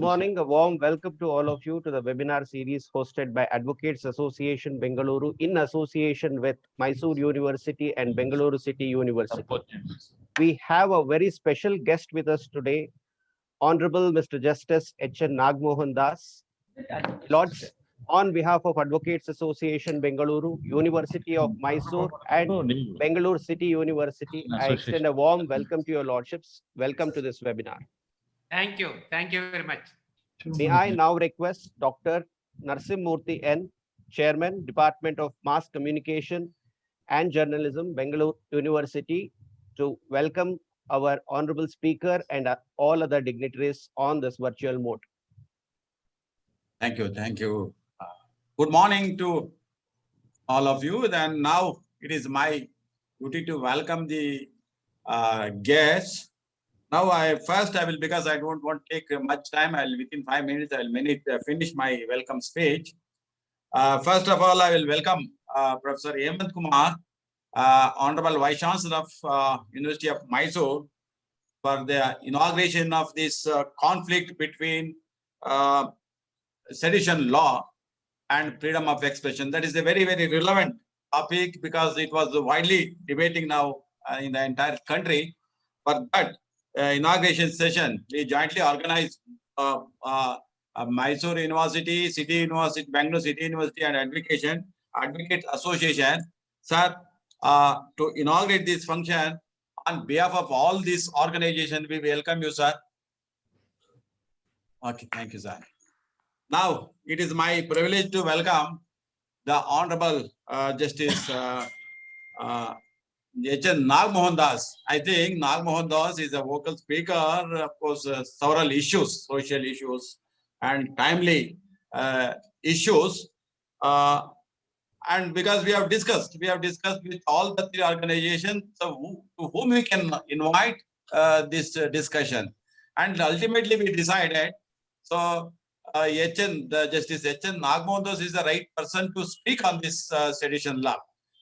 morning. A warm welcome to all of you to the webinar series hosted by Advocates Association Bengaluru in association with Mysore University and Bengaluru City University. We have a very special guest with us today, Honorable Mr. Justice H.N. Nagmohan Das. Lords, on behalf of Advocates Association Bengaluru, University of Mysore and Bengaluru City University, I extend a warm welcome to your lordships. Welcome to this webinar. Thank you. Thank you very much. May I now request Dr. Narsimurthy N., Chairman, Department of Mass Communication and Journalism, Bengaluru University, to welcome our honorable speaker and all other dignitaries on this virtual mode. Thank you. Thank you. Good morning to all of you. Then now it is my duty to welcome the guests. Now I will, because I don't want to take much time, within 5 minutes, I'll finish my welcome speech. First of all, I will welcome Professor Hemant Kumar, Honorable Vice Chancellor of University of Mysore, for the inauguration of this conflict between sedition law and freedom of expression. That is a very, very relevant topic because it was widely debating now in the entire country. For that inauguration session, we jointly organized Mysore University, City University, Bangalore City University, and Advocate Association, sir, to inaugurate this function on behalf of all these organizations. We welcome you, sir. Okay, thank you, sir. Now, it is my privilege to welcome the Honorable Justice H.N. Nagmohan Das. I think Nagmohan Das is a vocal speaker, of course, several issues, social issues, and timely issues. And because we have discussed with all the three organizations, so to whom we can invite this discussion. And ultimately we decided, so Justice H.N. Nagmohan Das is the right person to speak on this sedition law.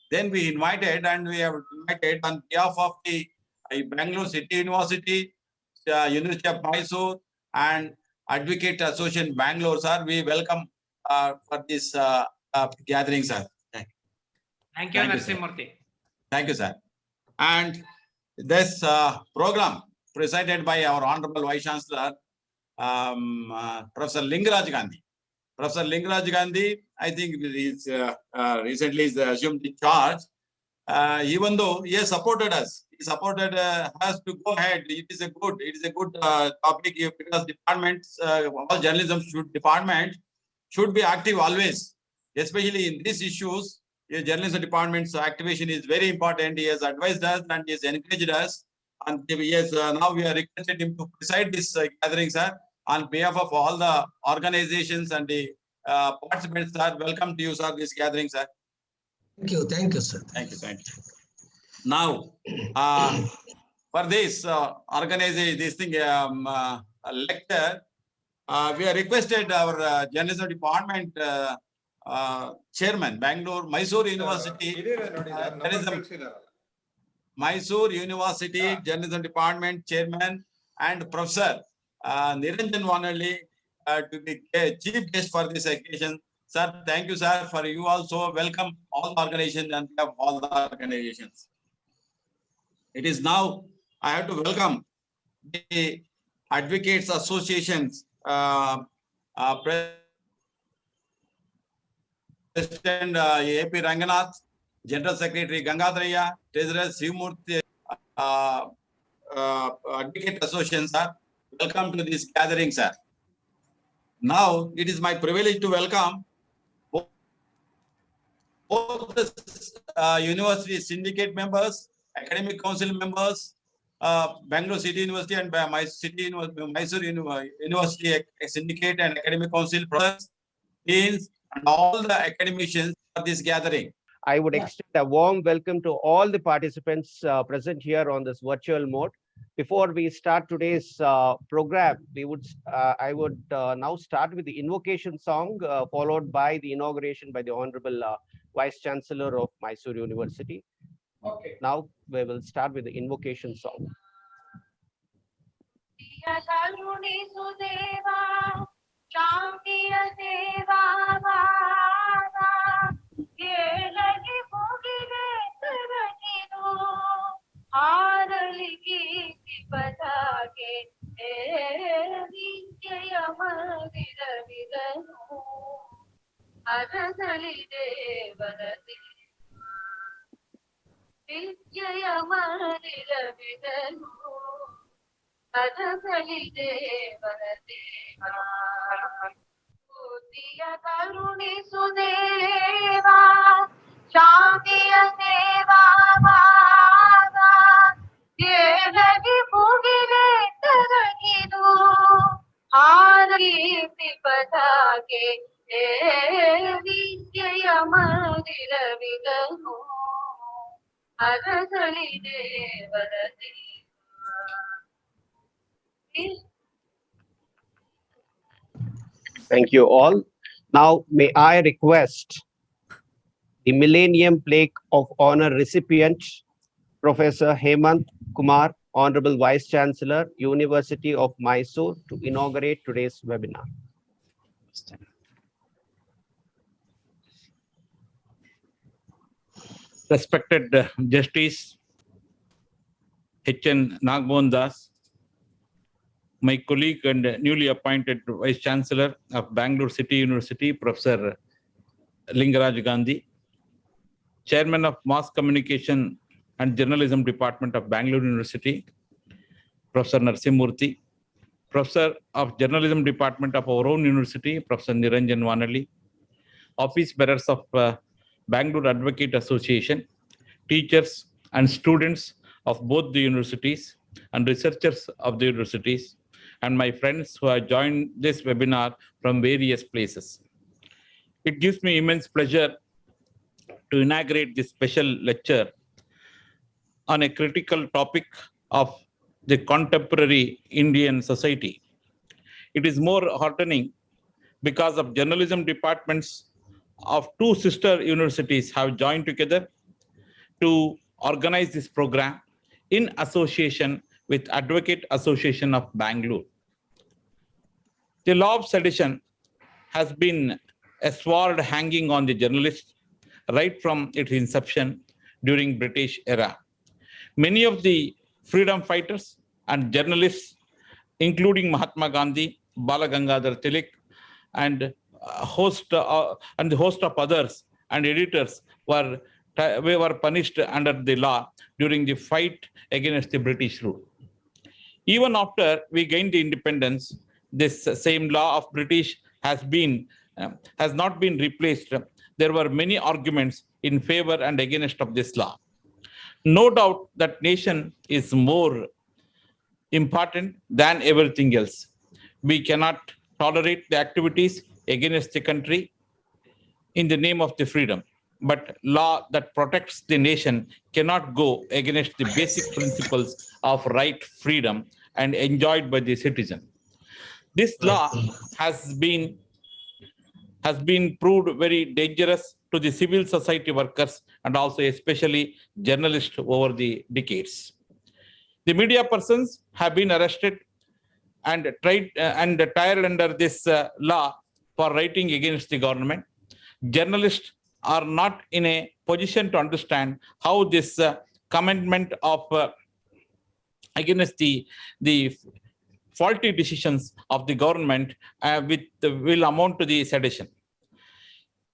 Then we invited, and we have invited on behalf of the Bangalore City University, University of Mysore, and Advocate Association Bangalore, sir. We welcome for this gathering, sir. Thank you, Narsimurthy. Thank you, sir. And this program presided by our Honorable Vice Chancellor, Professor Lingaraj Gandhi. Professor Lingaraj Gandhi, I think, is recently assumed the charge. Even though he has supported us, he supported us to go ahead. It is a good topic because departments, all journalism department should be active always, especially in these issues. The journalism department's activation is very important. He has advised us and he has encouraged us. And yes, now we are requested him to preside this gathering, sir, on behalf of all the organizations and the participants, sir. Welcome to you, sir, this gathering, sir. Thank you, sir. Thank you. Now, for this organization, this thing, lecture, we have requested our journalism department chairman, Mysore University, Mysore University Journalism Department Chairman and Professor Niranjan Vanalli to be chief guest for this occasion. Sir, thank you, sir, for you also. Welcome all the organizations and all the organizations. It is now, I have to welcome the Advocates Associations President A.P. Ranganath, General Secretary Gangadharaya, Treasurer Srivamurthy, Advocate Association, sir. Welcome to this gathering, sir. Now, it is my privilege to welcome both the university syndicate members, academic council members, Bangalore City University and Mysore University Syndicate and Academic Council, professors, deans, and all the academicians for this gathering. I would extend a warm welcome to all the participants present here on this virtual mode. Before we start today's program, I would now start with the invocation song, followed by the inauguration by the Honorable Vice Chancellor of Mysore University. Okay. Now we will start with the invocation song. ವಿರವಿದನು ಅರಸಲಿದೆ ವರದಿ ವಿದ್ಯೆಯ ಮರಿರವಿದನು ಅರಸಲಿದೆ ವರದಿ ಬುದ್ಧಿಯ ಕರುಣಿಸುದೇವಾ ಶಾಂತಿಯ ಸೇವಾ ಭಾವ ಏಳಗಿ ಮುಗಿಲೆ ತರಗಿದು ಆರೀತಿ ಪದಾಗೆ ವಿದ್ಯೆಯ ಮರಿರವಿದನು ಅರಸಲಿದೆ ವರದಿ Thank you all. Now, may I request the Millennium Plaque of Honor recipient, Professor Hemant Kumar, Honorable Vice Chancellor, University of Mysore, to inaugurate today's webinar. Respected Justice H.N. Nagmohan Das, my colleague and newly appointed Vice Chancellor of Bangalore City University, Professor Lingaraj Gandhi, Chairman of Mass Communication and Journalism Department of Bangalore University, Professor Narsimurthy, Professor of Journalism Department of our own university, Professor Niranjan Vanali, Office Bearers of Bangalore Advocate Association, teachers and students of both the universities and researchers of the universities, and my friends who have joined this webinar from various places. It gives me immense pleasure to inaugurate this special lecture on a critical topic of the contemporary Indian society. It is more heartening because of journalism departments of two sister universities have joined together to organize this program in association with Advocate Association of Bangalore. The law of sedition has been a sword hanging on the journalist right from its inception during British era. Many of the freedom fighters and journalists, including Mahatma Gandhi, Bala Gangadhar Tilak, and the host of others and editors were punished under the law during the fight against the British rule. Even after we gained the independence, this same law of British has not been replaced. There were many arguments in favor and against of this law. No doubt that nation is more important than everything else. We cannot tolerate the activities against the country in the name of the freedom. But law that protects the nation cannot go against the basic principles of right, freedom, and enjoyed by the citizen. This law has been proved very dangerous to the civil society workers and also especially journalists over the decades. The media persons have been arrested and tried under this law for writing against the government. Journalists are not in a position to understand how this commandment of against the faulty decisions of the government will amount to the sedition.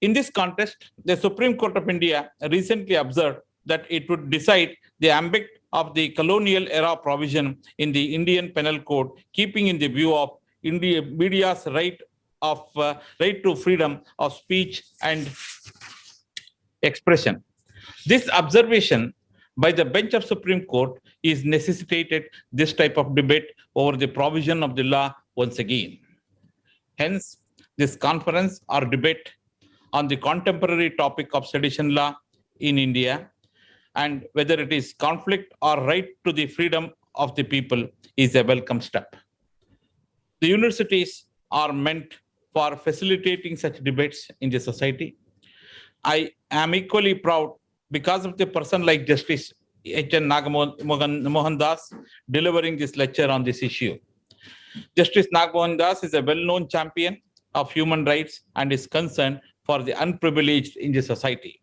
In this context, the Supreme Court of India recently observed that it would decide the ambit of the colonial era provision in the Indian Penal Code, keeping in the view of media's right to freedom of speech and expression. This observation by the bench of Supreme Court is necessitated this type of debate over the provision of the law once again. Hence, this conference or debate on the contemporary topic of sedition law in India and whether it is conflict or right to the freedom of the people is a welcome step. The universities are meant for facilitating such debates in the society. I am equally proud because of the person like Justice H.N. Nagmohan Das delivering this lecture on this issue. Justice Nagmohan Das is a well-known champion of human rights and is concerned for the unprivileged in the society.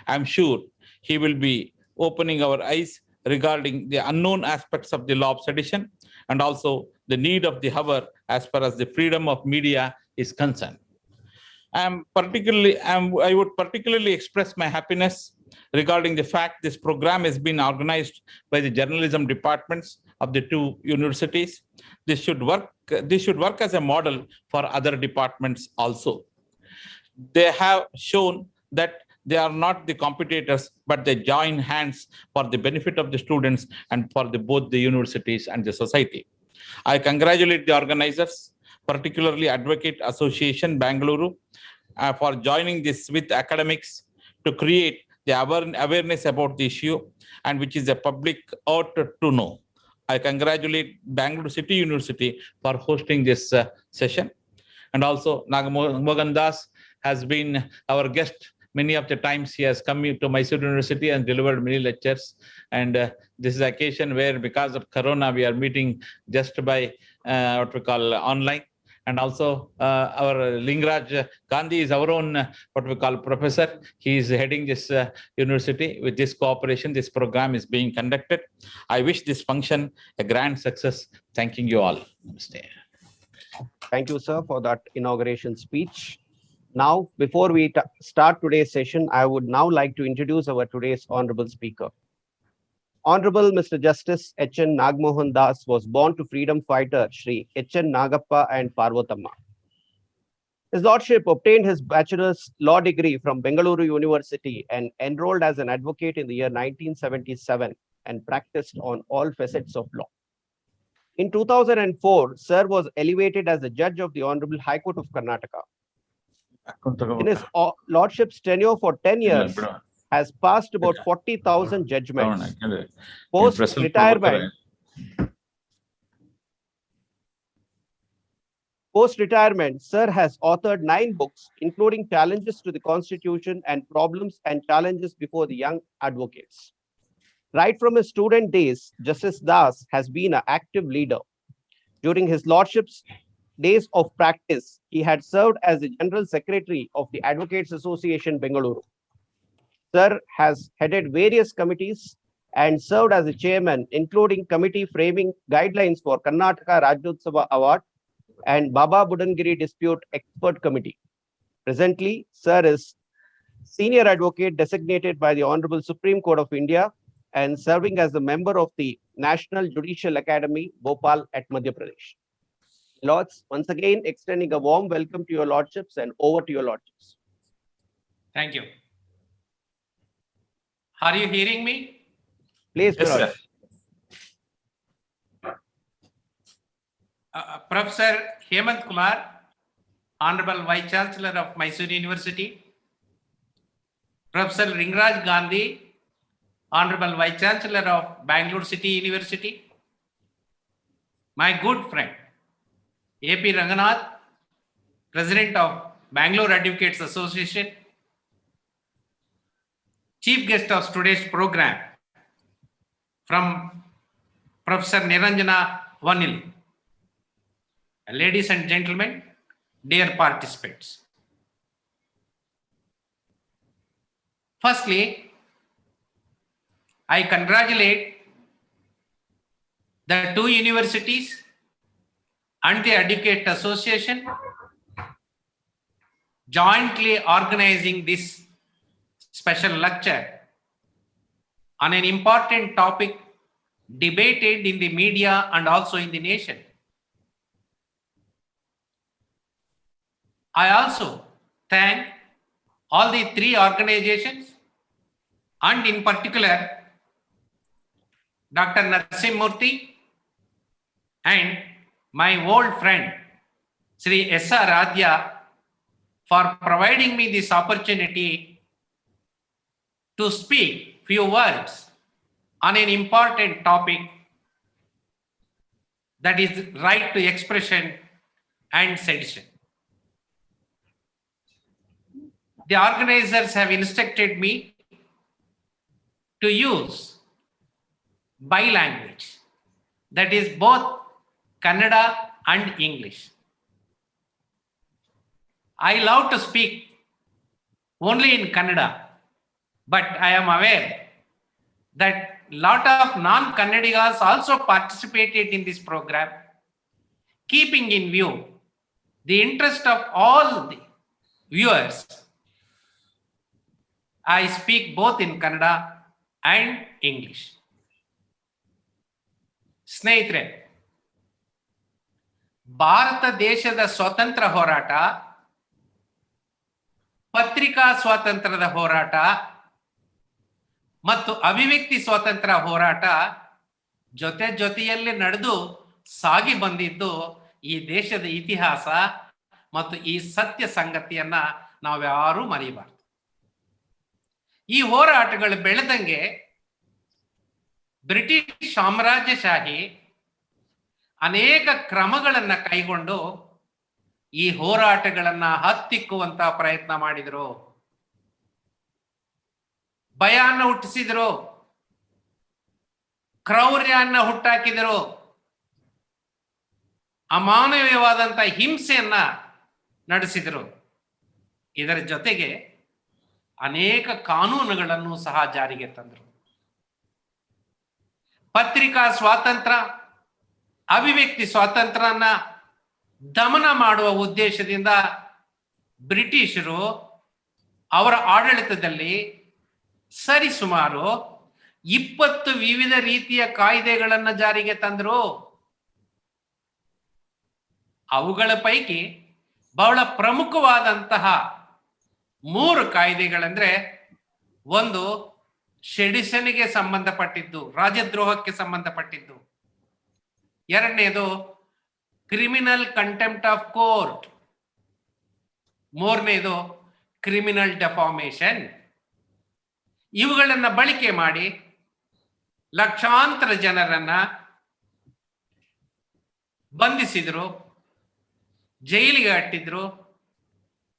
I'm sure he will be opening our eyes regarding the unknown aspects of the law of sedition and also the need of the hour as far as the freedom of media is concerned. I would particularly express my happiness regarding the fact this program has been organized by the journalism departments of the two universities. This should work as a model for other departments also. They have shown that they are not the competitors, but they join hands for the benefit of the students and for both the universities and the society. I congratulate the organizers, particularly Advocate Association Bangalore, for joining this with academics to create the awareness about the issue, and which is a public ought to know. I congratulate Bangalore City University for hosting this session. And also Nagmohan Das has been our guest. Many of the times he has come to Mysore University and delivered many lectures. And this is an occasion where, because of Corona, we are meeting just by what we call online. And also our Lingaraj Gandhi is our own what we call professor. He is heading this university. With this cooperation, this program is being conducted. I wish this function a grand success. Thanking you all. Namaste. Thank you, sir, for that inauguration speech. Now, before we start today's session, I would now like to introduce our today's honorable speaker. Honorable Mr. Justice H.N. Nagmohan Das was born to freedom fighter Shri H.N. Nagappa and Parvatamma. His Lordship obtained his bachelor's law degree from Bengaluru University and enrolled as an advocate in the year 1977 and practiced on all facets of law. In 2004, Sir was elevated as a judge of the Honorable High Court of Karnataka. In his Lordship's tenure for 10 years, has passed about 40,000 judgments. Post-retirement, Sir has authored 9 books, including Challenges to the Constitution and Problems and Challenges Before the Young Advocates. Right from his student days, Justice Das has been an active leader. During his Lordship's days of practice, he had served as the General Secretary of the Advocates Association, Bengaluru. Sir has headed various committees and served as a chairman, including committee framing guidelines for Karnataka Rajyotsava Award and Baba Budangiri Dispute Expert Committee. Presently, Sir is senior advocate designated by the Honorable Supreme Court of India and serving as a member of the National Judicial Academy, Bhopal at Madhya Pradesh. Lords, once again, extending a warm welcome to your Lordships and over to your Lordships. Thank you. Are you hearing me? Please, Yes, Lord. sir. Professor Hemant Kumar, Honorable Vice Chancellor of Mysore University. Professor Lingaraj Gandhi, Honorable Vice Chancellor of Bangalore City University. My good friend, A.P. Ranganath, President of Bangalore Advocates Association. Chief guest of today's program from Professor Niranjana Vanil. Ladies and gentlemen, dear participants. Firstly, I congratulate the two universities and the Advocate Association jointly organizing this special lecture on an important topic debated in the media and also in the nation. I also thank all the 3 organizations and in particular Dr. Narasimhamurthy and my old friend Sri S.R. Radhya for providing me this opportunity to speak few words on an important topic, that is right to expression and sedition. The organizers have instructed me to use bilanguage, that is both Kannada and English. I love to speak only in Kannada, but I am aware that lot of non-Kannadigas also participated in this program, keeping in view the interest of all the viewers. I speak both in Kannada and English. ಸ್ನೇಹಿತರೆ, ಭಾರತ ದೇಶದ ಸ್ವಾತಂತ್ರ್ಯ ಹೋರಾಟ, ಪತ್ರಿಕಾ ಸ್ವಾತಂತ್ರ್ಯದ ಹೋರಾಟ ಮತ್ತು ಅಭಿವ್ಯಕ್ತಿ ಸ್ವಾತಂತ್ರ್ಯ ಹೋರಾಟ ಜೊತೆಯಲ್ಲಿ ನಡೆದು ಸಾಗಿ ಬಂದಿದ್ದು ಈ ದೇಶದ ಇತಿಹಾಸ ಮತ್ತು ಈ ಸತ್ಯ ಸಂಗತಿಯನ್ನ ನಾವ್ಯಾರೂ ಮರೆಯಬಾರದು. ಈ ಹೋರಾಟಗಳು ಬೆಳೆದಂಗೆ ಬ್ರಿಟಿಷ್ ಸಾಮ್ರಾಜ್ಯಶಾಹಿ ಅನೇಕ ಕ್ರಮಗಳನ್ನ ಕೈಗೊಂಡು ಈ ಹೋರಾಟಗಳನ್ನ ಹತ್ತಿಕ್ಕುವಂತ ಪ್ರಯತ್ನ ಮಾಡಿದರು. ಭಯವನ್ನು ಹುಟ್ಟಿಸಿದ್ರು, ಕ್ರೌರ್ಯನ್ನ ಹುಟ್ಟಾಕಿದರು, ಅಮಾನವೀಯವಾದಂತ ಹಿಂಸೆಯನ್ನ ನಡೆಸಿದರು. ಇದರ ಜೊತೆಗೆ ಅನೇಕ ಕಾನೂನುಗಳನ್ನು ಸಹ ಜಾರಿಗೆ ತಂದರು. ಪತ್ರಿಕಾ ಸ್ವಾತಂತ್ರ್ಯ, ಅಭಿವ್ಯಕ್ತಿ ಸ್ವಾತಂತ್ರ್ಯನ ದಮನ ಮಾಡುವ ಉದ್ದೇಶದಿಂದ ಬ್ರಿಟಿಷರು ಅವರ ಆಡಳಿತದಲ್ಲಿ ಸರಿಸುಮಾರು 20 ವಿವಿಧ ರೀತಿಯ ಕಾಯ್ದೆಗಳನ್ನು ಜಾರಿಗೆ ತಂದರು. ಅವುಗಳ ಪೈಕಿ ಬಹಳ ಪ್ರಮುಖವಾದಂತಹ 3 ಕಾಯ್ದೆಗಳಂದ್ರೆ, ಒಂದು ಸೆಡಿಷನ್ಗೆ ಸಂಬಂಧಪಟ್ಟಿದ್ದು, ರಾಜದ್ರೋಹಕ್ಕೆ ಸಂಬಂಧಪಟ್ಟಿದ್ದು. ಎರಡನೇದು ಕ್ರಿಮಿನಲ್ ಕಂಟೆಂಪ್ಟ್ ಆಫ್ ಕೋರ್ಟ್. ಮೂರನೇದು ಕ್ರಿಮಿನಲ್ ಡೆಫಾಮೇಷನ್. ಇವುಗಳನ್ನ ಬಳಕೆ ಮಾಡಿ ಲಕ್ಷಾಂತರ ಜನರನ್ನ ಬಂಧಿಸಿದ್ರು, ಜೈಲಿಗೆ ಅಟ್ಟಿದ್ರು,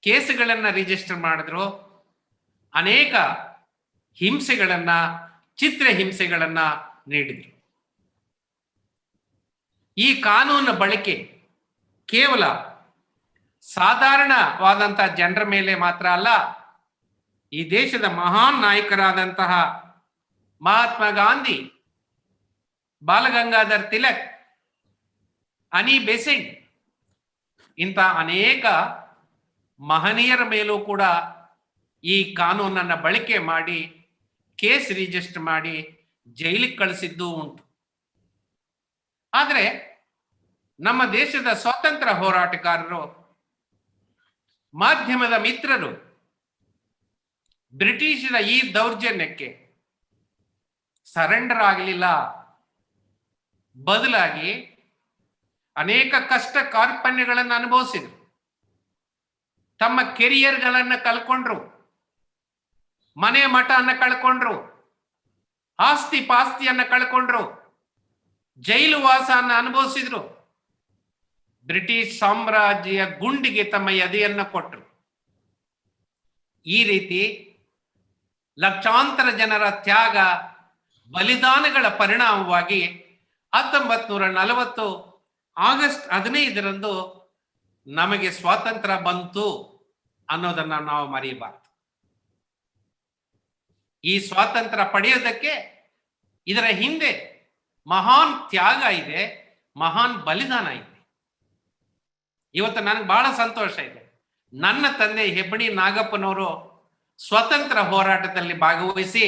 ಕೇಸುಗಳನ್ನ ರಿಜಿಸ್ಟರ್ ಮಾಡಿದ್ರು, ಅನೇಕ ಹಿಂಸೆಗಳನ್ನ, ಚಿತ್ರಹಿಂಸೆಗಳನ್ನ ನೀಡಿದ್ರು. ಈ ಕಾನೂನು ಬಳಕೆ ಕೇವಲ ಸಾಧಾರಣವಾದಂತಹ ಜನರ ಮೇಲೆ ಮಾತ್ರ ಅಲ್ಲ, ಈ ದೇಶದ ಮಹಾನ್ ನಾಯಕರಾದಂತಹ ಮಹಾತ್ಮ ಗಾಂಧಿ, ಬಾಲಗಂಗಾಧರ್ ತಿಲಕ್, ಅನಿ ಬೆಸೆಂಟ್ ಇಂಥ ಅನೇಕ ಮಹನೀಯರ ಮೇಲೂ ಕೂಡ ಈ ಕಾನೂನನ್ನ ಬಳಕೆ ಮಾಡಿ ಕೇಸ್ ರಿಜಿಸ್ಟರ್ ಮಾಡಿ ಜೈಲಿಗೆ ಕಳಿಸಿದ್ದು ಉಂಟು. ಆದರೆ ನಮ್ಮ ದೇಶದ ಸ್ವಾತಂತ್ರ್ಯ ಹೋರಾಟಗಾರರು, ಮಾಧ್ಯಮದ ಮಿತ್ರರು ಬ್ರಿಟಿಷರ ಈ ದೌರ್ಜನ್ಯಕ್ಕೆ ಸರೆಂಡರ್ ಆಗಲಿಲ್ಲ. ಬದಲಾಗಿ ಅನೇಕ ಕಷ್ಟ ಕಾರ್ಪಣ್ಯಗಳನ್ನು ಅನುಭವಿಸಿದ್ರು, ತಮ್ಮ ಕೆರಿಯರ್ಗಳನ್ನ ಕಳ್ಕೊಂಡ್ರು, ಮನೆ ಮಠವನ್ನು ಕಳ್ಕೊಂಡ್ರು, ಆಸ್ತಿ ಪಾಸ್ತಿಯನ್ನ ಕಳ್ಕೊಂಡ್ರು, ಜೈಲು ವಾಸವನ್ನು ಅನುಭವಿಸಿದ್ರು, ಬ್ರಿಟಿಷ್ ಸಾಮ್ರಾಜ್ಯ ಗುಂಡಿಗೆ ತಮ್ಮ ಎದೆಯನ್ನ ಕೊಟ್ಟರು. ಈ ರೀತಿ ಲಕ್ಷಾಂತರ ಜನರ ತ್ಯಾಗ ಬಲಿದಾನಗಳ ಪರಿಣಾಮವಾಗಿ 1940 ಆಗಸ್ಟ್ 15ರಂದು ನಮಗೆ ಸ್ವಾತಂತ್ರ್ಯ ಬಂತು ಅನ್ನೋದನ್ನ ನಾವು ಮರೆಯಬಾರದು. ಈ ಸ್ವಾತಂತ್ರ್ಯ ಪಡೆಯೋದಕ್ಕೆ ಇದರ ಹಿಂದೆ ಮಹಾನ್ ತ್ಯಾಗ ಇದೆ, ಮಹಾನ್ ಬಲಿದಾನ ಇದೆ. ಇವತ್ತು ನನಗೆ ಬಹಳ ಸಂತೋಷ ಇದೆ, ನನ್ನ ತಂದೆ ಹೆಬ್ಬಣಿ ನಾಗಪ್ಪನವರು ಸ್ವತಂತ್ರ ಹೋರಾಟದಲ್ಲಿ ಭಾಗವಹಿಸಿ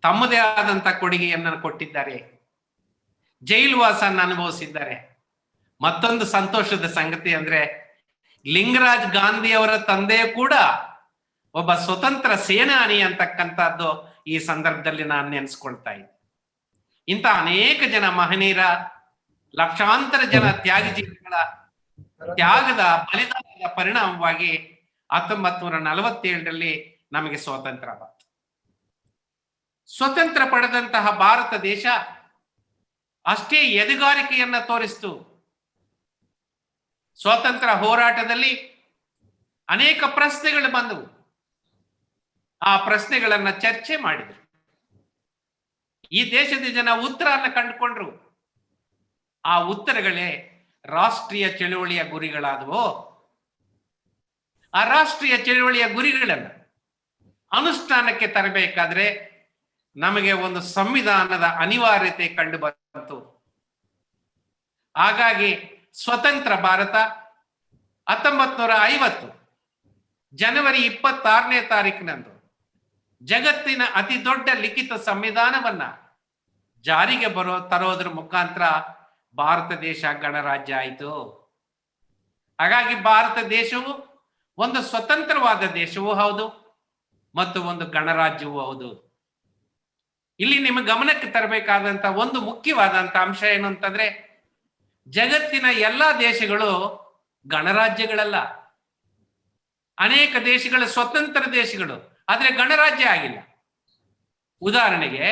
ತಮ್ಮದೇ ಆದಂತ ಕೊಡುಗೆಯನ್ನು ಕೊಟ್ಟಿದ್ದಾರೆ, ಜೈಲು ವಾಸನ ಅನುಭವಿಸಿದ್ದಾರೆ. ಮತ್ತೊಂದು ಸಂತೋಷದ ಸಂಗತಿ ಅಂದ್ರೆ, ಲಿಂಗರಾಜ್ ಗಾಂಧಿ ಅವರ ತಂದೆ ಕೂಡ ಒಬ್ಬ ಸ್ವತಂತ್ರ ಸೇನಾನಿ ಅಂತಕ್ಕಂಥದ್ದು ಈ ಸಂದರ್ಭದಲ್ಲಿ ನಾನು ನೆನೆಸ್ಕೊಳ್ತಾ ಇದ್ದೆ. ಇಂಥ ಅನೇಕ ಜನ ಮಹನೀಯರ, ಲಕ್ಷಾಂತರ ಜನ ತ್ಯಾಗಜೀವಿಗಳ ತ್ಯಾಗದ ಬಲಿದಾನದ ಪರಿಣಾಮವಾಗಿ 1947ರಲ್ಲಿ ನಮಗೆ ಸ್ವಾತಂತ್ರ್ಯ ಬಂತು. ಸ್ವತಂತ್ರ ಪಡೆದಂತಹ ಭಾರತ ದೇಶ ಅಷ್ಟೇ ಎದೆಗಾರಿಕೆಯನ್ನ ತೋರಿಸಿತು. ಸ್ವಾತಂತ್ರ್ಯ ಹೋರಾಟದಲ್ಲಿ ಅನೇಕ ಪ್ರಶ್ನೆಗಳು ಬಂದವು. ಆ ಪ್ರಶ್ನೆಗಳನ್ನ ಚರ್ಚೆ ಮಾಡಿದ್ರು. ಈ ದೇಶದ ಜನ ಉತ್ತರನ್ನ ಕಂಡುಕೊಂಡ್ರು. ಆ ಉತ್ತರಗಳೇ ರಾಷ್ಟ್ರೀಯ ಚಳುವಳಿಯ ಗುರಿಗಳಾದವು. ಆ ರಾಷ್ಟ್ರೀಯ ಚಳುವಳಿಯ ಗುರಿಗಳನ್ನು ಅನುಷ್ಠಾನಕ್ಕೆ ತರಬೇಕಾದ್ರೆ ನಮಗೆ ಒಂದು ಸಂವಿಧಾನದ ಅನಿವಾರ್ಯತೆ ಕಂಡು ಬಂತು. ಹಾಗಾಗಿ ಸ್ವತಂತ್ರ ಭಾರತ 1950 ಜನವರಿ 26ನೇ ತಾರೀಕಿನಂದು ಜಗತ್ತಿನ ಅತಿ ದೊಡ್ಡ ಲಿಖಿತ ಸಂವಿಧಾನವನ್ನ ಜಾರಿಗೆ ತರೋದ್ರ ಮುಖಾಂತರ ಭಾರತ ದೇಶ ಗಣರಾಜ್ಯ ಆಯಿತು. ಹಾಗಾಗಿ ಭಾರತ ದೇಶವು ಒಂದು ಸ್ವತಂತ್ರವಾದ ದೇಶವೂ ಹೌದು ಮತ್ತು ಒಂದು ಗಣರಾಜ್ಯವೂ ಹೌದು. ಇಲ್ಲಿ ನಿಮ್ಮ ಗಮನಕ್ಕೆ ತರಬೇಕಾದಂತ ಒಂದು ಮುಖ್ಯವಾದಂತ ಅಂಶ ಏನು ಅಂತಂದ್ರೆ, ಜಗತ್ತಿನ ಎಲ್ಲಾ ದೇಶಗಳು ಗಣರಾಜ್ಯಗಳಲ್ಲ. ಅನೇಕ ದೇಶಗಳು ಸ್ವತಂತ್ರ ದೇಶಗಳು, ಆದ್ರೆ ಗಣರಾಜ್ಯ ಆಗಿಲ್ಲ. ಉದಾಹರಣೆಗೆ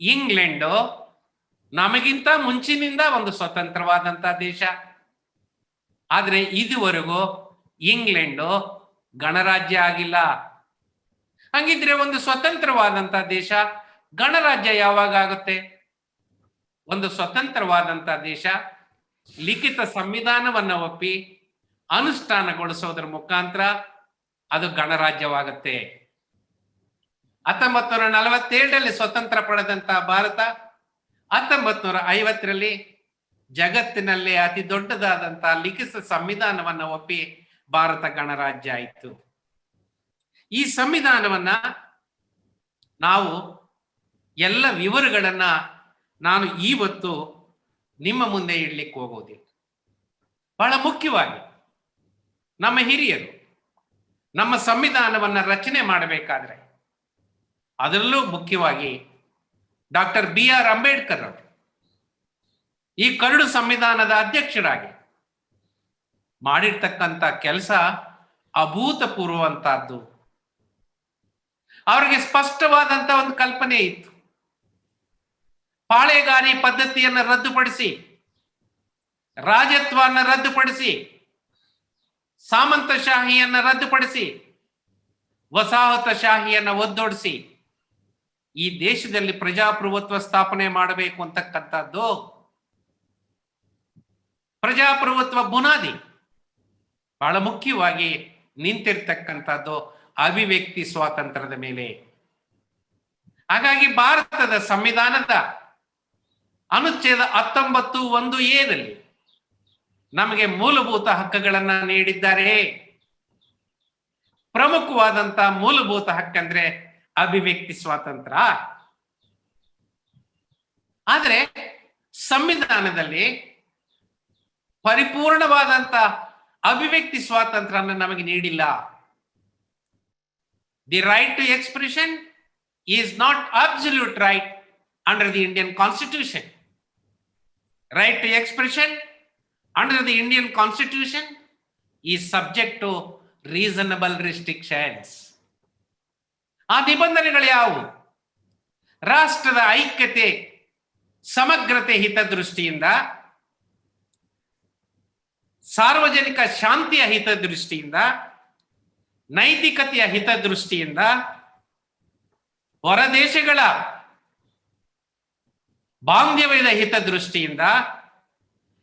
ಇಂಗ್ಲೆಂಡು ನಮಗಿಂತ ಮುಂಚಿನಿಂದ ಒಂದು ಸ್ವತಂತ್ರವಾದಂತ ದೇಶ, ಆದ್ರೆ ಇದುವರೆಗೂ ಇಂಗ್ಲೆಂಡು ಗಣರಾಜ್ಯ ಆಗಿಲ್ಲ. ಹಂಗಿದ್ರೆ ಒಂದು ಸ್ವತಂತ್ರವಾದಂತ ದೇಶ ಗಣರಾಜ್ಯ ಯಾವಾಗ ಆಗುತ್ತೆ? ಒಂದು ಸ್ವತಂತ್ರವಾದಂತ ದೇಶ ಲಿಖಿತ ಸಂವಿಧಾನವನ್ನ ಒಪ್ಪಿ ಅನುಷ್ಠಾನಗೊಳಿಸೋದ್ರ ಮುಖಾಂತರ ಅದು ಗಣರಾಜ್ಯವಾಗುತ್ತೆ. 1947ರಲ್ಲಿ ಸ್ವತಂತ್ರ ಪಡೆದಂತ ಭಾರತ 1950ರಲ್ಲಿ ಜಗತ್ತಿನಲ್ಲೇ ಅತಿ ದೊಡ್ಡದಾದಂತ ಲಿಖಿತ ಸಂವಿಧಾನವನ್ನ ಒಪ್ಪಿ ಭಾರತ ಗಣರಾಜ್ಯ ಆಯಿತು. ಈ ಸಂವಿಧಾನವನ್ನ ನಾವು ಎಲ್ಲ ವಿವರಗಳನ್ನ ನಾನು ಇವತ್ತು ನಿಮ್ಮ ಮುಂದೆ ಇಡ್ಲಿಕ್ಕೆ ಹೋಗೋದಿಲ್ಲ. ಬಹಳ ಮುಖ್ಯವಾಗಿ ನಮ್ಮ ಹಿರಿಯರು ನಮ್ಮ ಸಂವಿಧಾನವನ್ನ ರಚನೆ ಮಾಡಬೇಕಾದ್ರೆ, ಅದರಲ್ಲೂ ಮುಖ್ಯವಾಗಿ ಡಾಕ್ಟರ್ BR ಅಂಬೇಡ್ಕರ್ ಅವರು ಈ ಕರಡು ಸಂವಿಧಾನದ ಅಧ್ಯಕ್ಷರಾಗಿ ಮಾಡಿರ್ತಕ್ಕಂಥ ಕೆಲಸ ಅಭೂತಪೂರ್ವವಂತಹದ್ದು. ಅವರಿಗೆ ಸ್ಪಷ್ಟವಾದಂತ ಒಂದು ಕಲ್ಪನೆ ಇತ್ತು. ಪಾಳೆಗಾರಿ ಪದ್ಧತಿಯನ್ನು ರದ್ದುಪಡಿಸಿ, ರಾಜತ್ವವನ್ನು ರದ್ದುಪಡಿಸಿ, ಸಾಮಂತಶಾಹಿಯನ್ನು ರದ್ದುಪಡಿಸಿ, ವಸಾಹತಶಾಹಿಯನ್ನು ಒದ್ದೊಡಿಸಿ ಈ ದೇಶದಲ್ಲಿ ಪ್ರಜಾಪ್ರಭುತ್ವ ಸ್ಥಾಪನೆ ಮಾಡಬೇಕು ಅಂತಕ್ಕಂಥದ್ದು ಪ್ರಜಾಪ್ರಭುತ್ವ ಬುನಾದಿ. ಬಹಳ ಮುಖ್ಯವಾಗಿ ನಿಂತಿರ್ತಕ್ಕಂಥದ್ದು ಅಭಿವ್ಯಕ್ತಿ ಸ್ವಾತಂತ್ರ್ಯದ ಮೇಲೆ. ಹಾಗಾಗಿ ಭಾರತದ ಸಂವಿಧಾನದ ಅನುಚ್ಛೇದ 19(1)(a)ದಲ್ಲಿ ನಮಗೆ ಮೂಲಭೂತ ಹಕ್ಕುಗಳನ್ನ ನೀಡಿದ್ದಾರೆ. ಪ್ರಮುಖವಾದಂತ ಮೂಲಭೂತ ಹಕ್ಕಂದ್ರೆ ಅಭಿವ್ಯಕ್ತಿ ಸ್ವಾತಂತ್ರ್ಯ. ಆದರೆ ಸಂವಿಧಾನದಲ್ಲಿ ಪರಿಪೂರ್ಣವಾದಂತ ಅಭಿವ್ಯಕ್ತಿ ಸ್ವಾತಂತ್ರ್ಯನ ನಮಗೆ ನೀಡಿಲ್ಲ. The right to expression is not absolute right under the Indian constitution. Right to expression under the Indian constitution is subject to reasonable restrictions. ಆ ನಿಬಂಧನೆಗಳು ಯಾವುವು? ರಾಷ್ಟ್ರದ ಐಕ್ಯತೆ, ಸಮಗ್ರತೆ ಹಿತದೃಷ್ಟಿಯಿಂದ, ಸಾರ್ವಜನಿಕ ಶಾಂತಿಯ ಹಿತದೃಷ್ಟಿಯಿಂದ, ನೈತಿಕತೆಯ ಹಿತದೃಷ್ಟಿಯಿಂದ, ಹೊರದೇಶಗಳ ಬಾಂಧವ್ಯದ ಹಿತದೃಷ್ಟಿಯಿಂದ,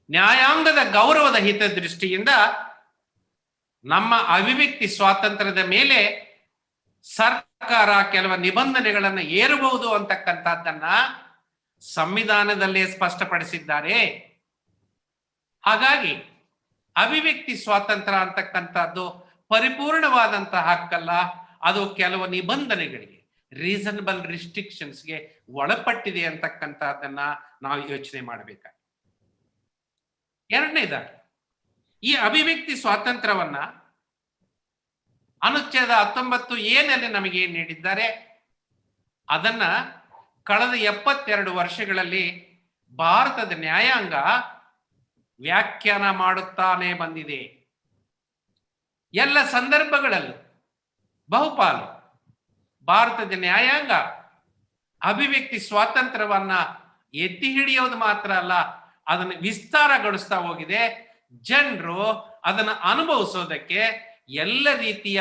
ನ್ಯಾಯಾಂಗದ ಗೌರವದ ಹಿತದೃಷ್ಟಿಯಿಂದ ನಮ್ಮ ಅಭಿವ್ಯಕ್ತಿ ಸ್ವಾತಂತ್ರ್ಯದ ಮೇಲೆ ಸರ್ಕಾರ ಕೆಲವು ನಿಬಂಧನೆಗಳನ್ನು ಏರಬಹುದು ಅಂತಕ್ಕಂಥದ್ದನ್ನ ಸಂವಿಧಾನದಲ್ಲೇ ಸ್ಪಷ್ಟಪಡಿಸಿದ್ದಾರೆ. ಹಾಗಾಗಿ ಅಭಿವ್ಯಕ್ತಿ ಸ್ವಾತಂತ್ರ್ಯ ಅಂತಕ್ಕಂಥದ್ದು ಪರಿಪೂರ್ಣವಾದಂತಹ ಹಕ್ಕಲ್ಲ, ಅದು ಕೆಲವು ನಿಬಂಧನೆಗಳಿಗೆ, ರೀಸನಬಲ್ ರಿಸ್ಟ್ರಿಕ್ಷನ್ಸ್ಗೆ ಒಳಪಟ್ಟಿದೆ ಅಂತಕ್ಕಂಥದ್ದನ್ನ ನಾವು ಯೋಚನೆ ಮಾಡಬೇಕಾಗಿ. ಎರಡನೇದಾಗಿ, ಈ ಅಭಿವ್ಯಕ್ತಿ ಸ್ವಾತಂತ್ರ್ಯವನ್ನ ಅನುಚ್ಛೇದ 19(a)ನಲ್ಲಿ ನಮಗೆ ಏನ್ ನೀಡಿದ್ದಾರೆ, ಅದನ್ನ ಕಳೆದ 72 ವರ್ಷಗಳಲ್ಲಿ ಭಾರತದ ನ್ಯಾಯಾಂಗ ವ್ಯಾಖ್ಯಾನ ಮಾಡುತ್ತಾನೆ ಬಂದಿದೆ. ಎಲ್ಲ ಸಂದರ್ಭಗಳಲ್ಲೂ ಬಹುಪಾಲು ಭಾರತದ ನ್ಯಾಯಾಂಗ ಅಭಿವ್ಯಕ್ತಿ ಸ್ವಾತಂತ್ರ್ಯವನ್ನ ಎತ್ತಿ ಹಿಡಿಯೋದು ಮಾತ್ರ ಅಲ್ಲ, ಅದನ್ನು ವಿಸ್ತಾರಗೊಳಿಸ್ತಾ ಹೋಗಿದೆ. ಜನರು ಅದನ್ನು ಅನುಭವಿಸೋದಕ್ಕೆ ಎಲ್ಲ ರೀತಿಯ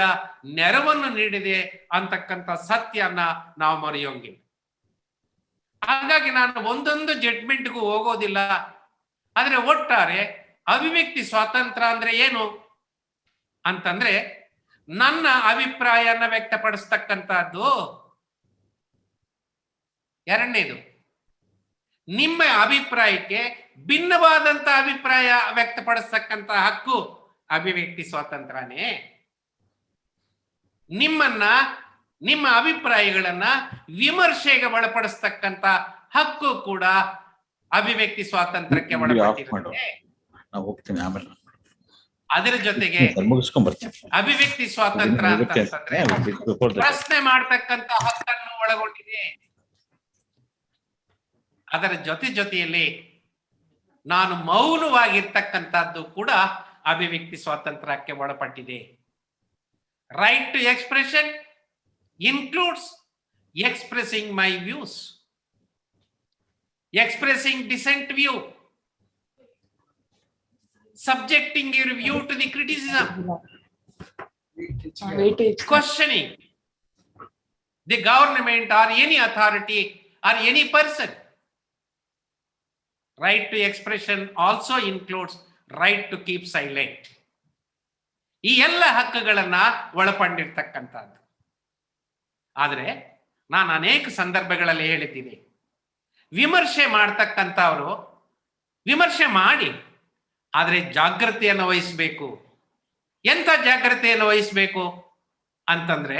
ನೆರವನ್ನು ನೀಡಿದೆ ಅಂತಕ್ಕಂಥ ಸತ್ಯನ ನಾವು ಮರೆಯೋಂಗಿಲ್ಲ. ಹಾಗಾಗಿ ನಾನು ಒಂದೊಂದು ಜಡ್ಜ್ಮೆಂಟ್ಗೂ ಹೋಗೋದಿಲ್ಲ. ಆದ್ರೆ ಒಟ್ಟಾರೆ ಅಭಿವ್ಯಕ್ತಿ ಸ್ವಾತಂತ್ರ್ಯ ಅಂದ್ರೆ ಏನು ಅಂತಂದ್ರೆ, ನನ್ನ ಅಭಿಪ್ರಾಯನ ವ್ಯಕ್ತಪಡಿಸ್ತಕ್ಕಂಥದ್ದು, ಎರಡನೇದು, ನಿಮ್ಮ ಅಭಿಪ್ರಾಯಕ್ಕೆ ಭಿನ್ನವಾದಂತ ಅಭಿಪ್ರಾಯ ವ್ಯಕ್ತಪಡಿಸ್ತಕ್ಕಂತ ಹಕ್ಕು ಅಭಿವ್ಯಕ್ತಿ ಸ್ವಾತಂತ್ರ್ಯನೇ. ನಿಮ್ಮ ಅಭಿಪ್ರಾಯಗಳನ್ನ ವಿಮರ್ಶೆಗೆ ಒಳಪಡಿಸ್ತಕ್ಕಂತ ಹಕ್ಕು ಕೂಡ ಅಭಿವ್ಯಕ್ತಿ ಸ್ವಾತಂತ್ರ್ಯಕ್ಕೆ ಒಳಪಟ್ಟಿರುತ್ತೆ. ಅದರ ಜೊತೆಗೆ ಅಭಿವ್ಯಕ್ತಿ ಸ್ವಾತಂತ್ರ್ಯ ಅಂತಂದ್ರೆ ಪ್ರಶ್ನೆ ಮಾಡ್ತಕ್ಕಂತ ಹಕ್ಕನ್ನು ಒಳಗೊಂಡಿದೆ. ಅದರ ಜೊತೆಯಲ್ಲಿ ನಾನು ಮೌನವಾಗಿರ್ತಕ್ಕಂಥದ್ದು ಕೂಡ ಅಭಿವ್ಯಕ್ತಿ ಸ್ವಾತಂತ್ರ್ಯಕ್ಕೆ ಒಳಪಟ್ಟಿದೆ. Right to expression includes expressing my views, expressing dissent view, subjecting your view to the criticism, questioning the government or any authority or any person. Right to expression also includes right to keep silent. ಈ ಎಲ್ಲ ಹಕ್ಕುಗಳನ್ನ ಒಳಪಟ್ಟಿರ್ತಕ್ಕಂಥದ್ದು. ಆದರೆ ನಾನು ಅನೇಕ ಸಂದರ್ಭಗಳಲ್ಲಿ ಹೇಳಿದ್ದೀನಿ, ವಿಮರ್ಶೆ ಮಾಡ್ತಕ್ಕಂಥವ್ರು ವಿಮರ್ಶೆ ಮಾಡಿ, ಆದರೆ ಜಾಗೃತಿಯನ್ನು ವಹಿಸಬೇಕು. ಎಂಥ ಜಾಗೃತಿಯನ್ನು ವಹಿಸಬೇಕು ಅಂತಂದ್ರೆ,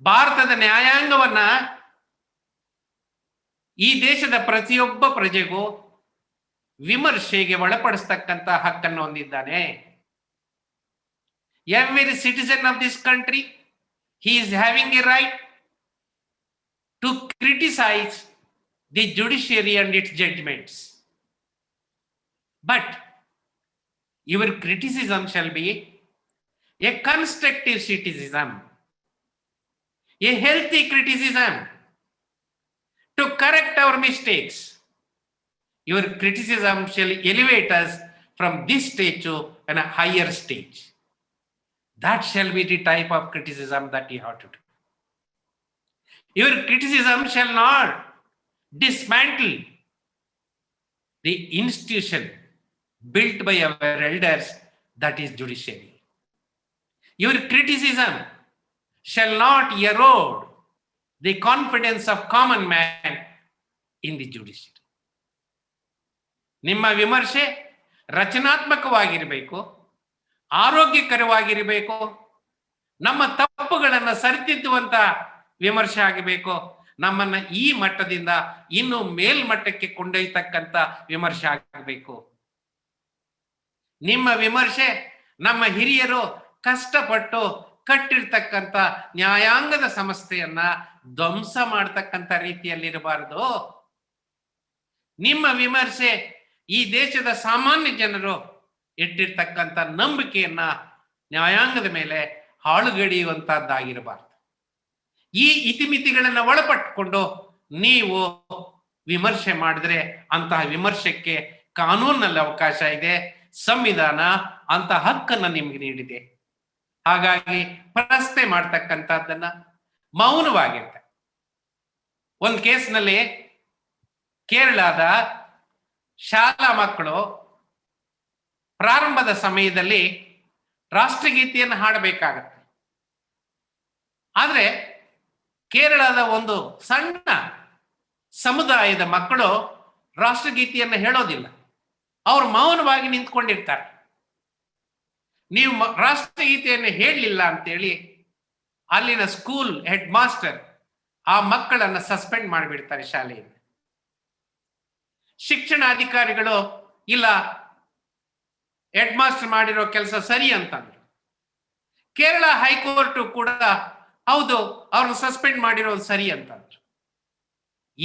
ಭಾರತದ ನ್ಯಾಯಾಂಗವನ್ನ ಈ ದೇಶದ ಪ್ರತಿಯೊಬ್ಬ ಪ್ರಜೆಗೂ ವಿಮರ್ಶೆಗೆ ಒಳಪಡಿಸ್ತಕ್ಕಂಥ ಹಕ್ಕನ್ನು ಹೊಂದಿದ್ದಾನೆ. Every citizen of this country, he is having a right to criticize the judiciary and its judgments. But your criticism shall be a constructive criticism, a healthy criticism to correct our mistakes. Your criticism shall elevate us from this stage to a higher stage. That shall be the type of criticism that you have to do. Your criticism shall not dismantle the institution built by our elders, that is judiciary. Your criticism shall not erode the confidence of common man in the judiciary. ನಿಮ್ಮ ವಿಮರ್ಶೆ ರಚನಾತ್ಮಕವಾಗಿರಬೇಕು, ಆರೋಗ್ಯಕರವಾಗಿರಬೇಕು, ನಮ್ಮ ತಪ್ಪುಗಳನ್ನು ಸರಿತಿದ್ದುವಂತ ವಿಮರ್ಶೆ ಆಗಬೇಕು, ನಮ್ಮನ್ನ ಈ ಮಟ್ಟದಿಂದ ಇನ್ನು ಮೇಲ್ಮಟ್ಟಕ್ಕೆ ಕೊಂಡೊಯ್ತಕ್ಕಂಥ ವಿಮರ್ಶೆ ಆಗಬೇಕು. ನಿಮ್ಮ ವಿಮರ್ಶೆ ನಮ್ಮ ಹಿರಿಯರು ಕಷ್ಟಪಟ್ಟು ಕಟ್ಟಿರ್ತಕ್ಕಂಥ ನ್ಯಾಯಾಂಗದ ಸಂಸ್ಥೆಯನ್ನ ಧ್ವಂಸ ಮಾಡ್ತಕ್ಕಂಥ ರೀತಿಯಲ್ಲಿರಬಾರದು. ನಿಮ್ಮ ವಿಮರ್ಶೆ ಈ ದೇಶದ ಸಾಮಾನ್ಯ ಜನರು ಇಟ್ಟಿರ್ತಕ್ಕಂಥ ನಂಬಿಕೆಯನ್ನ ನ್ಯಾಯಾಂಗದ ಮೇಲೆ ಹಾಳುಗಡಿಯುವಂತಹದ್ದಾಗಿರಬಾರದು. ಈ ಇತಿಮಿತಿಗಳನ್ನು ಒಳಪಟ್ಟುಕೊಂಡು ನೀವು ವಿಮರ್ಶೆ ಮಾಡಿದ್ರೆ ಅಂತಹ ವಿಮರ್ಶೆಗೆ ಕಾನೂನಿನಲ್ಲಿ ಅವಕಾಶ ಇದೆ, ಸಂವಿಧಾನ ಅಂತ ಹಕ್ಕನ್ನ ನಿಮ್ಗೆ ನೀಡಿದೆ. ಹಾಗಾಗಿ ಪ್ರಶ್ನೆ ಮಾಡ್ತಕ್ಕಂಥದ್ದನ್ನ ಮೌನವಾಗಿರ್ತಾರೆ. ಒಂದು ಕೇಸ್ನಲ್ಲಿ ಕೇರಳದ ಶಾಲಾ ಮಕ್ಕಳು ಪ್ರಾರಂಭದ ಸಮಯದಲ್ಲಿ ರಾಷ್ಟ್ರಗೀತೆಯನ್ನು ಹಾಡಬೇಕಾಗತ್ತೆ. ಆದ್ರೆ ಕೇರಳದ ಒಂದು ಸಣ್ಣ ಸಮುದಾಯದ ಮಕ್ಕಳು ರಾಷ್ಟ್ರಗೀತೆಯನ್ನು ಹೇಳೋದಿಲ್ಲ, ಅವರು ಮೌನವಾಗಿ ನಿಂತ್ಕೊಂಡಿರ್ತಾರೆ. ನೀವು ರಾಷ್ಟ್ರಗೀತೆಯನ್ನು ಹೇಳಲಿಲ್ಲ ಅಂತೇಳಿ ಅಲ್ಲಿನ ಸ್ಕೂಲ್ ಹೆಡ್ ಮಾಸ್ಟರ್ ಆ ಮಕ್ಕಳನ್ನ ಸಸ್ಪೆಂಡ್ ಮಾಡಿಬಿಡ್ತಾರೆ ಶಾಲೆಯಿಂದ. ಶಿಕ್ಷಣ ಅಧಿಕಾರಿಗಳು ಇಲ್ಲ, ಹೆಡ್ ಮಾಸ್ಟರ್ ಮಾಡಿರೋ ಕೆಲಸ ಸರಿ ಅಂತಂದ್ರು. ಕೇರಳ ಹೈಕೋರ್ಟ್ ಕೂಡ ಹೌದು, ಅವ್ರನ್ನ ಸಸ್ಪೆಂಡ್ ಮಾಡಿರೋದು ಸರಿ ಅಂತಂದ್ರು.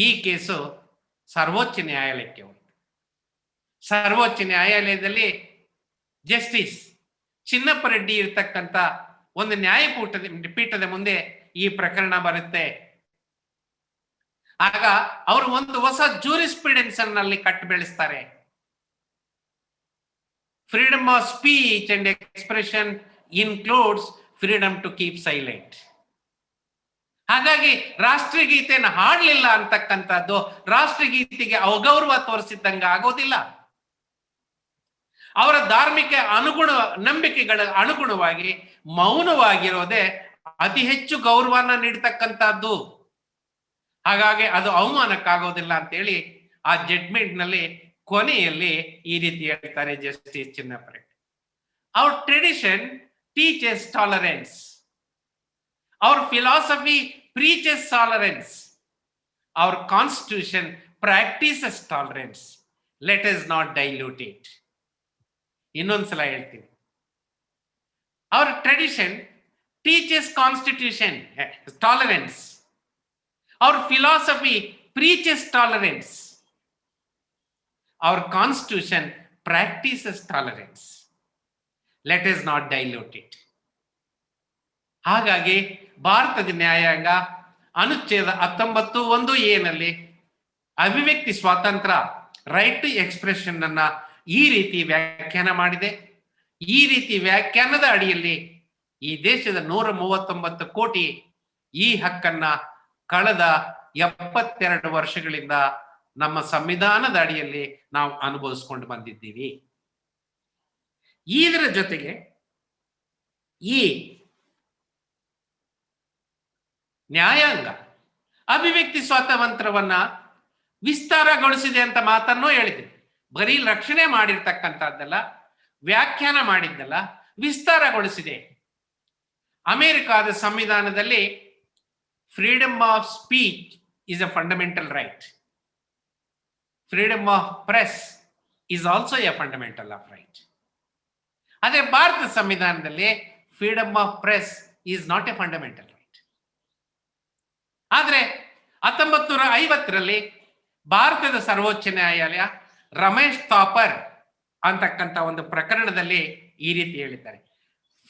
ಈ ಕೇಸು ಸರ್ವೋಚ್ಚ ನ್ಯಾಯಾಲಯಕ್ಕೆ ಹೋಯಿತು. ಸರ್ವೋಚ್ಚ ನ್ಯಾಯಾಲಯದಲ್ಲಿ ಜಸ್ಟಿಸ್ ಚಿನ್ನಪ್ಪ ರೆಡ್ಡಿ ಇರ್ತಕ್ಕಂಥ ಒಂದು ಪೀಠದ ಮುಂದೆ ಈ ಪ್ರಕರಣ ಬರುತ್ತೆ. ಆಗ ಅವರು ಒಂದು ಹೊಸ ಜೂರಿಸ್ಪ್ರುಡೆನ್ಸ್ ಅನ್ನಲ್ಲಿ ಕಟ್ಟು ಬೆಳೆಸ್ತಾರೆ. Freedom of speech and expression includes freedom to keep silent. ಹಾಗಾಗಿ ರಾಷ್ಟ್ರಗೀತೆಯನ್ನು ಹಾಡಲಿಲ್ಲ ಅಂತಕ್ಕಂಥದ್ದು ರಾಷ್ಟ್ರಗೀತೆಗೆ ಅಗೌರವ ತೋರಿಸಿದ್ದಂಗ ಆಗೋದಿಲ್ಲ. ಅವರ ಧಾರ್ಮಿಕ ನಂಬಿಕೆಗಳ ಅನುಗುಣವಾಗಿ ಮೌನವಾಗಿರೋದೇ ಅತಿ ಹೆಚ್ಚು ಗೌರವನ ನೀಡ್ತಕ್ಕಂಥದ್ದು. ಹಾಗಾಗಿ ಅದು ಅವಮಾನಕ್ಕಾಗೋದಿಲ್ಲ ಅಂತೇಳಿ ಆ ಜಡ್ಮೆಂಟ್ ನಲ್ಲಿ ಕೊನೆಯಲ್ಲಿ ಈ ರೀತಿ ಹೇಳ್ತಾರೆ justice ಚಿನ್ನಪ್ಪರೆ. Our tradition teaches tolerance. Our philosophy preaches tolerance. Our constitution practices tolerance. Let us not dilute it. ಇನ್ನೊಂದ್ಸಲ ಹೇಳ್ತೀನಿ. Our tradition teaches constitution, tolerance. Our philosophy preaches tolerance. Our constitution practices tolerance. Let us not dilute it. ಹಾಗಾಗಿ ಭಾರತದ ನ್ಯಾಯಾಂಗ ಅನುಚ್ಛೇದ 19(1)A ನಲ್ಲಿ ಅಭಿವ್ಯಕ್ತಿ ಸ್ವಾತಂತ್ರ್ಯ, right to expression ಅನ್ನ ಈ ರೀತಿ ವ್ಯಾಖ್ಯಾನ ಮಾಡಿದೆ. ಈ ರೀತಿ ವ್ಯಾಖ್ಯಾನದ ಅಡಿಯಲ್ಲಿ ಈ ದೇಶದ 139 ಕೋಟಿ ಈ ಹಕ್ಕನ್ನ ಕಳೆದ 72 ವರ್ಷಗಳಿಂದ ನಮ್ಮ ಸಂವಿಧಾನದ ಅಡಿಯಲ್ಲಿ ನಾವು ಅನುಭವಿಸ್ಕೊಂಡು ಬಂದಿದ್ದೀವಿ. ಇದರ ಜೊತೆಗೆ ಈ ನ್ಯಾಯಾಂಗ ಅಭಿವ್ಯಕ್ತಿ ಸ್ವಾತಂತ್ರ್ಯವನ್ನ ವಿಸ್ತಾರಗೊಳಿಸಿದೆ ಅಂತ ಮಾತನ್ನು ಹೇಳಿದೆ. ಬರೀ ರಕ್ಷಣೆ ಮಾಡಿರ್ತಕ್ಕಂಥದ್ದಲ್ಲ, ವ್ಯಾಖ್ಯಾನ ಮಾಡಿದ್ದಲ್ಲ, ವಿಸ್ತಾರಗೊಳಿಸಿದೆ. ಅಮೆರಿಕಾದ ಸಂವಿಧಾನದಲ್ಲಿ freedom of speech is a fundamental right. Freedom of press is also a fundamental of right. ಅದೇ ಭಾರತ ಸಂವಿಧಾನದಲ್ಲಿ freedom of press is not A fundamental right. ಆದ್ರೆ 1950ರಲ್ಲಿ ಭಾರತದ ಸರ್ವೋಚ್ಚ ನ್ಯಾಯಾಲಯ ರಮೇಶ್ ಥಾಪರ್ ಅಂತಕ್ಕಂಥ ಒಂದು ಪ್ರಕರಣದಲ್ಲಿ ಈ ರೀತಿ ಹೇಳಿದ್ದಾರೆ.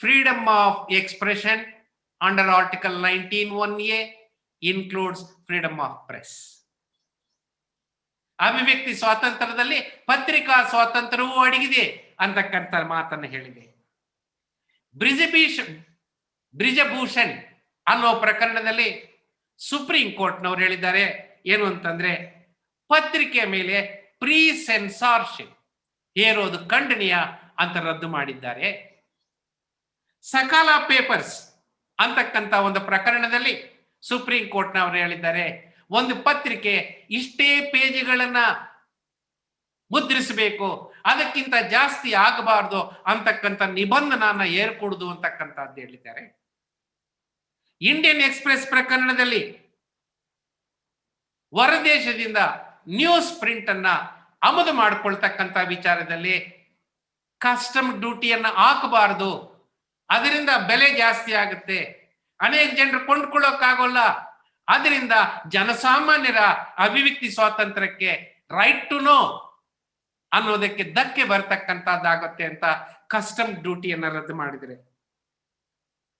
Freedom of expression under article 19(1)A includes freedom of press. ಅಭಿವ್ಯಕ್ತಿ ಸ್ವಾತಂತ್ರ್ಯದಲ್ಲಿ ಪತ್ರಿಕಾ ಸ್ವಾತಂತ್ರ್ಯವೂ ಅಡಗಿದೆ ಅಂತಕ್ಕಂಥ ಮಾತನ್ನು ಹೇಳಿದೆ. ಬ್ರಿಜಭೂಷಣ್ ಅನ್ನೋ ಪ್ರಕರಣದಲ್ಲಿ ಸುಪ್ರೀಂ ಕೋರ್ಟ್ನವರು ಹೇಳಿದ್ದಾರೆ ಏನು ಅಂತಂದ್ರೆ, ಪತ್ರಿಕೆಯ ಮೇಲೆ ಪ್ರೀ ಸೆನ್ಸಾರ್ಶಿಪ್ ಹೇರೋದು ಖಂಡನೀಯ ಅಂತ ರದ್ದು ಮಾಡಿದ್ದಾರೆ. ಸಕಾಲ ಪೇಪರ್ಸ್ ಅಂತಕ್ಕಂಥ ಒಂದು ಪ್ರಕರಣದಲ್ಲಿ ಸುಪ್ರೀಂ ಕೋರ್ಟ್ನವರು ಹೇಳಿದ್ದಾರೆ, ಒಂದು ಪತ್ರಿಕೆ ಇಷ್ಟೇ ಪೇಜ್ಗಳನ್ನ ಮುದ್ರಿಸಬೇಕು, ಅದಕ್ಕಿಂತ ಜಾಸ್ತಿ ಆಗಬಾರ್ದು ಅಂತಕ್ಕಂಥ ನಿಬಂಧನನ್ನ ಏರ್ಕೊಡುದು ಅಂತಕ್ಕಂಥದ್ದು ಹೇಳಿದ್ದಾರೆ. ಇಂಡಿಯನ್ ಎಕ್ಸ್ಪ್ರೆಸ್ ಪ್ರಕರಣದಲ್ಲಿ ಹೊರದೇಶದಿಂದ ನ್ಯೂಸ್ ಪ್ರಿಂಟ್ ಅನ್ನ ಆಮದು ಮಾಡಿಕೊಳ್ತಕ್ಕಂಥ ವಿಚಾರದಲ್ಲಿ ಕಸ್ಟಮ್ ಡ್ಯೂಟಿಯನ್ನ ಹಾಕಬಾರದು, ಅದರಿಂದ ಬೆಲೆ ಜಾಸ್ತಿ ಆಗುತ್ತೆ, ಅನೇಕ ಜನರು ಕೊಂಡ್ಕೊಳ್ಳೋಕ್ಕಾಗೋಲ್ಲ, ಅದರಿಂದ ಜನಸಾಮಾನ್ಯರ ಅಭಿವ್ಯಕ್ತಿ ಸ್ವಾತಂತ್ರ್ಯಕ್ಕೆ ರೈಟ್ ಟು ನೋ ಅನ್ನೋದಕ್ಕೆ ಧಕ್ಕೆ ಬರ್ತಕ್ಕಂಥದ್ದಾಗುತ್ತೆ ಅಂತ ಕಸ್ಟಮ್ ಡ್ಯೂಟಿಯನ್ನ ರದ್ದು ಮಾಡಿದರೆ.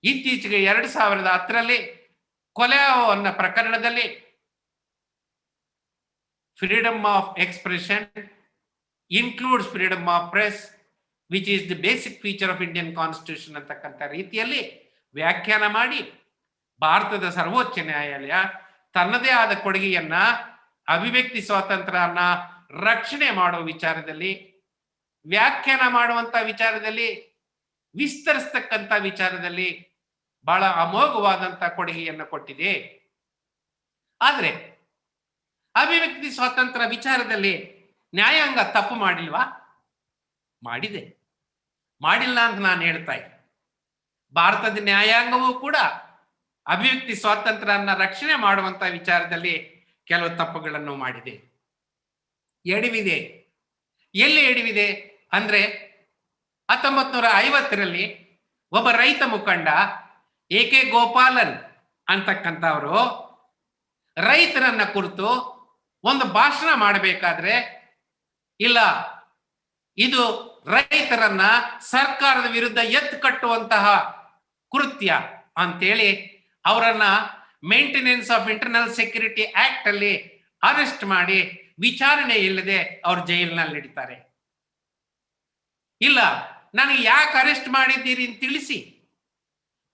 ಇತ್ತೀಚೆಗೆ 2010ರಲ್ಲಿ ಕೊಲೆಯೋ ಅನ್ನೋ ಪ್ರಕರಣದಲ್ಲಿ freedom of expression includes freedom of press which is the basic feature of Indian constitution ಅಂತಕ್ಕಂಥ ರೀತಿಯಲ್ಲಿ ವ್ಯಾಖ್ಯಾನ ಮಾಡಿ ಭಾರತದ ಸರ್ವೋಚ್ಚ ನ್ಯಾಯಾಲಯ ತನ್ನದೇ ಆದ ಕೊಡುಗೆಯನ್ನ ಅಭಿವ್ಯಕ್ತಿ ಸ್ವಾತಂತ್ರ್ಯನ ರಕ್ಷಣೆ ಮಾಡುವ ವಿಚಾರದಲ್ಲಿ, ವ್ಯಾಖ್ಯಾನ ಮಾಡುವಂತ ವಿಚಾರದಲ್ಲಿ, ವಿಸ್ತರಿಸ್ತಕ್ಕಂಥ ವಿಚಾರದಲ್ಲಿ ಬಹಳ ಅಮೋಘವಾದಂತ ಕೊಡುಗೆಯನ್ನು ಕೊಟ್ಟಿದೆ. ಆದ್ರೆ ಅಭಿವ್ಯಕ್ತಿ ಸ್ವಾತಂತ್ರ್ಯ ವಿಚಾರದಲ್ಲಿ ನ್ಯಾಯಾಂಗ ತಪ್ಪು ಮಾಡಿಲ್ವಾ? ಮಾಡಿದೆ. ಮಾಡಿಲ್ಲ ಅಂತ ನಾನು ಹೇಳ್ತಾ ಇದ್ದೆ. ಭಾರತದ ನ್ಯಾಯಾಂಗವೂ ಕೂಡ ಅಭಿವ್ಯಕ್ತಿ ಸ್ವಾತಂತ್ರ್ಯನ ರಕ್ಷಣೆ ಮಾಡುವಂತ ವಿಚಾರದಲ್ಲಿ ಕೆಲವು ತಪ್ಪುಗಳನ್ನು ಮಾಡಿದೆ, ಎಡವಿದೆ. ಎಲ್ಲಿ ಎಡವಿದೆ ಅಂದ್ರೆ 1950ರಲ್ಲಿ ಒಬ್ಬ ರೈತ ಮುಖಂಡ AK ಗೋಪಾಲನ್ ಅಂತಕ್ಕಂಥವರು ರೈತರನ್ನ ಕುರಿತು ಒಂದು ಭಾಷಣ ಮಾಡಬೇಕಾದ್ರೆ, ಇಲ್ಲ ಇದು ರೈತರನ್ನ ಸರ್ಕಾರದ ವಿರುದ್ಧ ಎತ್ತು ಕಟ್ಟುವಂತಹ ಕೃತ್ಯ ಅಂತೇಳಿ ಅವರನ್ನ maintenance of internal security act ಅಲ್ಲಿ ಅರೆಸ್ಟ್ ಮಾಡಿ ವಿಚಾರಣೆ ಇಲ್ಲದೆ ಅವ್ರ ಜೈಲಿನಲ್ಲಿ ಇಡ್ತಾರೆ. ಇಲ್ಲ, ನನಗೆ ಯಾಕೆ ಅರೆಸ್ಟ್ ಮಾಡಿದ್ದೀರಿ ಅಂತ ತಿಳಿಸಿ,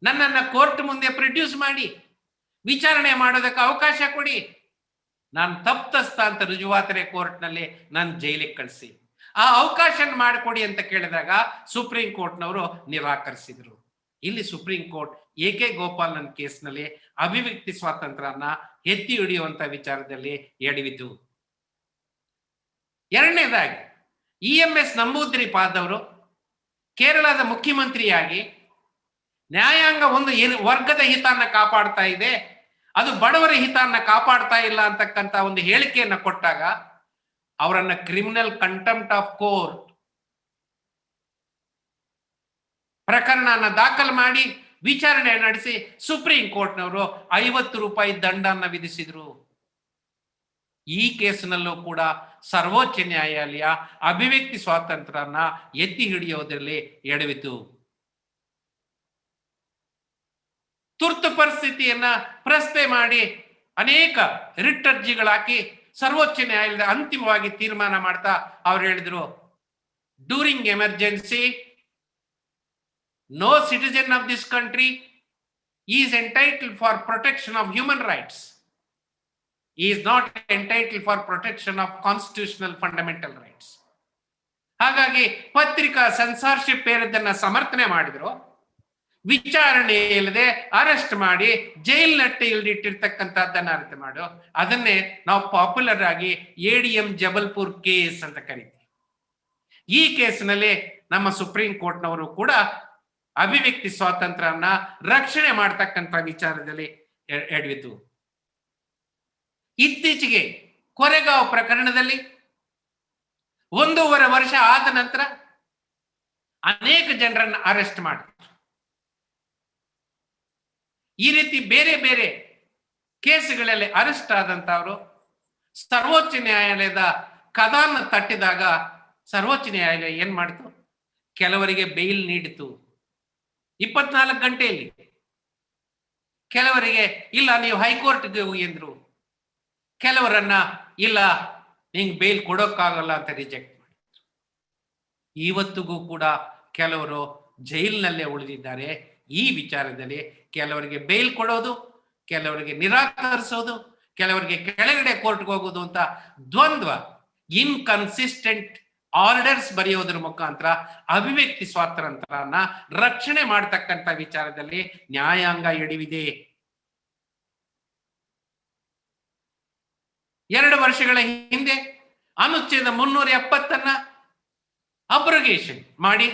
ನನ್ನನ್ನ ಕೋರ್ಟ್ ಮುಂದೆ ಪ್ರೊಡ್ಯೂಸ್ ಮಾಡಿ ವಿಚಾರಣೆ ಮಾಡೋದಕ್ಕೆ ಅವಕಾಶ ಕೊಡಿ, ನಾನು ತಪ್ಪಿತಸ್ಥ ಅಂತ ರುಜುವಾತರೆ ಕೋರ್ಟ್ನಲ್ಲಿ ನಾನು ಜೈಲಿಗೆ ಕಳಿಸಿ, ಆ ಅವಕಾಶ ಮಾಡಿಕೊಡಿ ಅಂತ ಕೇಳಿದಾಗ ಸುಪ್ರೀಂ ಕೋರ್ಟ್ನವರು ನಿರಾಕರಿಸಿದ್ರು. ಇಲ್ಲಿ ಸುಪ್ರೀಂ ಕೋರ್ಟ್ ಎ.ಕೆ. ಗೋಪಾಲನ್ ಕೇಸ್ನಲ್ಲಿ ಅಭಿವ್ಯಕ್ತಿ ಸ್ವಾತಂತ್ರ್ಯನ ಎತ್ತಿ ಹಿಡಿಯುವಂತ ವಿಚಾರದಲ್ಲಿ ಎಡವಿತು. ಎರಡನೇದಾಗಿ ಇ.ಎಂ.ಎಸ್. ನಂಬೂದಿರಿಪಾದವರು ಕೇರಳದ ಮುಖ್ಯಮಂತ್ರಿಯಾಗಿ ನ್ಯಾಯಾಂಗ ಒಂದು ವರ್ಗದ ಹಿತನ್ನ ಕಾಪಾಡ್ತಾ ಇದೆ, ಅದು ಬಡವರ ಹಿತನ್ನ ಕಾಪಾಡ್ತಾ ಇಲ್ಲ ಅಂತಕ್ಕಂಥ ಒಂದು ಹೇಳಿಕೆಯನ್ನ ಕೊಟ್ಟಾಗ ಅವರನ್ನ ಕ್ರಿಮಿನಲ್ ಕಂಟೆಂಪ್ಟ್ ಆಫ್ ಕೋರ್ಟ್ ಪ್ರಕರಣನ ದಾಖಲು ಮಾಡಿ ವಿಚಾರಣೆ ನಡೆಸಿ ಸುಪ್ರೀಂ ಕೋರ್ಟ್ನವರು 50 ರೂಪಾಯಿ ದಂಡನ್ನ ವಿಧಿಸಿದ್ರು. ಈ ಕೇಸಿನಲ್ಲೂ ಕೂಡ ಸರ್ವೋಚ್ಚ ನ್ಯಾಯಾಲಯ ಅಭಿವ್ಯಕ್ತಿ ಸ್ವಾತಂತ್ರ್ಯನ ಎತ್ತಿ ಹಿಡಿಯೋದ್ರಲ್ಲಿ ಎಡವಿತು. ತುರ್ತು ಪರಿಸ್ಥಿತಿಯನ್ನ ಪ್ರಶ್ನೆ ಮಾಡಿ ಅನೇಕ ರಿಟ್ ಅರ್ಜಿಗಳಾಕಿ ಸರ್ವೋಚ್ಚ ನ್ಯಾಯಾಲಯದ ಅಂತಿಮವಾಗಿ ತೀರ್ಮಾನ ಮಾಡ್ತಾ ಅವ್ರು ಹೇಳಿದ್ರು, during emergency no citizen of this country is entitled for protection of human rights. He is not entitled for protection of constitutional fundamental rights. ಹಾಗಾಗಿ ಪತ್ರಿಕಾ ಸೆನ್ಸಾರ್ಶಿಪ್ ಏರಿದ್ದನ್ನ ಸಮರ್ಥನೆ ಮಾಡಿದ್ರು. ವಿಚಾರಣೆ ಇಲ್ಲದೆ ಅರೆಸ್ಟ್ ಮಾಡಿ ಜೈಲಿನಟ್ಟೆ ಇಟ್ಟಿರ್ತಕ್ಕಂಥದ್ದನ್ನ ಅರ್ಥ ಮಾಡು. ಅದನ್ನೇ ನಾವು ಪಾಪ್ಯುಲರ್ ಆಗಿ ADM ಜಬಲ್ಪುರ್ ಕೇಸ್ ಅಂತ ಕರಿತೀವಿ. ಈ ಕೇಸ್ನಲ್ಲಿ ನಮ್ಮ ಸುಪ್ರೀಂ ಕೋರ್ಟ್ನವರು ಕೂಡ ಅಭಿವ್ಯಕ್ತಿ ಸ್ವಾತಂತ್ರ್ಯನ ರಕ್ಷಣೆ ಮಾಡತಕ್ಕಂಥ ವಿಚಾರದಲ್ಲಿ ಎಡವಿತು. ಇತ್ತೀಚೆಗೆ ಕೊರೆಗಾಂವ್ ಪ್ರಕರಣದಲ್ಲಿ 1.5 ವರ್ಷ ಆದ ನಂತರ ಅನೇಕ ಜನರನ್ನು ಅರೆಸ್ಟ್ ಮಾಡಿದ್ರು. ಈ ರೀತಿ ಬೇರೆ ಬೇರೆ ಕೇಸುಗಳಲ್ಲಿ ಅರೆಸ್ಟ್ ಆದಂತವರು ಸರ್ವೋಚ್ಚ ನ್ಯಾಯಾಲಯದ ಕದಾನ ತಟ್ಟಿದಾಗ ಸರ್ವೋಚ್ಚ ನ್ಯಾಯಾಲಯ ಏನ್ ಮಾಡಿತು? ಕೆಲವರಿಗೆ ಬೇಲ್ ನೀಡಿತು 24 ಗಂಟೆಯಲ್ಲಿ, ಕೆಲವರಿಗೆ ಇಲ್ಲ ನೀವು ಹೈಕೋರ್ಟ್ಗೆ ಹೋಗಿ ಎಂದ್ರು, ಕೆಲವರನ್ನ ಇಲ್ಲ ನಿಂಗೆ ಬೇಲ್ ಕೊಡೋಕ್ಕಾಗಲ್ಲ ಅಂತ ರಿಜೆಕ್ಟ್ ಮಾಡಿದ್ರು. ಇವತ್ತಿಗೂ ಕೂಡ ಕೆಲವರು ಜೈಲಿನಲ್ಲೇ ಉಳಿದಿದ್ದಾರೆ. ಈ ವಿಚಾರದಲ್ಲಿ ಕೆಲವರಿಗೆ ಬೇಲ್ ಕೊಡೋದು, ಕೆಲವರಿಗೆ ನಿರಾಕರಿಸೋದು, ಕೆಲವರಿಗೆ ಕೆಳಗಡೆ ಕೋರ್ಟ್ಗೆ ಹೋಗೋದು ಅಂತ ದ್ವಂದ್ವ ಇನ್ಕನ್ಸಿಸ್ಟೆಂಟ್ ಆರ್ಡರ್ಸ್ ಬರೆಯೋದ್ರ ಮುಖಾಂತರ ಅಭಿವ್ಯಕ್ತಿ ಸ್ವಾತಂತ್ರ್ಯನ ರಕ್ಷಣೆ ಮಾಡತಕ್ಕಂಥ ವಿಚಾರದಲ್ಲಿ ನ್ಯಾಯಾಂಗ ಎಡವಿದೆ. 2 ವರ್ಷಗಳ ಹಿಂದೆ ಅನುಚ್ಛೇದ 370 ಅಬ್ರಗೇಷನ್ ಮಾಡಿ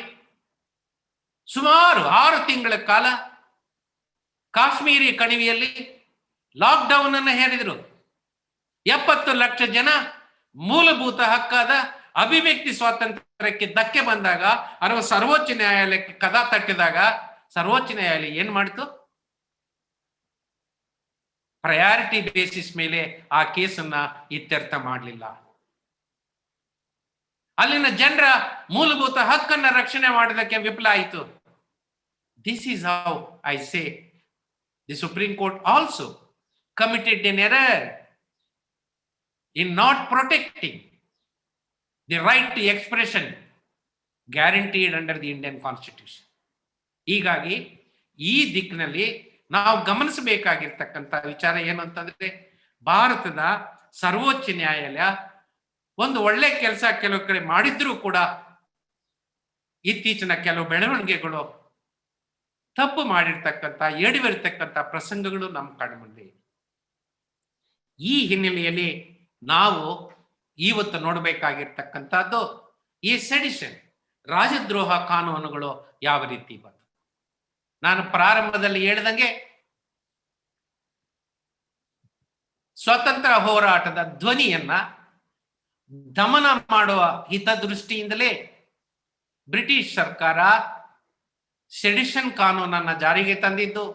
ಸುಮಾರು 6 ತಿಂಗಳ ಕಾಲ ಕಾಶ್ಮೀರಿ ಕಣಿವೆಯಲ್ಲಿ ಲಾಕ್ಡೌನ್ ಅನ್ನು ಹೇರಿದರು. 70 ಲಕ್ಷ ಜನ ಮೂಲಭೂತ ಹಕ್ಕಾದ ಅಭಿವ್ಯಕ್ತಿ ಸ್ವಾತಂತ್ರ್ಯಕ್ಕೆ ಧಕ್ಕೆ ಬಂದಾಗ ಅಥವಾ ಸರ್ವೋಚ್ಚ ನ್ಯಾಯಾಲಯಕ್ಕೆ ಕದ ತಟ್ಟಿದಾಗ ಸರ್ವೋಚ್ಚ ನ್ಯಾಯಾಲಯ ಏನ್ ಮಾಡಿತು? ಪ್ರಯಾರಿಟಿ ಬೇಸಿಸ್ ಮೇಲೆ ಆ ಕೇಸನ್ನ ಇತ್ಯರ್ಥ ಮಾಡಲಿಲ್ಲ. ಅಲ್ಲಿನ ಜನರ ಮೂಲಭೂತ ಹಕ್ಕನ್ನ ರಕ್ಷಣೆ ಮಾಡೋದಕ್ಕೆ ವಿಫಲ ಆಯಿತು. This is how I say the supreme court also committed N error in not protecting the right to expression guaranteed under the Indian Constitution. ಹೀಗಾಗಿ ಈ ದಿಕ್ಕಿನಲ್ಲಿ ನಾವು ಗಮನಿಸಬೇಕಾಗಿರ್ತಕ್ಕಂಥ ವಿಚಾರ ಏನು ಅಂತಂದ್ರೆ, ಭಾರತದ ಸರ್ವೋಚ್ಚ ನ್ಯಾಯಾಲಯ ಒಂದು ಒಳ್ಳೆ ಕೆಲಸ ಕೆಲವು ಕಡೆ ಮಾಡಿದ್ರೂ ಕೂಡ ಇತ್ತೀಚಿನ ಕೆಲವು ಬೆಳವಣಿಗೆಗಳು ತಪ್ಪು ಮಾಡಿರ್ತಕ್ಕಂಥ ಎಡವಿರ್ತಕ್ಕಂಥ ಪ್ರಸಂಗಗಳು ನಮ್ಮ ಕಣ್ಮುಂದೆ. ಈ ಹಿನ್ನೆಲೆಯಲ್ಲಿ ನಾವು ಇವತ್ತು ನೋಡಬೇಕಾಗಿರ್ತಕ್ಕಂಥದ್ದು ಈ ಸೆಡಿಷನ್ ರಾಜದ್ರೋಹ ಕಾನೂನುಗಳು ಯಾವ ರೀತಿ ಬಂತು. ನಾನು ಪ್ರಾರಂಭದಲ್ಲಿ ಹೇಳಿದಂಗೆ ಸ್ವತಂತ್ರ ಹೋರಾಟದ ಧ್ವನಿಯನ್ನ ದಮನ ಮಾಡುವ ಹಿತದೃಷ್ಟಿಯಿಂದಲೇ ಬ್ರಿಟಿಷ್ ಸರ್ಕಾರ ಸೆಡಿಷನ್ ಕಾನೂನನ್ನ ಜಾರಿಗೆ ತಂದಿದ್ದು,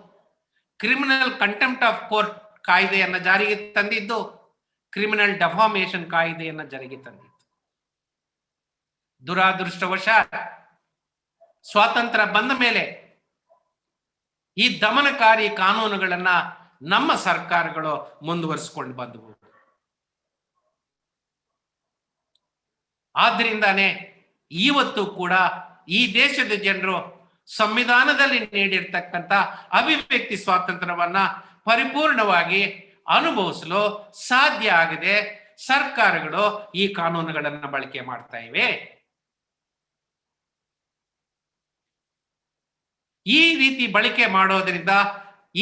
ಕ್ರಿಮಿನಲ್ ಕಂಟೆಂಪ್ಟ್ ಆಫ್ ಕೋರ್ಟ್ ಕಾಯ್ದೆಯನ್ನ ಜಾರಿಗೆ ತಂದಿದ್ದು, ಕ್ರಿಮಿನಲ್ ಡೆಫಾಮೇಷನ್ ಕಾಯ್ದೆಯನ್ನ ಜಾರಿಗೆ ತಂದಿತ್ತು. ದುರಾದೃಷ್ಟವಶಾತ್ ಸ್ವಾತಂತ್ರ್ಯ ಬಂದ ಮೇಲೆ ಈ ದಮನಕಾರಿ ಕಾನೂನುಗಳನ್ನ ನಮ್ಮ ಸರ್ಕಾರಗಳು ಮುಂದುವರಿಸಿಕೊಂಡು ಬಂದವು. ಆದ್ರಿಂದಾನೇ ಇವತ್ತು ಕೂಡ ಈ ದೇಶದ ಜನರು ಸಂವಿಧಾನದಲ್ಲಿ ನೀಡಿರ್ತಕ್ಕಂಥ ಅಭಿವ್ಯಕ್ತಿ ಸ್ವಾತಂತ್ರ್ಯವನ್ನ ಪರಿಪೂರ್ಣವಾಗಿ ಅನುಭವಿಸಲು ಸಾಧ್ಯ ಆಗದೆ ಸರ್ಕಾರಗಳು ಈ ಕಾನೂನುಗಳನ್ನು ಬಳಕೆ ಮಾಡ್ತಾ ಇವೆ. ಈ ರೀತಿ ಬಳಕೆ ಮಾಡೋದ್ರಿಂದ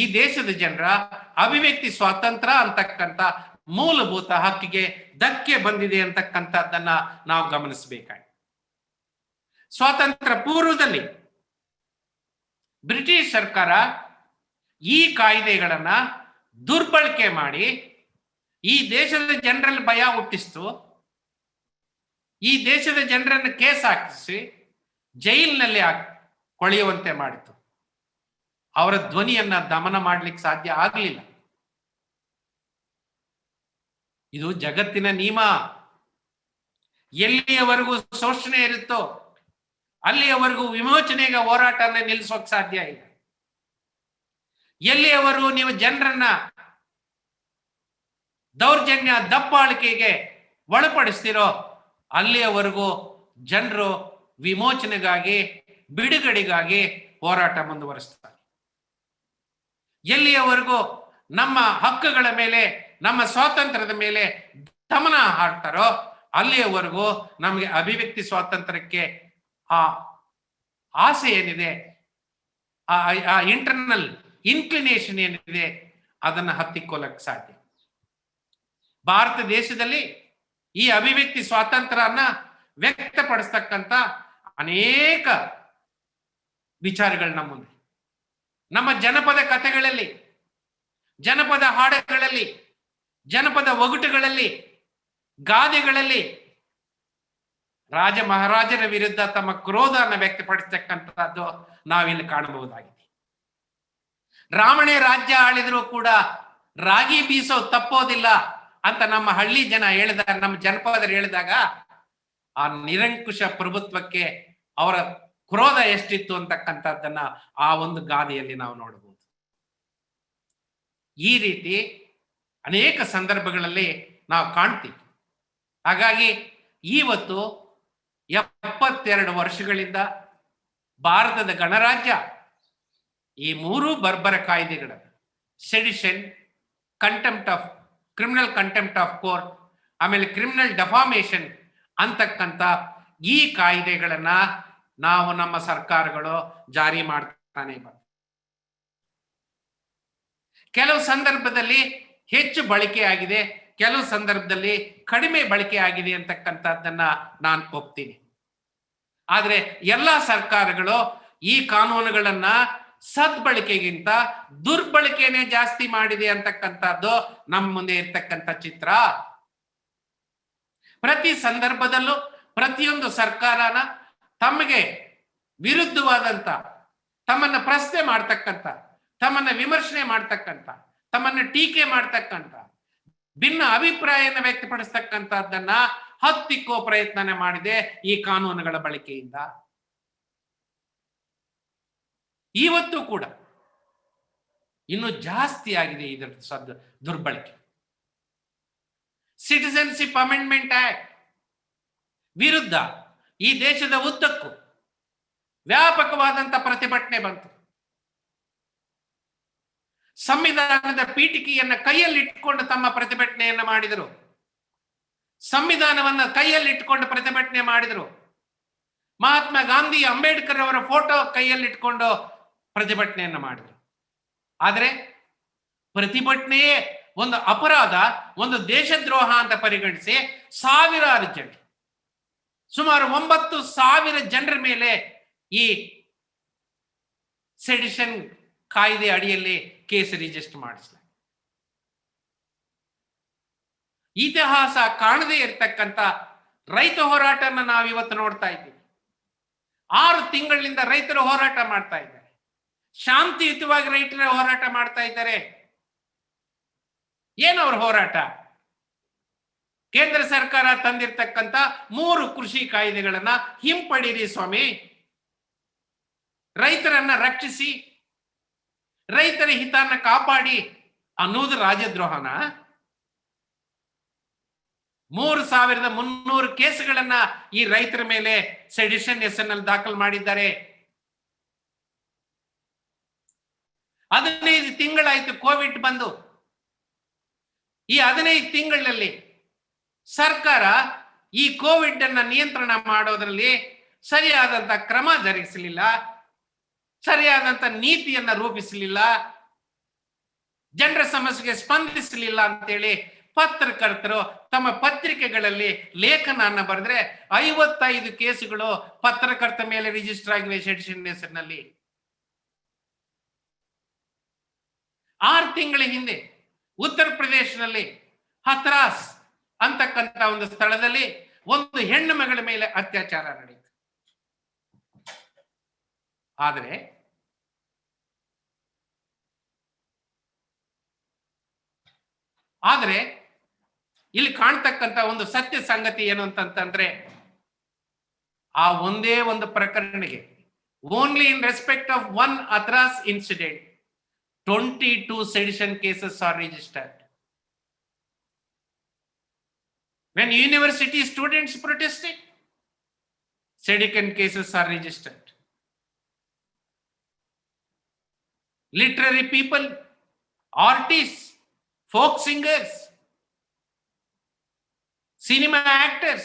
ಈ ದೇಶದ ಜನರ ಅಭಿವ್ಯಕ್ತಿ ಸ್ವಾತಂತ್ರ್ಯ ಅಂತಕ್ಕಂಥ ಮೂಲಭೂತ ಹಕ್ಕಿಗೆ ಧಕ್ಕೆ ಬಂದಿದೆ ಅಂತಕ್ಕಂಥದ್ದನ್ನ ನಾವು ಗಮನಿಸಬೇಕಾಗಿದೆ. ಸ್ವಾತಂತ್ರ್ಯ ಪೂರ್ವದಲ್ಲಿ ಬ್ರಿಟಿಷ್ ಸರ್ಕಾರ ಈ ಕಾಯ್ದೆಗಳನ್ನ ದುರ್ಬಳಕೆ ಮಾಡಿ ಈ ದೇಶದ ಜನರಲ್ಲಿ ಭಯ ಹುಟ್ಟಿಸ್ತು. ಈ ದೇಶದ ಜನರನ್ನು ಕೇಸ್ ಹಾಕಿಸಿ ಜೈಲಿನಲ್ಲಿ ಕೊಳೆಯುವಂತೆ ಮಾಡಿತು. ಅವರ ಧ್ವನಿಯನ್ನ ದಮನ ಮಾಡ್ಲಿಕ್ಕೆ ಸಾಧ್ಯ ಆಗಲಿಲ್ಲ. ಇದು ಜಗತ್ತಿನ ನಿಯಮ. ಎಲ್ಲಿಯವರೆಗೂ ಶೋಷಣೆ ಇರುತ್ತೋ ಅಲ್ಲಿಯವರೆಗೂ ವಿಮೋಚನೆಗೆ ಹೋರಾಟನ ನಿಲ್ಲಿಸೋಕ್ ಸಾಧ್ಯ ಇಲ್ಲ. ಎಲ್ಲಿಯವರೆಗೂ ನೀವು ಜನರನ್ನ ದೌರ್ಜನ್ಯ ದಬ್ಬಾಳಿಕೆಗೆ ಒಳಪಡಿಸ್ತಿರೋ ಅಲ್ಲಿಯವರೆಗೂ ಜನರು ವಿಮೋಚನೆಗಾಗಿ ಬಿಡುಗಡೆಗಾಗಿ ಹೋರಾಟ ಮುಂದುವರಿಸ್ತಾರೆ. ಎಲ್ಲಿಯವರೆಗೂ ನಮ್ಮ ಹಕ್ಕುಗಳ ಮೇಲೆ ನಮ್ಮ ಸ್ವಾತಂತ್ರ್ಯದ ಮೇಲೆ ದಮನ ಹಾಕ್ತಾರೋ ಅಲ್ಲಿಯವರೆಗೂ ನಮಗೆ ಅಭಿವ್ಯಕ್ತಿ ಸ್ವಾತಂತ್ರ್ಯಕ್ಕೆ ಆ ಆಸೆ ಏನಿದೆ, ಆ ಇಂಟರ್ನಲ್ ಇನ್ಕ್ಲಿನೇಷನ್ ಏನಿದೆ ಅದನ್ನ ಹತ್ತಿಕ್ಕೋಲಕ್ಕೆ ಸಾಧ್ಯ. ಭಾರತ ದೇಶದಲ್ಲಿ ಈ ಅಭಿವ್ಯಕ್ತಿ ಸ್ವಾತಂತ್ರ್ಯನ ವ್ಯಕ್ತಪಡಿಸ್ತಕ್ಕಂಥ ಅನೇಕ ವಿಚಾರಗಳು ನಮ್ಮುಂದೆ. ನಮ್ಮ ಜನಪದ ಕಥೆಗಳಲ್ಲಿ, ಜನಪದ ಹಾಡುಗಳಲ್ಲಿ, ಜನಪದ ಒಗಟುಗಳಲ್ಲಿ, ಗಾದೆಗಳಲ್ಲಿ ರಾಜ ಮಹಾರಾಜರ ವಿರುದ್ಧ ತಮ್ಮ ಕ್ರೋಧನ ವ್ಯಕ್ತಪಡಿಸ್ತಕ್ಕಂಥದ್ದು ನಾವಿಲ್ಲಿ ಕಾಣಬಹುದಾಗಿದೆ. ರಾಮಣೆ ರಾಜ್ಯ ಆಳಿದ್ರು ಕೂಡ ರಾಗಿ ಬೀಸೋ ತಪ್ಪೋದಿಲ್ಲ ಅಂತ ನಮ್ಮ ಹಳ್ಳಿ ಜನ ಹೇಳಿದಾಗ, ನಮ್ಮ ಜನಪದರು ಹೇಳಿದಾಗ ಆ ನಿರಂಕುಶ ಪ್ರಭುತ್ವಕ್ಕೆ ಅವರ ಕ್ರೋಧ ಎಷ್ಟಿತ್ತು ಅಂತಕ್ಕಂಥದ್ದನ್ನ ಆ ಒಂದು ಗಾದೆಯಲ್ಲಿ ನಾವು ನೋಡಬಹುದು. ಈ ರೀತಿ ಅನೇಕ ಸಂದರ್ಭಗಳಲ್ಲಿ ನಾವು ಕಾಣ್ತೀವಿ. ಹಾಗಾಗಿ ಇವತ್ತು 72 ವರ್ಷಗಳಿಂದ ಭಾರತದ ಗಣರಾಜ್ಯ ಈ ಮೂರು ಬರ್ಬರ ಕಾಯ್ದೆಗಳನ್ನು, sedition, contempt of criminal contempt of court, ಆಮೇಲೆ ಕ್ರಿಮಿನಲ್ ಡೆಫಾಮೇಷನ್ ಅಂತಕ್ಕಂಥ ಈ ಕಾಯ್ದೆಗಳನ್ನ ನಾವು ನಮ್ಮ ಸರ್ಕಾರಗಳು ಜಾರಿ ಮಾಡ್ತಾನೆ ಬಂದ. ಕೆಲವು ಸಂದರ್ಭದಲ್ಲಿ ಹೆಚ್ಚು ಬಳಕೆ ಆಗಿದೆ, ಕೆಲವು ಸಂದರ್ಭದಲ್ಲಿ ಕಡಿಮೆ ಬಳಕೆ ಆಗಿದೆ ಅಂತಕ್ಕಂಥದ್ದನ್ನ ನಾನು ಒಪ್ತೀನಿ. ಆದ್ರೆ ಎಲ್ಲಾ ಸರ್ಕಾರಗಳು ಈ ಕಾನೂನುಗಳನ್ನ ಸದ್ಬಳಕೆಗಿಂತ ದುರ್ಬಳಕೆನೇ ಜಾಸ್ತಿ ಮಾಡಿದೆ ಅಂತಕ್ಕಂಥದ್ದು ನಮ್ಮ ಮುಂದೆ ಇರ್ತಕ್ಕಂಥ ಚಿತ್ರ. ಪ್ರತಿ ಸಂದರ್ಭದಲ್ಲೂ ಪ್ರತಿಯೊಂದು ಸರ್ಕಾರನ ತಮಗೆ ವಿರುದ್ಧವಾದಂತ, ತಮ್ಮನ್ನ ಪ್ರಶ್ನೆ ಮಾಡ್ತಕ್ಕಂಥ, ತಮ್ಮನ್ನ ವಿಮರ್ಶನೆ ಮಾಡ್ತಕ್ಕಂಥ, ತಮ್ಮನ್ನ ಟೀಕೆ ಮಾಡ್ತಕ್ಕಂಥ, ಭಿನ್ನ ಅಭಿಪ್ರಾಯನ ವ್ಯಕ್ತಪಡಿಸ್ತಕ್ಕಂಥದ್ದನ್ನ ಹತ್ತಿಕ್ಕೋ ಪ್ರಯತ್ನ ಮಾಡಿದೆ ಈ ಕಾನೂನುಗಳ ಬಳಕೆಯಿಂದ. ಇವತ್ತು ಕೂಡ ಇನ್ನು ಜಾಸ್ತಿ ಆಗಿದೆ ಇದರ ದುರ್ಬಳಕೆ. ಸಿಟಿಜನ್ಶಿಪ್ ಅಮೆಂಡ್ಮೆಂಟ್ ಆಕ್ಟ್ ವಿರುದ್ಧ ಈ ದೇಶದ ಉದ್ದಕ್ಕೂ ವ್ಯಾಪಕವಾದಂತ ಪ್ರತಿಭಟನೆ ಬಂತು. ಸಂವಿಧಾನದ ಪೀಠಿಕೆಯನ್ನ ಕೈಯಲ್ಲಿಟ್ಟುಕೊಂಡು ತಮ್ಮ ಪ್ರತಿಭಟನೆಯನ್ನ ಮಾಡಿದರು. ಸಂವಿಧಾನವನ್ನ ಕೈಯಲ್ಲಿಟ್ಟುಕೊಂಡು ಪ್ರತಿಭಟನೆ ಮಾಡಿದರು. ಮಹಾತ್ಮ ಗಾಂಧಿ, ಅಂಬೇಡ್ಕರ್ ಅವರ ಫೋಟೋ ಕೈಯಲ್ಲಿಟ್ಕೊಂಡು ಪ್ರತಿಭಟನೆಯನ್ನ ಮಾಡಿದರು. ಆದರೆ ಪ್ರತಿಭಟನೆಯೇ ಒಂದು ಅಪರಾಧ, ಒಂದು ದೇಶದ್ರೋಹ ಅಂತ ಪರಿಗಣಿಸಿ ಸಾವಿರಾರು ಜನರು, ಸುಮಾರು 9,000 ಜನರ ಮೇಲೆ ಈ ಸೆಡಿಷನ್ ಕಾಯ್ದೆ ಅಡಿಯಲ್ಲಿ ಕೇಸ್ ರಿಜಿಸ್ಟರ್ ಮಾಡಿಸಲಾಗಿದೆ. ಇತಿಹಾಸ ಕಾಣದೇ ಇರತಕ್ಕಂತ ರೈತ ಹೋರಾಟನ ನಾವು ಇವತ್ತು ನೋಡ್ತಾ ಇದ್ದೀವಿ. 6 ತಿಂಗಳಿಂದ ರೈತರು ಹೋರಾಟ ಮಾಡ್ತಾ ಇದ್ದಾರೆ. ಶಾಂತಿಯುತವಾಗಿ ರೈತರ ಹೋರಾಟ ಮಾಡ್ತಾ ಇದ್ದಾರೆ. ಏನವ್ರ ಹೋರಾಟ? ಕೇಂದ್ರ ಸರ್ಕಾರ ತಂದಿರ್ತಕ್ಕಂಥ 3 ಕೃಷಿ ಕಾಯ್ದೆಗಳನ್ನ ಹಿಂಪಡೀರಿ ಸ್ವಾಮಿ, ರೈತರನ್ನ ರಕ್ಷಿಸಿ, ರೈತರ ಹಿತನ್ನ ಕಾಪಾಡಿ ಅನ್ನೋದು ರಾಜದ್ರೋಹನ? 3,300 ಕೇಸ್ಗಳನ್ನ ಈ ರೈತರ ಮೇಲೆ ಸೆಡಿಷನ್ ಹೆಸರಿನಲ್ಲಿ ದಾಖಲು ಮಾಡಿದ್ದಾರೆ. 15 ತಿಂಗಳಾಯ್ತು ಕೋವಿಡ್ ಬಂದು. ಈ 15 ತಿಂಗಳಲ್ಲಿ ಸರ್ಕಾರ ಈ ಕೋವಿಡ್ ಅನ್ನ ನಿಯಂತ್ರಣ ಮಾಡೋದ್ರಲ್ಲಿ ಸರಿಯಾದಂತ ಕ್ರಮ ಜರುಗಿಸಲಿಲ್ಲ. ಸರಿಯಾದಂತ ನೀತಿಯನ್ನ ರೂಪಿಸಲಿಲ್ಲ, ಜನರ ಸಮಸ್ಯೆಗೆ ಸ್ಪಂದಿಸಲಿಲ್ಲ ಅಂತೇಳಿ ಪತ್ರಕರ್ತರು ತಮ್ಮ ಪತ್ರಿಕೆಗಳಲ್ಲಿ ಲೇಖನನ್ನ ಬರೆದ್ರೆ 55 ಕೇಸುಗಳು ಪತ್ರಕರ್ತ ಮೇಲೆ ರಿಜಿಸ್ಟರ್ ಆಗಿವೆ ಸೆಡಿಷನ್ ಹೆಸರಿನಲ್ಲಿ. 6 ತಿಂಗಳ ಹಿಂದೆ ಉತ್ತರ ಪ್ರದೇಶದಲ್ಲಿ ಹತ್ರಾಸ್ ಅಂತಕ್ಕಂಥ ಒಂದು ಸ್ಥಳದಲ್ಲಿ ಒಂದು ಹೆಣ್ಣು ಮಗಳ ಮೇಲೆ ಅತ್ಯಾಚಾರ ನಡೆಯಿತು. ಆದರೆ ಇಲ್ಲಿ ಕಾಣ್ತಕ್ಕಂಥ ಒಂದು ಸತ್ಯ ಸಂಗತಿ ಏನು ಅಂತಂದ್ರೆ, ಆ ಒಂದೇ ಒಂದು ಪ್ರಕರಣಕ್ಕೆ only in respect of one Hathras incident 22 sedition cases are registered. When university students protested, sedition cases are registered. Literary people, artists, folk singers, cinema actors,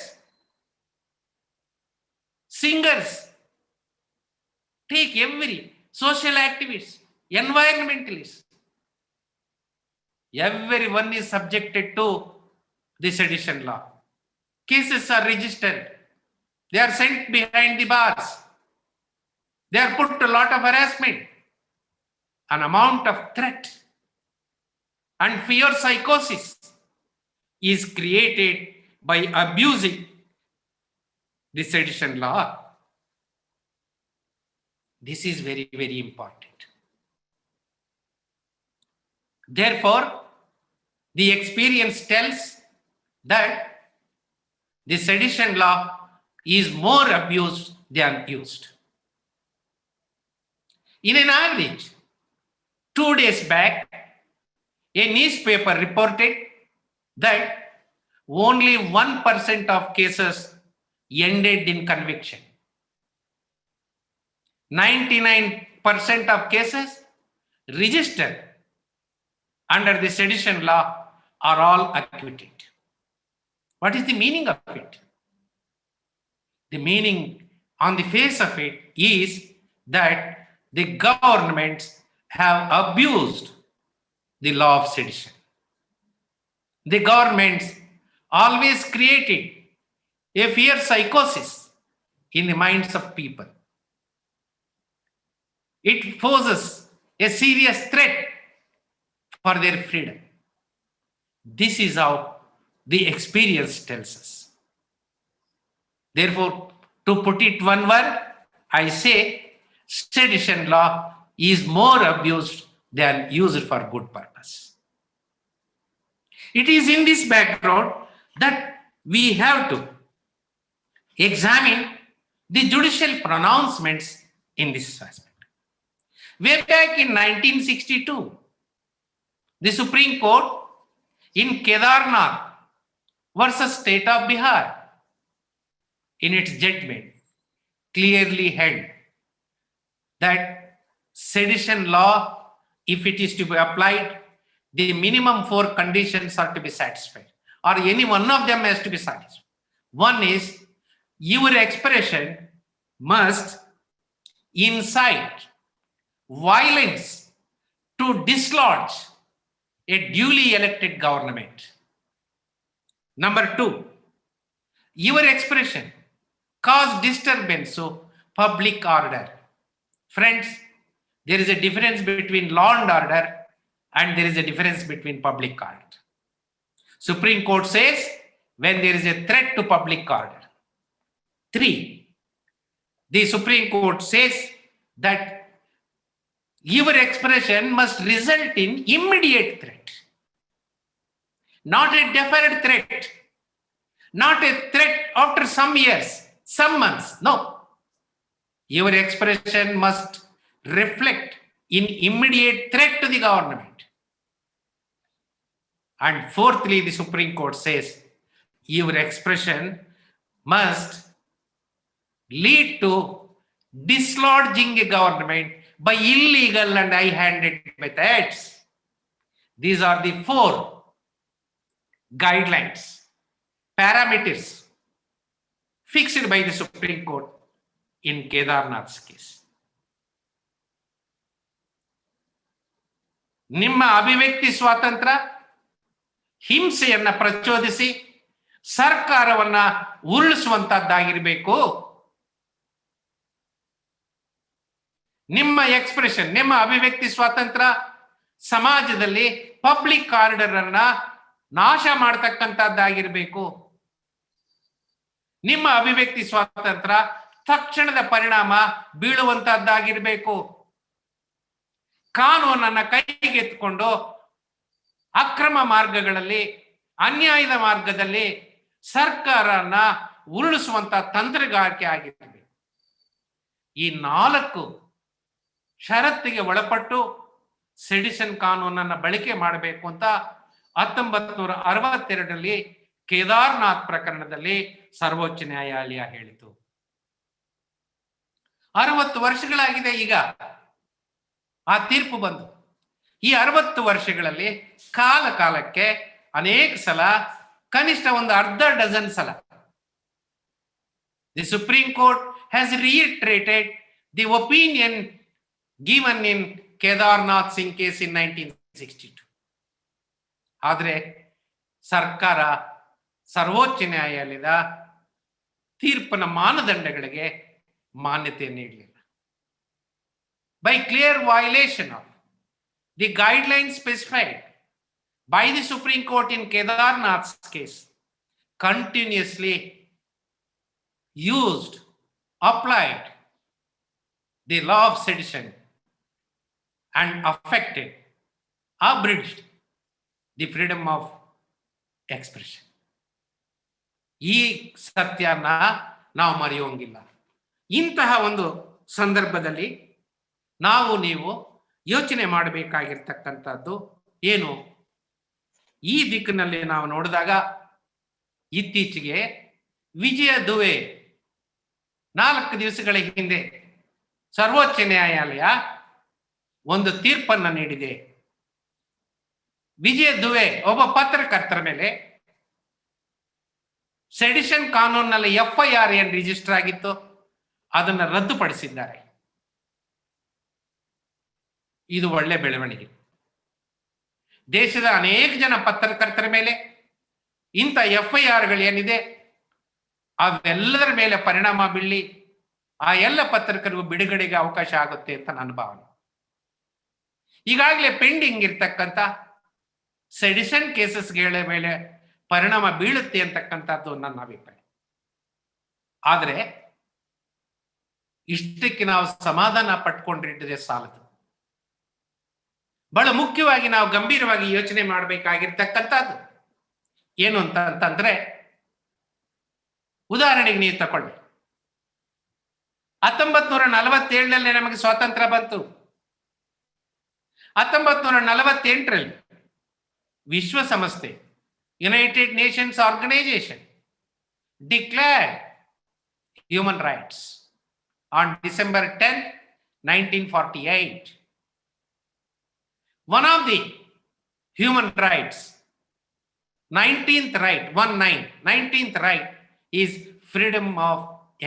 singers, take every social activists, environmentalists, everyone is subjected to the sedition law. Cases are registered. They are sent behind the bars. They are put to a lot of harassment, an amount of threat and fear psychosis is created by abusing the sedition law. This is very, very important. Therefore, the experience tells that the sedition law is more abused than used. In an average, 2 days back, a newspaper reported that only 1% of cases ended in conviction. 99% of cases registered under the sedition law are all acquitted. What is the meaning of it? The meaning on the face of it is that the governments have abused the law of sedition. The governments always created a fear psychosis in the minds of people. It poses a serious threat for their freedom. This is how the experience tells us. Therefore, to put it one word, I say sedition law is more abused than used for good purpose. It is in this background that we have to examine the judicial pronouncements in this aspect. Way back in 1962, the Supreme Court in Kedarnath versus State of Bihar, in its judgment, clearly held that sedition law, if it is to be applied, the minimum 4 conditions are to be satisfied, or any one of them has to be satisfied. One is, your expression must incite violence to dislodge a duly elected government. Number 2, your expression cause disturbance of public order. Friends, there is a difference between law and order, and there is a difference between public order. Supreme Court says when there is a threat to public order. 3, the Supreme Court says that your expression must result in immediate threat, not a deferred threat, not a threat after some years, some months. No, your expression must reflect in immediate threat to the government. And 4thly, the Supreme Court says your expression must lead to dislodging a government by illegal and high-handed methods. These are the 4 guidelines, parameters fixed by the Supreme Court in Kedarnath's case. ನಿಮ್ಮ ಅಭಿವ್ಯಕ್ತಿ ಸ್ವಾತಂತ್ರ್ಯ ಹಿಂಸೆಯನ್ನ ಪ್ರಚೋದಿಸಿ ಸರ್ಕಾರವನ್ನ ಉರುಳಿಸುವಂತದ್ದಾಗಿರ್ಬೇಕು. ನಿಮ್ಮ expression, ನಿಮ್ಮ ಅಭಿವ್ಯಕ್ತಿ ಸ್ವಾತಂತ್ರ್ಯ ಸಮಾಜದಲ್ಲಿ public order ಅನ್ನ ನಾಶ ಮಾಡತಕ್ಕಂತದ್ದಾಗಿರ್ಬೇಕು. ನಿಮ್ಮ ಅಭಿವ್ಯಕ್ತಿ ಸ್ವಾತಂತ್ರ್ಯ ತಕ್ಷಣದ ಪರಿಣಾಮ ಬೀಳುವಂತದ್ದಾಗಿರ್ಬೇಕು. ಕಾನೂನನ್ನ ಕೈಗೆತ್ತಿಕೊಂಡು ಅಕ್ರಮ ಮಾರ್ಗಗಳಲ್ಲಿ, ಅನ್ಯಾಯದ ಮಾರ್ಗದಲ್ಲಿ ಸರ್ಕಾರನ ಉರುಳಿಸುವಂತ ತಂತ್ರಗಾರಿಕೆ ಆಗಿರ್ತದೆ. ಈ 4 ಷರತ್ತಿಗೆ ಒಳಪಟ್ಟು ಸೆಡಿಷನ್ ಕಾನೂನನ್ನ ಬಳಕೆ ಮಾಡಬೇಕು ಅಂತ 1962ರಲ್ಲಿ ಕೇದಾರ್ನಾಥ್ ಪ್ರಕರಣದಲ್ಲಿ ಸರ್ವೋಚ್ಚ ನ್ಯಾಯಾಲಯ ಹೇಳಿತು. 60 ವರ್ಷಗಳಾಗಿದೆ ಈಗ ಆ ತೀರ್ಪು ಬಂದು. ಈ 60 ವರ್ಷಗಳಲ್ಲಿ ಕಾಲಕ್ಕೆ ಅನೇಕ ಸಲ, ಕನಿಷ್ಠ ಒಂದು ಅರ್ಧ ಡಜನ್ ಸಲ the supreme court has reiterated the opinion given in Kedarnath Singh case in 1962. ಆದ್ರೆ ಸರ್ಕಾರ ಸರ್ವೋಚ್ಚ ನ್ಯಾಯಾಲಯದ ತೀರ್ಪಿನ ಮಾನದಂಡಗಳಿಗೆ ಮಾನ್ಯತೆ ನೀಡಲಿಲ್ಲ. By clear violation of the guidelines specified by the Supreme Court in Kedarnath's case, continuously used, applied the law of sedition and affected, abridged the freedom of expression. ಈ ಸತ್ಯನ ನಾವು ಮರೆಯೋಂಗಿಲ್ಲ. ಇಂತಹ ಒಂದು ಸಂದರ್ಭದಲ್ಲಿ ನಾವು ನೀವು ಯೋಚನೆ ಮಾಡಬೇಕಾಗಿರ್ತಕ್ಕಂಥದ್ದು ಏನು? ಈ ದಿಕ್ಕಿನಲ್ಲಿ ನಾವು ನೋಡಿದಾಗ ಇತ್ತೀಚೆಗೆ ವಿಜಯ ದುವೆ 4 ದಿವಸಗಳ ಹಿಂದೆ ಸರ್ವೋಚ್ಚ ನ್ಯಾಯಾಲಯ ಒಂದು ತೀರ್ಪನ್ನು ನೀಡಿದೆ. ವಿಜಯ ದುವೆ ಒಬ್ಬ ಪತ್ರಕರ್ತರ ಮೇಲೆ ಸೆಡಿಷನ್ ಕಾನೂನಿನಲ್ಲಿ FIR ಏನು ರಿಜಿಸ್ಟರ್ ಆಗಿತ್ತು ಅದನ್ನು ರದ್ದುಪಡಿಸಿದ್ದಾರೆ. ಇದು ಒಳ್ಳೆ ಬೆಳವಣಿಗೆ. ದೇಶದ ಅನೇಕ ಜನ ಪತ್ರಕರ್ತರ ಮೇಲೆ ಇಂಥ FIRಗಳು ಏನಿದೆ ಅವೆಲ್ಲದರ ಮೇಲೆ ಪರಿಣಾಮ ಬೀಳಿ ಆ ಎಲ್ಲ ಪತ್ರಕರ್ತರಿಗೂ ಬಿಡುಗಡೆಗೆ ಅವಕಾಶ ಆಗುತ್ತೆ ಅಂತ ನನ್ನ ಭಾವನೆ. ಈಗಾಗಲೇ ಪೆಂಡಿಂಗ್ ಇರ್ತಕ್ಕಂಥ ಸೆಡಿಷನ್ ಕೇಸಸ್ಗಳ ಮೇಲೆ ಪರಿಣಾಮ ಬೀಳುತ್ತೆ ಅಂತಕ್ಕಂಥದ್ದು ನನ್ನ ಅಭಿಪ್ರಾಯ. ಆದರೆ ಇಷ್ಟಕ್ಕೆ ನಾವು ಸಮಾಧಾನ ಪಟ್ಕೊಂಡಿದ್ರೆ ಸಾಲದು. ಬಹಳ ಮುಖ್ಯವಾಗಿ ನಾವು ಗಂಭೀರವಾಗಿ ಯೋಚನೆ ಮಾಡಬೇಕಾಗಿರ್ತಕ್ಕಂಥದ್ದು ಏನು ಅಂತಂದ್ರೆ, ಉದಾಹರಣೆಗೆ ನೀವು ತಕೊಳ್ಳಿ, 1947ರಲ್ಲಿ ನಮಗೆ ಸ್ವಾತಂತ್ರ್ಯ ಬಂತು. 1948ರಲ್ಲಿ ವಿಶ್ವಸಂಸ್ಥೆ, United Nations Organisation declared human rights on December 10, 1948. One of the human rights, 19th right is freedom of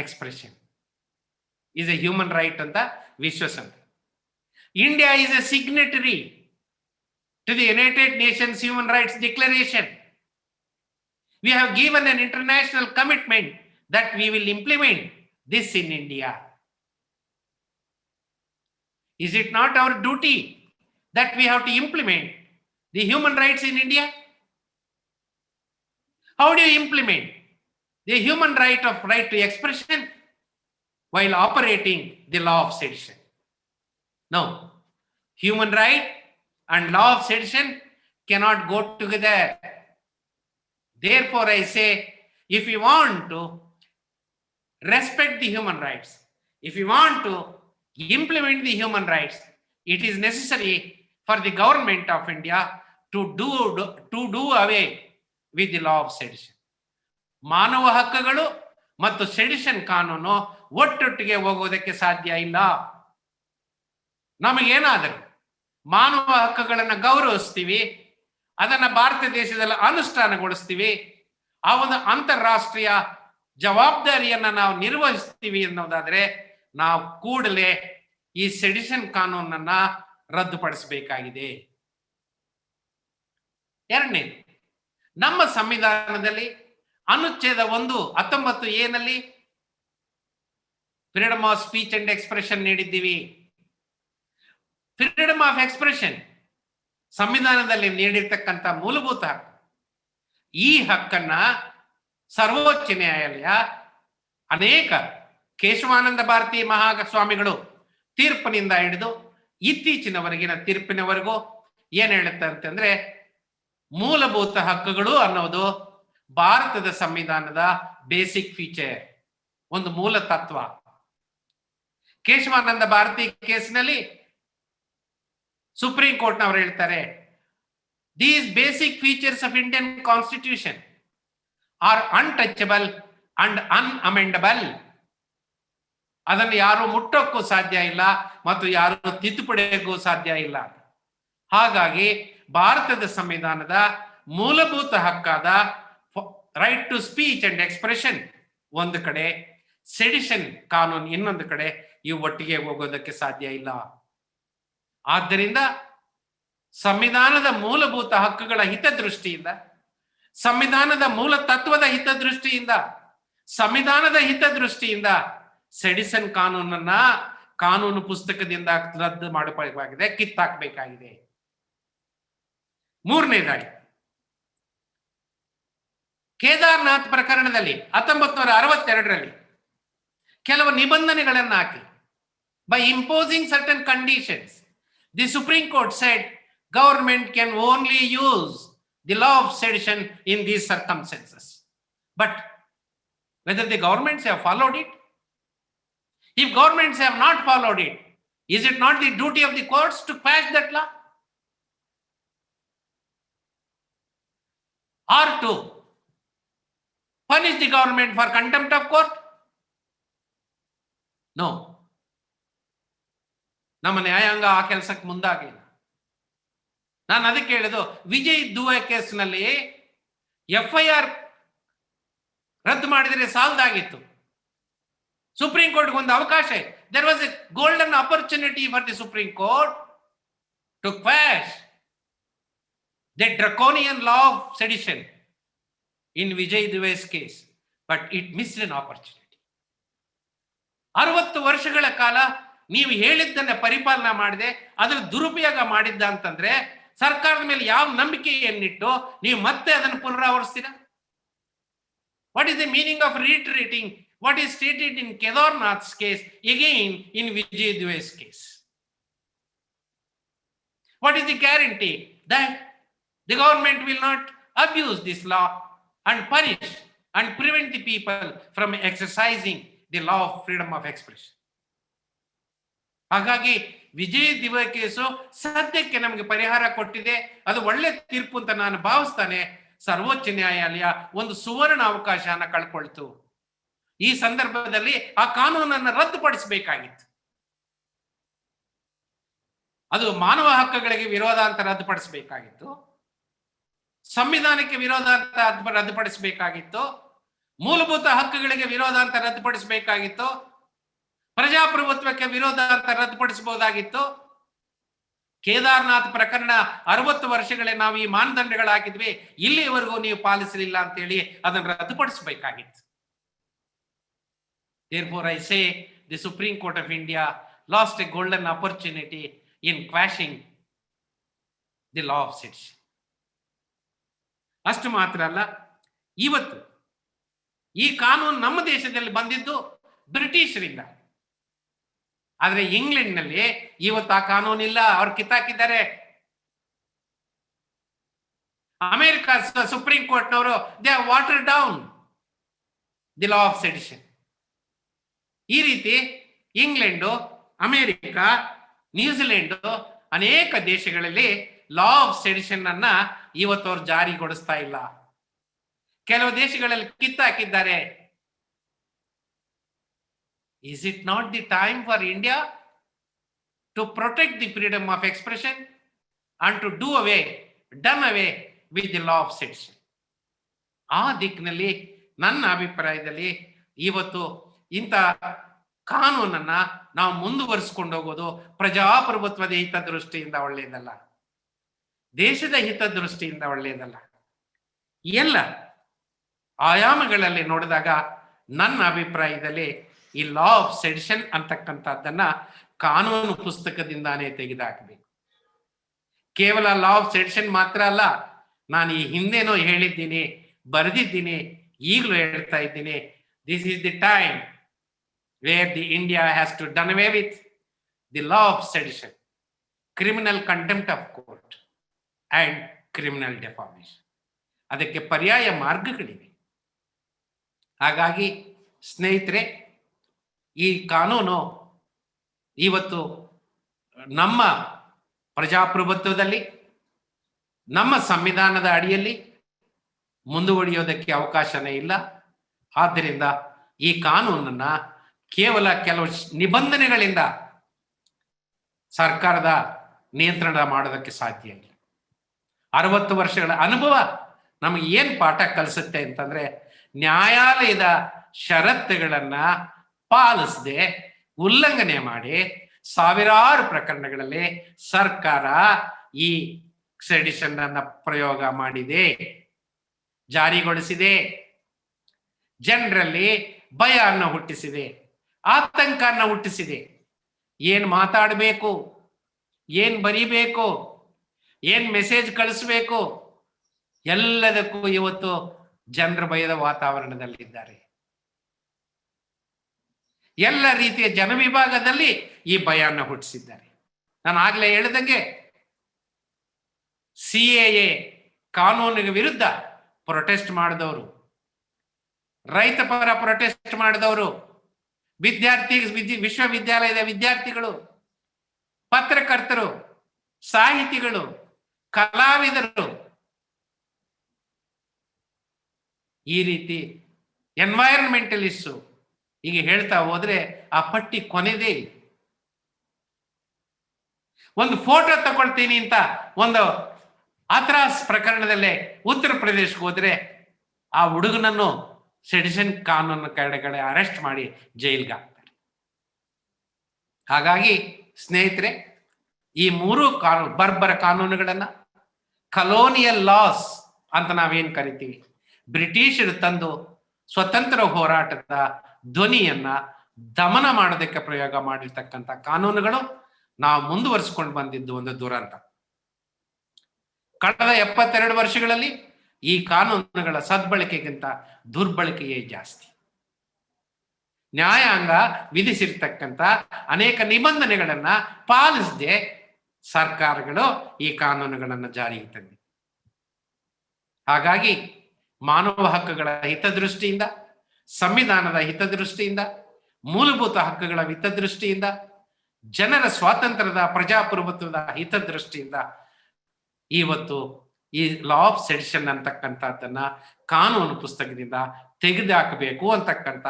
expression, is a human right ಅಂತ ವಿಶ್ವಸಂಸ್ಥೆ. India is a signatory to the United Nations Human Rights Declaration. We have given an international commitment that we will implement this in India. Is it not our duty that we have to implement the human rights in India? How do you implement the human right to expression while operating the law of sedition? No, human right and law of sedition cannot go together. Therefore, I say, if you want to respect the human rights, if you want to implement the human rights, it is necessary for the government of India to do away with the law of sedition. ಮಾನವ ಹಕ್ಕುಗಳು ಮತ್ತು sedition ಕಾನೂನು ಒಟ್ಟೊಟ್ಟಿಗೆ ಹೋಗೋದಕ್ಕೆ ಸಾಧ್ಯ ಇಲ್ಲ. ನಮಗೇನಾದರೂ ಮಾನವ ಹಕ್ಕುಗಳನ್ನು ಗೌರವಿಸ್ತೀವಿ, ಅದನ್ನ ಭಾರತ ದೇಶದಲ್ಲಿ ಅನುಷ್ಠಾನಗೊಳಿಸ್ತೀವಿ, ಆ ಒಂದು ಅಂತಾರಾಷ್ಟ್ರೀಯ ಜವಾಬ್ದಾರಿಯನ್ನ ನಾವು ನಿರ್ವಹಿಸ್ತೀವಿ ಅನ್ನೋದಾದ್ರೆ ನಾವು ಕೂಡಲೇ ಈ ಸೆಡಿಷನ್ ಕಾನೂನನ್ನ ರದ್ದುಪಡಿಸಬೇಕಾಗಿದೆ. ಎರಡನೇದು, ನಮ್ಮ ಸಂವಿಧಾನದಲ್ಲಿ ಅನುಚ್ಛೇದ 19A ನಲ್ಲಿ freedom of speech and expression ನೀಡಿದ್ದೀವಿ. ಫ್ರೀಡಮ್ ಆಫ್ ಎಕ್ಸ್ಪ್ರೆಷನ್ ಸಂವಿಧಾನದಲ್ಲಿ ನೀಡಿರ್ತಕ್ಕಂಥ ಮೂಲಭೂತ ಹಕ್ಕು. ಈ ಹಕ್ಕನ್ನ ಸರ್ವೋಚ್ಚ ನ್ಯಾಯಾಲಯ ಅನೇಕ ಕೇಶವಾನಂದ ಭಾರತಿ ಮಹಾಸ್ವಾಮಿಗಳು ತೀರ್ಪಿನಿಂದ ಹಿಡಿದು ಇತ್ತೀಚಿನವರೆಗಿನ ತೀರ್ಪಿನವರೆಗೂ ಏನ್ ಹೇಳುತ್ತೆ ಅಂತಂದ್ರೆ, ಮೂಲಭೂತ ಹಕ್ಕುಗಳು ಅನ್ನೋದು ಭಾರತದ ಸಂವಿಧಾನದ ಬೇಸಿಕ್ ಫೀಚರ್, ಒಂದು ಮೂಲ ತತ್ವ. ಕೇಶವಾನಂದ ಭಾರತಿ ಕೇಸ್ನಲ್ಲಿ ಸುಪ್ರೀಂ ಕೋರ್ಟ್ ನವರು ಹೇಳ್ತಾರೆ, these basic features of Indian constitution are untouchable and unamendable. ಅದನ್ನು ಯಾರು ಮುಟ್ಟೋಕ್ಕೂ ಸಾಧ್ಯ ಇಲ್ಲ ಮತ್ತು ಯಾರು ತಿದ್ದುಪಡಿಗೂ ಸಾಧ್ಯ ಇಲ್ಲ. ಹಾಗಾಗಿ ಭಾರತದ ಸಂವಿಧಾನದ ಮೂಲಭೂತ ಹಕ್ಕಾದ right to speech and expression ಒಂದು ಕಡೆ, ಸೆಡಿಷನ್ ಕಾನೂನು ಇನ್ನೊಂದು ಕಡೆ, ಇವು ಒಟ್ಟಿಗೆ ಹೋಗೋದಕ್ಕೆ ಸಾಧ್ಯ ಇಲ್ಲ. ಆದ್ದರಿಂದ ಸಂವಿಧಾನದ ಮೂಲಭೂತ ಹಕ್ಕುಗಳ ಹಿತದೃಷ್ಟಿಯಿಂದ, ಸಂವಿಧಾನದ ಮೂಲ ತತ್ವದ ಹಿತದೃಷ್ಟಿಯಿಂದ, ಸಂವಿಧಾನದ ಹಿತದೃಷ್ಟಿಯಿಂದ ಸೆಡಿಸನ್ ಕಾನೂನನ್ನ ಕಾನೂನು ಪುಸ್ತಕದಿಂದ ರದ್ದು ಮಾಡಬೇಕಾಗಿದೆ, ಕಿತ್ತಾಕಬೇಕಾಗಿದೆ. ಮೂರನೇದಾಗಿ, ಕೇದಾರ್ನಾಥ್ ಪ್ರಕರಣದಲ್ಲಿ 1962ರಲ್ಲಿ ಕೆಲವು ನಿಬಂಧನೆಗಳನ್ನು ಹಾಕಿ, by imposing certain conditions, the supreme court said government can only use the law of sedition in these circumstances. But whether the governments have followed it, if governments have not followed it, is it not the duty of the courts to quash that law? Or to punish the government for contempt of court? No. ನಮ್ಮ ನ್ಯಾಯಾಂಗ ಆ ಕೆಲಸಕ್ಕೆ ಮುಂದಾಗಲಿಲ್ಲ. ನಾನು ಅದಕ್ಕೆ ಹೇಳಿದ್ದು, ವಿಜಯ್ ದುವೆ ಕೇಸ್ನಲ್ಲಿ FIR ರದ್ದು ಮಾಡಿದರೆ ಸಾಲದಾಗಿತ್ತು. ಸುಪ್ರೀಂ ಕೋರ್ಟ್ಗೆ ಒಂದು ಅವಕಾಶ ಇದೆ. There was a golden opportunity for the supreme court to quash the draconian law of sedition in Vijay Dua's case, but it missed an opportunity. 60 ವರ್ಷಗಳ ಕಾಲ ನೀವು ಹೇಳಿದ್ದನ್ನ ಪರಿಪಾಲನೆ ಮಾಡದೆ ಅದರ ದುರುಪಯೋಗ ಮಾಡಿದ್ದ ಅಂತಂದ್ರೆ ಸರ್ಕಾರದ ಮೇಲೆ ಯಾವ ನಂಬಿಕೆಯನ್ನಿಟ್ಟು ನೀವು ಮತ್ತೆ ಅದನ್ನು ಪುನರಾವರ್ತಿಸ್ತೀರಾ? What is the meaning of reiterating what is stated in Kedarnath's case again in Vijay Duve's case? What is the guarantee that the government will not abuse this law and punish and prevent the people from exercising the law of freedom of expression? ಹಾಗಾಗಿ Vijay ದಿವೆ case ಸದ್ಯಕ್ಕೆ ನಮಗೆ ಪರಿಹಾರ ಕೊಟ್ಟಿದೆ, ಅದು ಒಳ್ಳೆ ತೀರ್ಪು ಅಂತ ನಾನು ಭಾವಿಸ್ತಾನೆ. ಸರ್ವೋಚ್ಚ ನ್ಯಾಯಾಲಯ ಒಂದು ಸುವರ್ಣ ಅವಕಾಶನ ಕಳ್ಕೊಳ್ತು. ಈ ಸಂದರ್ಭದಲ್ಲಿ ಆ ಕಾನೂನನ್ನು ರದ್ದುಪಡಿಸಬೇಕಾಗಿತ್ತು. ಅದು ಮಾನವ ಹಕ್ಕುಗಳಿಗೆ ವಿರೋಧ ಅಂತ ರದ್ದುಪಡಿಸಬೇಕಾಗಿತ್ತು, ಸಂವಿಧಾನಕ್ಕೆ ವಿರೋಧ ಅಂತ ರದ್ದುಪಡಿಸಬೇಕಾಗಿತ್ತು, ಮೂಲಭೂತ ಹಕ್ಕುಗಳಿಗೆ ವಿರೋಧ ಅಂತ ರದ್ದುಪಡಿಸಬೇಕಾಗಿತ್ತು, ಪ್ರಜಾಪ್ರಭುತ್ವಕ್ಕೆ ವಿರೋಧ ಅಂತ ರದ್ದುಪಡಿಸಬಹುದಾಗಿತ್ತು. ಕೇದಾರ್ನಾಥ್ ಪ್ರಕರಣ 60 ವರ್ಷಗಳೇ ನಾವು ಈ ಮಾನದಂಡಗಳು ಹಾಕಿದ್ವಿ, ಇಲ್ಲಿವರೆಗೂ ನೀವು ಪಾಲಿಸಲಿಲ್ಲ ಅಂತೇಳಿ ಅದನ್ನು ರದ್ದುಪಡಿಸಬೇಕಾಗಿತ್ತು. Therefore, I say the Supreme Court of India lost a golden opportunity in quashing the law of sedition. ಅಷ್ಟು ಮಾತ್ರ ಅಲ್ಲ, ಇವತ್ತು ಈ ಕಾನೂನು ನಮ್ಮ ದೇಶದಲ್ಲಿ ಬಂದಿದ್ದು ಬ್ರಿಟಿಷರಿಂದ. ಆದ್ರೆ ಇಂಗ್ಲೆಂಡ್ನಲ್ಲಿ ಇವತ್ತು ಆ ಕಾನೂನಿಲ್ಲ, ಅವ್ರು ಕಿತ್ತಾಕಿದ್ದಾರೆ. ಅಮೆರಿಕ ಸುಪ್ರೀಂ ಕೋರ್ಟ್ನವರು they water down the law of sedition. ಈ ರೀತಿ ಇಂಗ್ಲೆಂಡು, ಅಮೆರಿಕ, ನ್ಯೂಜಿಲೆಂಡು ಅನೇಕ ದೇಶಗಳಲ್ಲಿ ಲಾ ಆಫ್ ಸೆಡಿಷನ್ ಅನ್ನ ಇವತ್ತು ಅವ್ರು ಜಾರಿಗೊಳಿಸ್ತಾ ಇಲ್ಲ. ಕೆಲವು ದೇಶಗಳಲ್ಲಿ ಕಿತ್ತಾಕಿದ್ದಾರೆ. Is it not the time for India to protect the freedom of expression and to done away with the law of sedition? ಆ ದಿಕ್ಕಿನಲ್ಲಿ ನನ್ನ ಅಭಿಪ್ರಾಯದಲ್ಲಿ ಇವತ್ತು ಇಂಥ ಕಾನೂನನ್ನ ನಾವು ಮುಂದುವರಿಸಿಕೊಂಡು ಹೋಗೋದು ಪ್ರಜಾಪ್ರಭುತ್ವದ ಹಿತದೃಷ್ಟಿಯಿಂದ ಒಳ್ಳೆಯದಲ್ಲ. ದೇಶದ ಹಿತದೃಷ್ಟಿಯಿಂದ ಒಳ್ಳೆಯದಲ್ಲ. ಎಲ್ಲ ಆಯಾಮಗಳಲ್ಲಿ ನೋಡಿದಾಗ ನನ್ನ ಅಭಿಪ್ರಾಯದಲ್ಲಿ ಈ ಲಾ ಆಫ್ ಸೆಡಿಷನ್ ಅಂತಕ್ಕಂಥದ್ದನ್ನ ಕಾನೂನು ಪುಸ್ತಕದಿಂದಾನೇ ತೆಗೆದುಹಾಕಬೇಕು. ಕೇವಲ ಲಾ ಆಫ್ ಸೆಡಿಷನ್ ಮಾತ್ರ ಅಲ್ಲ, ನಾನು ಈ ಹಿಂದೆನೋ ಹೇಳಿದ್ದೀನಿ, ಬರೆದಿದ್ದೀನಿ, ಈಗಲೂ ಹೇಳ್ತಾ ಇದ್ದೀನಿ. This is the time where the India has to done away with the law of sedition, criminal contempt of court and criminal defamation. ಅದಕ್ಕೆ ಪರ್ಯಾಯ ಮಾರ್ಗಗಳಿವೆ. ಹಾಗಾಗಿ ಸ್ನೇಹಿತರೆ, ಈ ಕಾನೂನು ಇವತ್ತು ನಮ್ಮ ಪ್ರಜಾಪ್ರಭುತ್ವದಲ್ಲಿ, ನಮ್ಮ ಸಂವಿಧಾನದ ಅಡಿಯಲ್ಲಿ ಮುಂದುವರಿಯೋದಕ್ಕೆ ಅವಕಾಶನೇ ಇಲ್ಲ. ಆದ್ದರಿಂದ ಈ ಕಾನೂನನ್ನ ಕೇವಲ ಕೆಲವು ನಿಬಂಧನೆಗಳಿಂದ ಸರ್ಕಾರದ ನಿಯಂತ್ರಣ ಮಾಡೋದಕ್ಕೆ ಸಾಧ್ಯ ಇಲ್ಲ. 60 ವರ್ಷಗಳ ಅನುಭವ ನಮಗೆ ಏನ್ ಪಾಠ ಕಲಿಸುತ್ತೆ ಅಂತಂದ್ರೆ, ನ್ಯಾಯಾಲಯದ ಷರತ್ತುಗಳನ್ನ ಪಾಲಿಸದೆ ಉಲ್ಲಂಘನೆ ಮಾಡಿ ಸಾವಿರಾರು ಪ್ರಕರಣಗಳಲ್ಲಿ ಸರ್ಕಾರ ಈ ಸೆಡಿಷನ್ ಅನ್ನ ಪ್ರಯೋಗ ಮಾಡಿದೆ, ಜಾರಿಗೊಳಿಸಿದೆ. ಜನರಲ್ಲಿ ಭಯವನ್ನು ಹುಟ್ಟಿಸಿದೆ, ಆತಂಕವನ್ನು ಹುಟ್ಟಿಸಿದೆ. ಏನ್ ಮಾತಾಡಬೇಕು, ಏನ್ ಬರೀಬೇಕು, ಏನ್ ಮೆಸೇಜ್ ಕಳಿಸ್ಬೇಕು, ಎಲ್ಲದಕ್ಕೂ ಇವತ್ತು ಜನರ ಭಯದ ವಾತಾವರಣದಲ್ಲಿದ್ದಾರೆ. ಎಲ್ಲ ರೀತಿಯ ಜನವಿಭಾಗದಲ್ಲಿ ಈ ಭಯವನ್ನು ಹುಟ್ಟಿಸಿದ್ದಾರೆ. ನಾನು ಆಗ್ಲೇ ಹೇಳಿದಂಗೆ CAA ಕಾನೂನಿಗೆ ವಿರುದ್ಧ ಪ್ರೊಟೆಸ್ಟ್ ಮಾಡಿದವರು, ರೈತ ಪರ ಪ್ರೊಟೆಸ್ಟ್ ಮಾಡಿದವರು, ವಿಶ್ವವಿದ್ಯಾಲಯದ ವಿದ್ಯಾರ್ಥಿಗಳು, ಪತ್ರಕರ್ತರು, ಸಾಹಿತಿಗಳು, ಕಲಾವಿದರು, ಈ ರೀತಿ ಎನ್ವೈರನ್ಮೆಂಟಲಿಸ್ಟು, ಈಗ ಹೇಳ್ತಾ ಹೋದ್ರೆ ಆ ಪಟ್ಟಿ ಕೊನೆದೇ ಇಲ್ಲ. ಒಂದು ಫೋಟೋ ತಗೊಳ್ತೀನಿ ಅಂತ ಒಂದು ಹಾಥ್ರಾಸ್ ಪ್ರಕರಣದಲ್ಲೇ ಉತ್ತರ ಪ್ರದೇಶಕ್ಕೆ ಹೋದ್ರೆ ಆ ಹುಡುಗನನ್ನು ಸೆಡಿಷನ್ ಕಾನೂನು ಕೆಳಗಡೆ ಅರೆಸ್ಟ್ ಮಾಡಿ ಜೈಲ್ಗೆ ಹಾಕ್ತಾರೆ. ಹಾಗಾಗಿ ಸ್ನೇಹಿತರೆ, ಈ 3 ಕಾನೂನು, ಬರ್ಬರ ಕಾನೂನುಗಳನ್ನ, ಕಲೋನಿಯಲ್ ಲಾಸ್ ಅಂತ ನಾವೇನ್ ಕರಿತೀವಿ, ಬ್ರಿಟಿಷರು ತಂದು ಸ್ವತಂತ್ರ ಹೋರಾಟದ ಧ್ವನಿಯನ್ನ ದಮನ ಮಾಡೋದಕ್ಕೆ ಪ್ರಯೋಗ ಮಾಡಿರ್ತಕ್ಕಂಥ ಕಾನೂನುಗಳು ನಾವು ಮುಂದುವರಿಸಿಕೊಂಡು ಬಂದಿದ್ದು ಒಂದು ದುರಂತ. ಕಳೆದ 72 ವರ್ಷಗಳಲ್ಲಿ ಈ ಕಾನೂನುಗಳ ಸದ್ಬಳಕೆಗಿಂತ ದುರ್ಬಳಕೆಯೇ ಜಾಸ್ತಿ. ನ್ಯಾಯಾಂಗ ವಿಧಿಸಿರ್ತಕ್ಕಂಥ ಅನೇಕ ನಿಬಂಧನೆಗಳನ್ನ ಪಾಲಿಸದೆ ಸರ್ಕಾರಗಳು ಈ ಕಾನೂನುಗಳನ್ನು ಜಾರಿಗೆ ತಂದಿವೆ. ಹಾಗಾಗಿ ಮಾನವ ಹಕ್ಕುಗಳ ಹಿತದೃಷ್ಟಿಯಿಂದ, ಸಂವಿಧಾನದ ಹಿತದೃಷ್ಟಿಯಿಂದ, ಮೂಲಭೂತ ಹಕ್ಕುಗಳ ಹಿತದೃಷ್ಟಿಯಿಂದ, ಜನರ ಸ್ವಾತಂತ್ರ್ಯದ ಪ್ರಜಾಪ್ರಭುತ್ವದ ಹಿತದೃಷ್ಟಿಯಿಂದ ಇವತ್ತು ಈ ಲಾ ಆಫ್ ಸೆಡಿಷನ್ ಅಂತಕ್ಕಂಥದ್ದನ್ನ ಕಾನೂನು ಪುಸ್ತಕದಿಂದ ತೆಗೆದುಹಾಕಬೇಕು ಅಂತಕ್ಕಂಥ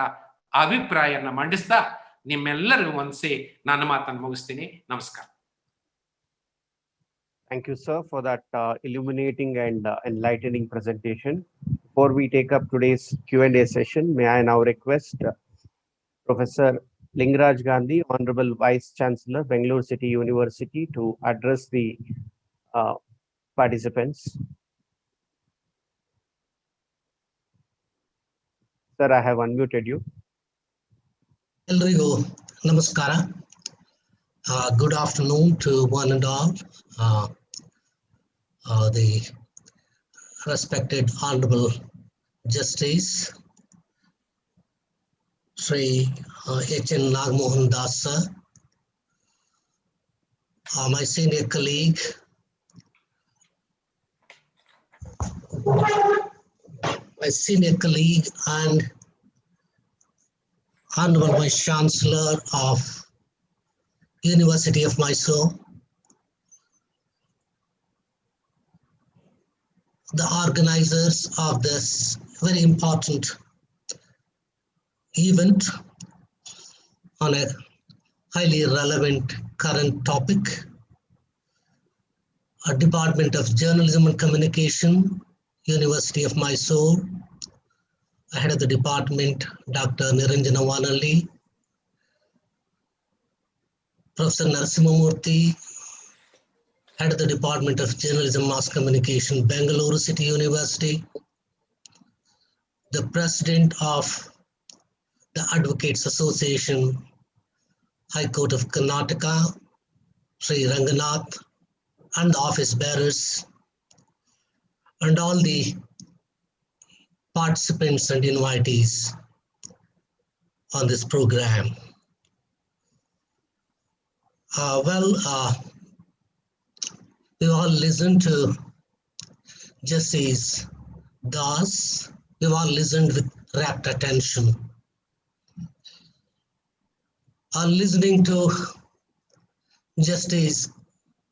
ಅಭಿಪ್ರಾಯನ ಮಂಡಿಸ್ತಾ ನಿಮ್ಮೆಲ್ಲರಿಗೂ ಒಂದ್ಸಿ ನನ್ನ ಮಾತನ್ನು ಮುಗಿಸ್ತೀನಿ. ನಮಸ್ಕಾರ. Thank you, sir, for that illuminating and enlightening presentation. Before we take up today's Q&A session, may I now request Professor Lingaraj Gandhi, Honorable Vice Chancellor, Bangalore City University, to address the participants. Sir, I have unmuted you. ಎಲ್ರಿಗೂ ನಮಸ್ಕಾರ. Good afternoon to one and all. The respected Honorable Justice Sri H.N. Nagmohan Das sir, my senior colleague, and Honorable Vice Chancellor of University of Mysore, the organizers of this very important event on a highly relevant current topic, Department of Journalism and Communication, University of Mysore, Head of the department, Dr. Niranjana Vanalli, Professor Narasimhamurthy, head of the Department of Journalism Mass Communication, Bangalore City University, the president of the Advocates Association, High Court of Karnataka, Sri Ranganath, and the office bearers, and all the participants and invitees on this program. We all listened to Justice Das. We've all listened with rapt attention. Listening to Justice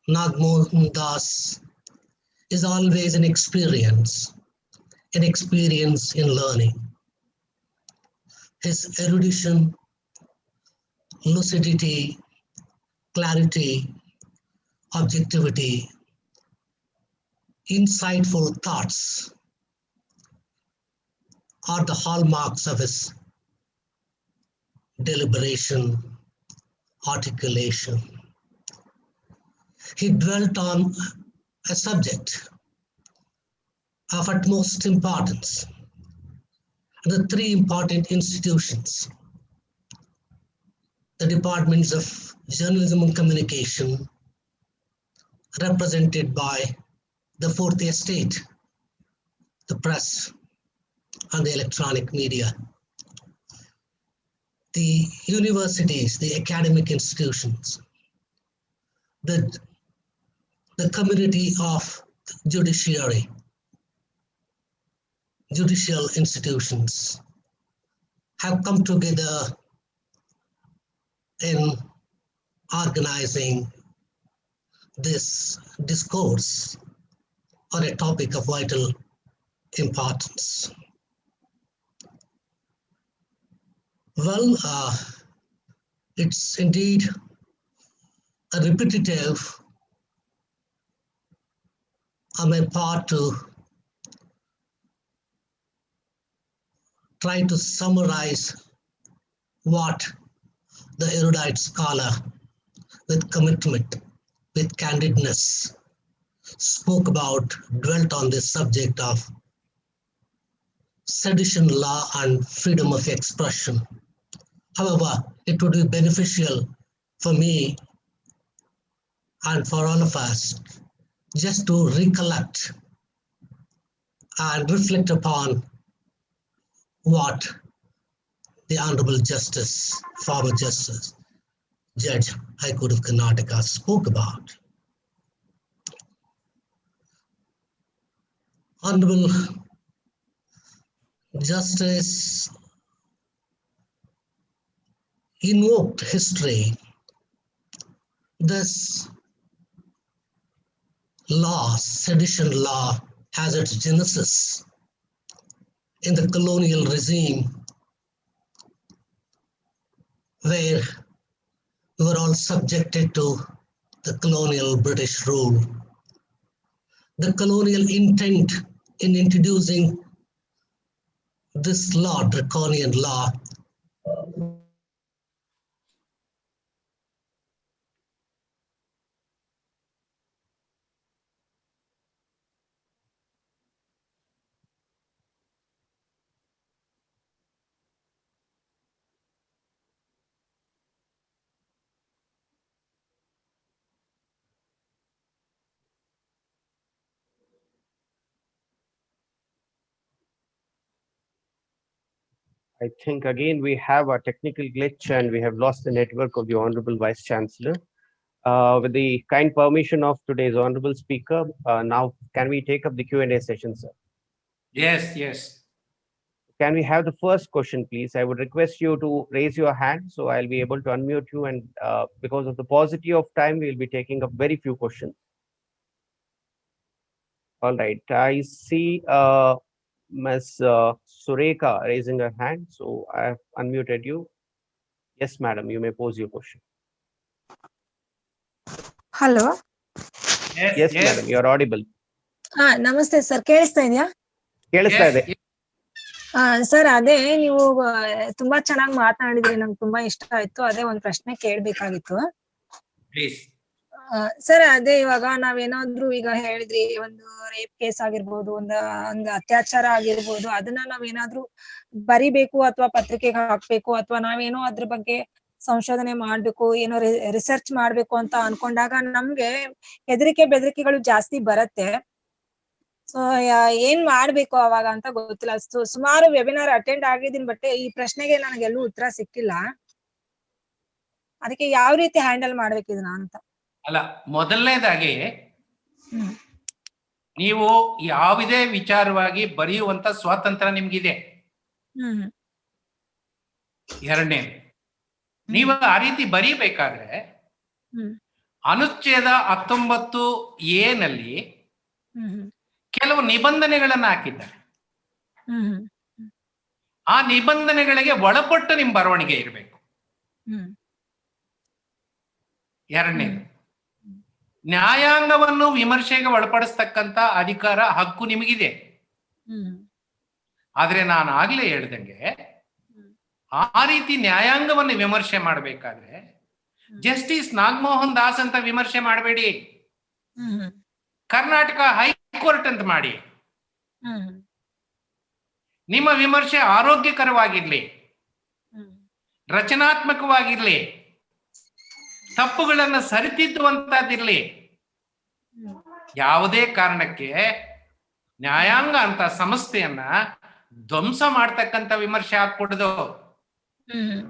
Nagmohan Das is always an experience in learning. His erudition, lucidity, clarity, objectivity, insightful thoughts are the hallmarks of his deliberation, articulation. He dwelt on a subject of utmost importance. The three important institutions, the departments of journalism and communication, represented by the fourth estate, the press and the electronic media, the universities, the academic institutions, the community of judiciary, judicial institutions have come together in organizing this discourse on a topic of vital importance. Well, it's indeed a repetitive on my part to try to summarize what the erudite scholar with commitment, with candidness, spoke about, dwelt on this subject of sedition law and freedom of expression. However, it would be beneficial for me and for all of us just to recollect and reflect upon what the Honorable Justice, former Justice, Judge, High Court of Karnataka spoke about. Honorable Justice invoked history. This law, sedition law, has its genesis in the colonial regime where we were all subjected to the colonial British rule. The colonial intent in introducing this law, draconian law, I think again we have a technical glitch and we have lost the network of the Honorable Vice Chancellor. With the kind permission of today's Honorable Speaker, now can we take up the Q&A session, sir? Yes, yes. Can we have the first question, please? I would request you to raise your hand so I'll be able to unmute you, and because of the paucity of time, we'll be taking up very few questions. All right, I see Ms. Sureka raising her hand, so I have unmuted you. Yes, madam, you may pose your question. Hello Yes, madam, you're audible. ನಮಸ್ತೆ sir, ಕೇಳಿಸ್ತಾ ಇದೆಯಾ? ಕೇಳಿಸ್ತಾ ಇದೆ. Sir, ಅದೇ ನೀವು ತುಂಬಾ ಚೆನ್ನಾಗಿ ಮಾತನಾಡಿದ್ರಿ, ನಂಗೆ ತುಂಬಾ ಇಷ್ಟ ಆಯ್ತು. ಅದೇ ಒಂದ್ ಪ್ರಶ್ನೆ ಕೇಳ್ಬೇಕಾಗಿತ್ತು. Please. ಸರ್ ಅದೇ ಇವಾಗ ನಾವೇನಾದ್ರೂ ಈಗ ಹೇಳಿದ್ರಿ ಒಂದು ರೇಪ್ ಕೇಸ್ ಆಗಿರ್ಬೋದು, ಒಂದು ಅತ್ಯಾಚಾರ ಆಗಿರ್ಬೋದು, ಅದನ್ನ ನಾವೇನಾದ್ರೂ ಬರಿಬೇಕು ಅಥವಾ ಪತ್ರಿಕೆಗೆ ಹಾಕ್ಬೇಕು ಅಥವಾ ನಾವೇನೋ ಅದ್ರ ಬಗ್ಗೆ ಸಂಶೋಧನೆ ಮಾಡ್ಬೇಕು, ಏನೋ ರಿಸರ್ಚ್ ಮಾಡ್ಬೇಕು ಅಂತ ಅನ್ಕೊಂಡಾಗ ನಮ್ಗೆ ಹೆದರಿಕೆ ಬೆದರಿಕೆಗಳು ಜಾಸ್ತಿ ಬರತ್ತೆ. ಸೊ ಏನ್ ಮಾಡ್ಬೇಕು ಅವಾಗ ಅಂತ ಗೊತ್ತಿಲ್ಲ. ಸುಮಾರು ವೆಬಿನಾರ್ ಅಟೆಂಡ್ ಆಗಿದ್ದೀನಿ, ಬಟ್ ಈ ಪ್ರಶ್ನೆಗೆ ನನಗೆಲ್ಲೂ ಉತ್ತರ ಸಿಕ್ಕಿಲ್ಲ. ಅದಕ್ಕೆ ಯಾವ ರೀತಿ ಹ್ಯಾಂಡಲ್ ಮಾಡ್ಬೇಕು ಇದನ್ನ ಅಂತ. ಅಲ್ಲ, ಮೊದಲನೇದಾಗಿ ಹ್ಮ್. ನೀವು ಯಾವುದೇ ವಿಚಾರವಾಗಿ ಬರೆಯುವಂತ ಸ್ವಾತಂತ್ರ್ಯ ನಿಮ್ಗಿದೆ. ಹ್ಮ್. ಎರಡನೇದು, ನೀವು ಆ ರೀತಿ ಬರೀಬೇಕಾದ್ರೆ ಹ್ಮ್. ಅನುಚ್ಛೇದ 19A ನಲ್ಲಿ ಹ್ಮ್. ಕೆಲವು ನಿಬಂಧನೆಗಳನ್ನ ಹಾಕಿದ್ದಾರೆ. ಹ್ಮ್. ಆ ನಿಬಂಧನೆಗಳಿಗೆ ಒಳಪಟ್ಟು ನಿಮ್ ಬರವಣಿಗೆ ಇರಬೇಕು. ಹ್ಮ್. ಎರಡನೇದು, ನ್ಯಾಯಾಂಗವನ್ನು ವಿಮರ್ಶೆಗೆ ಒಳಪಡಿಸ್ತಕ್ಕಂತ ಅಧಿಕಾರ ಹಕ್ಕು ನಿಮಗಿದೆ. ಹ್ಮ್. ಆದ್ರೆ ನಾನು ಆಗ್ಲೇ ಹೇಳ್ದಂಗೆ ಆ ರೀತಿ ನ್ಯಾಯಾಂಗವನ್ನು ವಿಮರ್ಶೆ ಮಾಡಬೇಕಾದ್ರೆ ಜಸ್ಟಿಸ್ ನಾಗಮೋಹನ್ ದಾಸ್ ಅಂತ ವಿಮರ್ಶೆ ಮಾಡಬೇಡಿ, ಹ್ಮ್. ಕರ್ನಾಟಕ ಹೈಕೋರ್ಟ್ ಅಂತ ಮಾಡಿ. ಹ್ಮ್. ನಿಮ್ಮ ವಿಮರ್ಶೆ ಆರೋಗ್ಯಕರವಾಗಿರ್ಲಿ, ಹ್ಮ್. ರಚನಾತ್ಮಕವಾಗಿರ್ಲಿ, ತಪ್ಪುಗಳನ್ನು ಸರಿತಿದ್ದುವಂತದ್ದಿರ್ಲಿ. ಯಾವುದೇ ಕಾರಣಕ್ಕೆ ನ್ಯಾಯಾಂಗ ಅಂತ ಸಂಸ್ಥೆಯನ್ನ ಧ್ವಂಸ ಮಾಡ್ತಕ್ಕಂಥ ವಿಮರ್ಶೆ ಹಾಕ್ಕೊಡುದು. ಹ್ಮ್.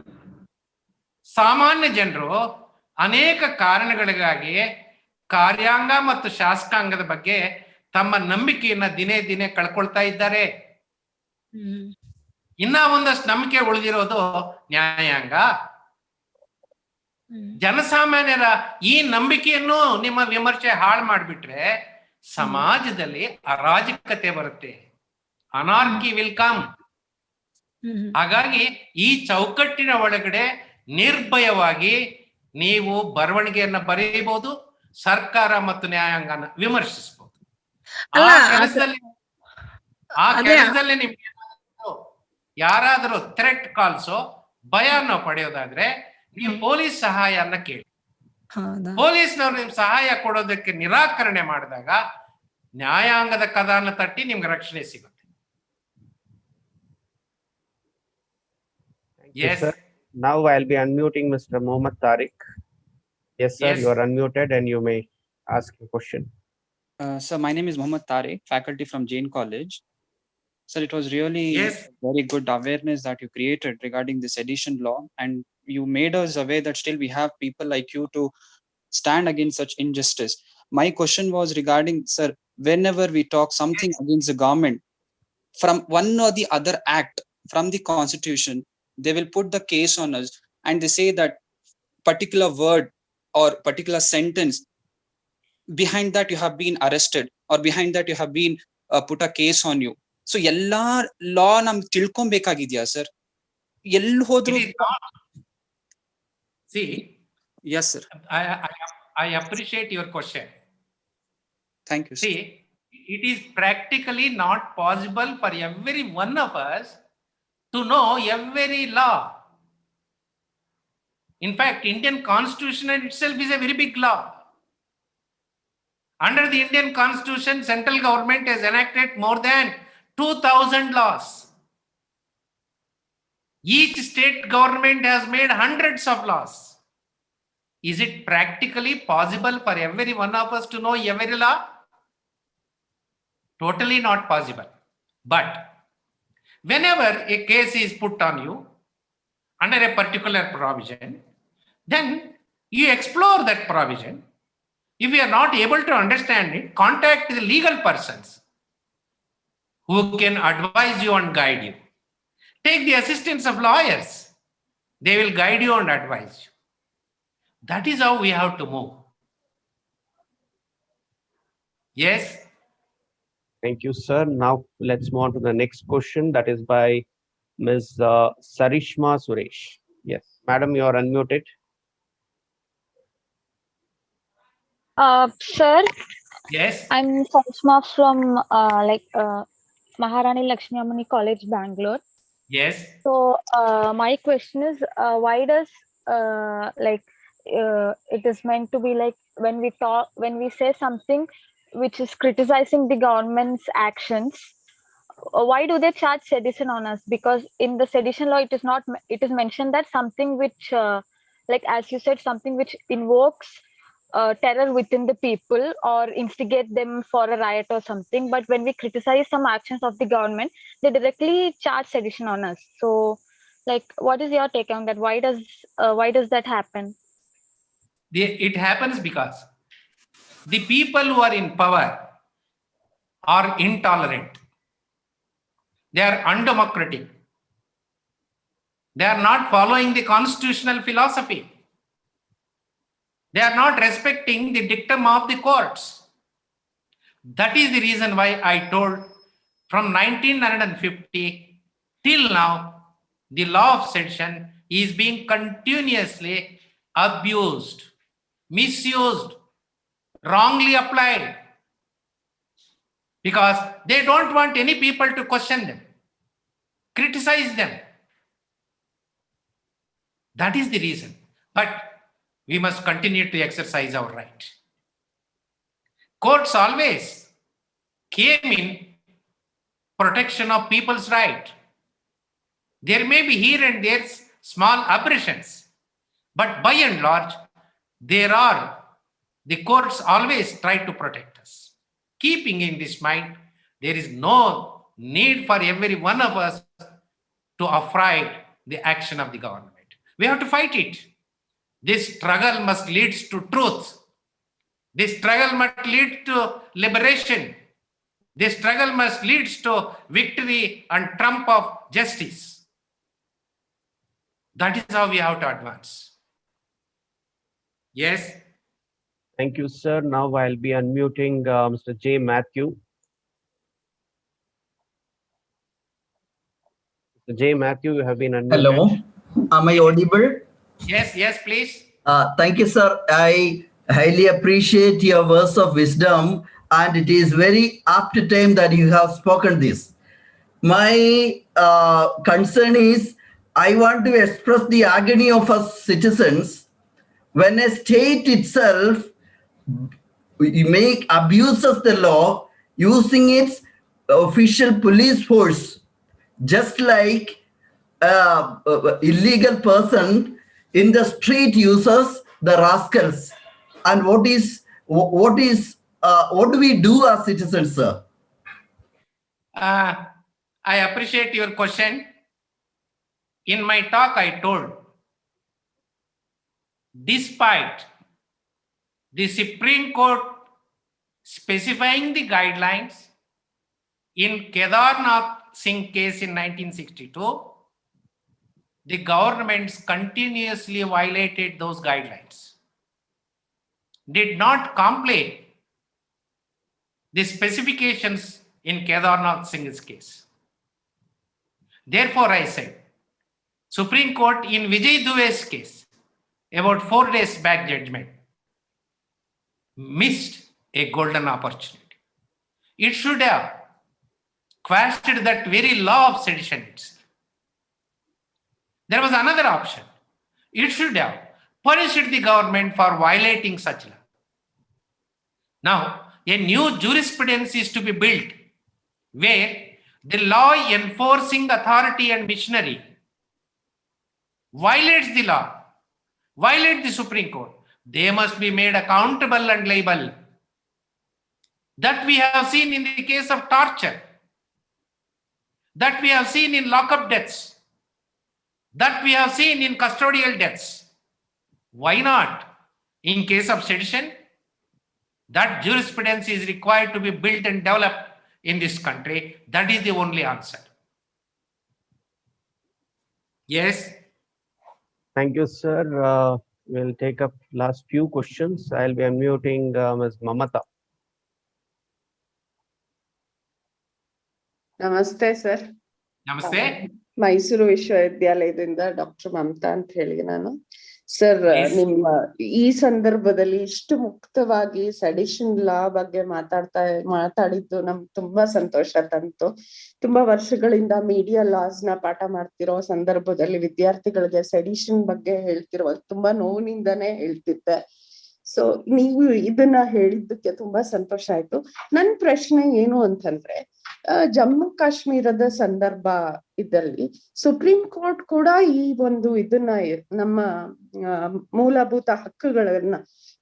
ಸಾಮಾನ್ಯ ಜನರು ಅನೇಕ ಕಾರಣಗಳಿಗಾಗಿ ಕಾರ್ಯಾಂಗ ಮತ್ತು ಶಾಸಕಾಂಗದ ಬಗ್ಗೆ ತಮ್ಮ ನಂಬಿಕೆಯನ್ನ ದಿನೇ ದಿನೇ ಕಳ್ಕೊಳ್ತಾ ಇದ್ದಾರೆ. ಹ್ಮ್. ಇನ್ನ ಒಂದಷ್ಟು ನಂಬಿಕೆ ಉಳಿದಿರೋದು ನ್ಯಾಯಾಂಗ. ಜನಸಾಮಾನ್ಯರ ಈ ನಂಬಿಕೆಯನ್ನು ನಿಮ್ಮ ವಿಮರ್ಶೆ ಹಾಳು ಮಾಡಿಬಿಟ್ರೆ ಸಮಾಜದಲ್ಲಿ ಅರಾಜಕತೆ ಬರುತ್ತೆ, ಅನಾರ್ಕಿ ವಿಲ್ ಕಮ್. ಹಾಗಾಗಿ ಈ ಚೌಕಟ್ಟಿನ ಒಳಗಡೆ ನಿರ್ಭಯವಾಗಿ ನೀವು ಬರವಣಿಗೆಯನ್ನ ಬರೆಯಬಹುದು, ಸರ್ಕಾರ ಮತ್ತು ನ್ಯಾಯಾಂಗನ ವಿಮರ್ಶಿಸಬಹುದು. ಆ ಕೆಲಸದಲ್ಲಿ ನಿಮ್ಗೆ ಯಾರಾದರೂ ಥ್ರೆಟ್ ಕಾಲ್ಸೋ ಭಯನ ಪಡೆಯೋದಾದ್ರೆ ನೀವು ಪೊಲೀಸ್ ಸಹಾಯನ ಕೇಳಿ. ಪೊಲೀಸ್ನವ್ರು ನಿಮ್ ಸಹಾಯ ಕೊಡೋದಕ್ಕೆ ನಿರಾಕರಣೆ ಮಾಡಿದಾಗ ನ್ಯಾಯಾಂಗದ ಕದನ ತಟ್ಟಿ ನಿಮ್ಗೆ ರಕ್ಷಣೆ ಸಿಗುತ್ತೆ. Yes, sir. Now I'll be unmuting Mr. Mohammad Tariq. Yes, sir, Yes. you are unmuted and you may ask your question. Sir, my name is Mohammad Tariq, faculty from Jain College. Sir, it was really Yes. very good awareness that you created regarding this sedition law, and you made us aware that still we have people like you to stand against such injustice. My question was regarding, sir, whenever we talk something against the government, from one or the other act from the constitution, they will put the case on us and they say that particular word or particular sentence, behind that you have been arrested, or behind that you have been put a case on you. So ಎಲ್ಲಾ ಲಾ ನಮ್ ತಿಳ್ಕೊಬೇಕಾಗಿದ್ಯಾ sir? ಎಲ್ಲಿ ಹೋದ್ರು See, yes sir, I appreciate your question. thank you sir. See, it is practically not possible for every one of us to know every law. In fact, Indian Constitution itself is a very big law. Under the Indian Constitution, central government has enacted more than 2,000 laws. Each state government has made hundreds of laws. Is it practically possible for every one of us to know every law? Totally not possible. But whenever a case is put on you under a particular provision, then you explore that provision. If you are not able to understand it, contact the legal persons who can advise you and guide you. Take the assistance of lawyers. They will guide you and advise you. That is how we have to move. Yes. Thank you, sir. Now let's move on to the next question. That is by Ms. Sarishma Suresh. Yes, madam, you are unmuted. Sir, Yes. I'm Sarishma from Maharani Lakshmi Ammani College, Bangalore. Yes. So my question is, why does it is meant to be like when we say something which is criticizing the government's actions, why do they charge sedition on us? Because in the sedition law, it is mentioned that something which, like as you said, something which invokes terror within the people or instigate them for a riot or something. But when we criticize some actions of the government, they directly charge sedition on us. So, like, what is your take on that? Why does that happen? It happens because the people who are in power are intolerant. They are undemocratic. They are not following the constitutional philosophy. They are not respecting the dictum of the courts. That is the reason why I told from 1950 till now, the law of sedition is being continuously abused, misused, wrongly applied, because they don't want any people to question them, criticize them. That is the reason. But we must continue to exercise our right. Courts always came in protection of people's right. There may be here and there small aberrations, but by and large, the courts always try to protect us. Keeping in this mind, there is no need for every one of us to affright the action of the government. We have to fight it. This struggle must lead to truth. This struggle must lead to liberation. This struggle must lead to victory and trump of justice. That is how we have to advance. Yes. Thank you, sir. Now I'll be unmuting Mr. J. Matthew. Mr. J. Matthew, you have been unmuted. Hello, am I audible? Yes, please. Thank you, sir. I highly appreciate your words of wisdom, and it is very apt time that you have spoken this. My concern is, I want to express the agony of us citizens when a state itself abuses the law using its official police force, just like illegal person in the street uses the rascals. And what do we do as citizens, sir? I appreciate your question. In my talk, I told, despite the Supreme Court specifying the guidelines in Kedarnath Singh case in 1962, the governments continuously violated those guidelines, did not comply the specifications in Kedarnath Singh's case. Therefore, I said, Supreme Court in Vijay Dube's case, about 4 days back judgment, missed a golden opportunity. It should have quashed that very law of sedition itself. There was another option. It should have punished the government for violating such law. Now, a new jurisprudence is to be built where the law enforcing authority and missionary violates the law, violates the Supreme Court. They must be made accountable and liable. That we have seen in the case of torture, that we have seen in lockup deaths, that we have seen in custodial deaths. Why not? In case of sedition, that jurisprudence is required to be built and developed in this country. That is the only answer. Yes. Thank you, sir. We'll take up last few questions. I'll be unmuting Ms. Mamata. ನಮಸ್ತೆ sir. ನಮಸ್ತೆ. ಮೈಸೂರು ವಿಶ್ವವಿದ್ಯಾಲಯದಿಂದ doctor Mamata ಅಂತ ಹೇಳಿ ನಾನು. Sir, ನಿಮ್ಮ ಈ ಸಂದರ್ಭದಲ್ಲಿ ಇಷ್ಟು ಮುಕ್ತವಾಗಿ ಸೆಡಿಷನ್ ಲಾ ಬಗ್ಗೆ ಮಾತಾಡಿದ್ದು ನಮ್ಗೆ ತುಂಬಾ ಸಂತೋಷ ತಂತು. ತುಂಬಾ ವರ್ಷಗಳಿಂದ ಮೀಡಿಯಾ ಲಾಸ್ ನ ಪಾಠ ಮಾಡ್ತಿರೋ ಸಂದರ್ಭದಲ್ಲಿ ವಿದ್ಯಾರ್ಥಿಗಳಿಗೆ ಸೆಡಿಷನ್ ಬಗ್ಗೆ ಹೇಳ್ತಿರೋ ತುಂಬಾ ನೋವಿನಿಂದಾನೇ ಹೇಳ್ತಿದ್ದೆ. ಸೊ ನೀವು ಇದನ್ನ ಹೇಳಿದ್ದಕ್ಕೆ ತುಂಬಾ ಸಂತೋಷ ಆಯ್ತು. ನನ್ ಪ್ರಶ್ನೆ ಏನು ಅಂತಂದ್ರೆ, ಜಮ್ಮು ಕಾಶ್ಮೀರದ ಸಂದರ್ಭ ಇದ್ದಲ್ಲಿ ಸುಪ್ರೀಂ ಕೋರ್ಟ್ ಕೂಡ ಈ ಒಂದು ಇದನ್ನ ನಮ್ಮ ಮೂಲಭೂತ ಹಕ್ಕುಗಳನ್ನ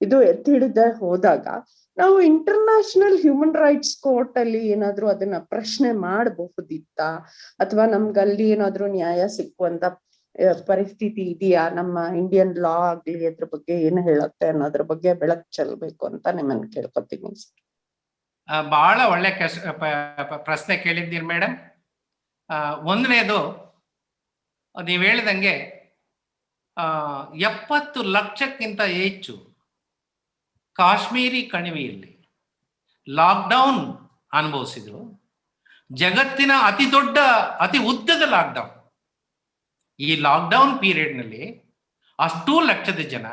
ಇದು ಎತ್ತಿ ಹಿಡಿದ ಹೋದಾಗ ನಾವು ಇಂಟರ್ನ್ಯಾಷನಲ್ ಹ್ಯೂಮನ್ ರೈಟ್ಸ್ ಕೋರ್ಟ್ ಅಲ್ಲಿ ಏನಾದ್ರು ಅದನ್ನ ಪ್ರಶ್ನೆ ಮಾಡಬಹುದಿತ್ತ, ಅಥವಾ ನಮ್ಗಲ್ಲಿ ಏನಾದ್ರು ನ್ಯಾಯ ಸಿಕ್ಕುವಂತ ಪರಿಸ್ಥಿತಿ ಇದೆಯಾ? ನಮ್ಮ ಇಂಡಿಯನ್ ಲಾ ಆಗ್ಲಿ ಅದ್ರ ಬಗ್ಗೆ ಏನ್ ಹೇಳುತ್ತೆ ಅನ್ನೋದ್ರ ಬಗ್ಗೆ ಬೆಳಕು ಚೆಲ್ಬೇಕು ಅಂತ ನಿಮ್ಮನ್ನ ಕೇಳ್ಕೊತೀನಿ ಸರ್. ಬಹಳ ಒಳ್ಳೆ ಪ್ರಶ್ನೆ ಕೇಳಿದ್ದೀರಿ ಮೇಡಮ್. ಒಂದನೇದು, ನೀವು ಹೇಳಿದಂಗೆ 70 ಲಕ್ಷಕ್ಕಿಂತ ಹೆಚ್ಚು ಕಾಶ್ಮೀರಿ ಕಣಿವೆಯಲ್ಲಿ ಲಾಕ್ಡೌನ್ ಅನುಭವಿಸಿದ್ರು. ಜಗತ್ತಿನ ಅತಿ ಉದ್ದದ ಲಾಕ್ಡೌನ್. ಈ ಲಾಕ್ಡೌನ್ ಪೀರಿಯಡ್ನಲ್ಲಿ ಅಷ್ಟೂ ಲಕ್ಷದ ಜನ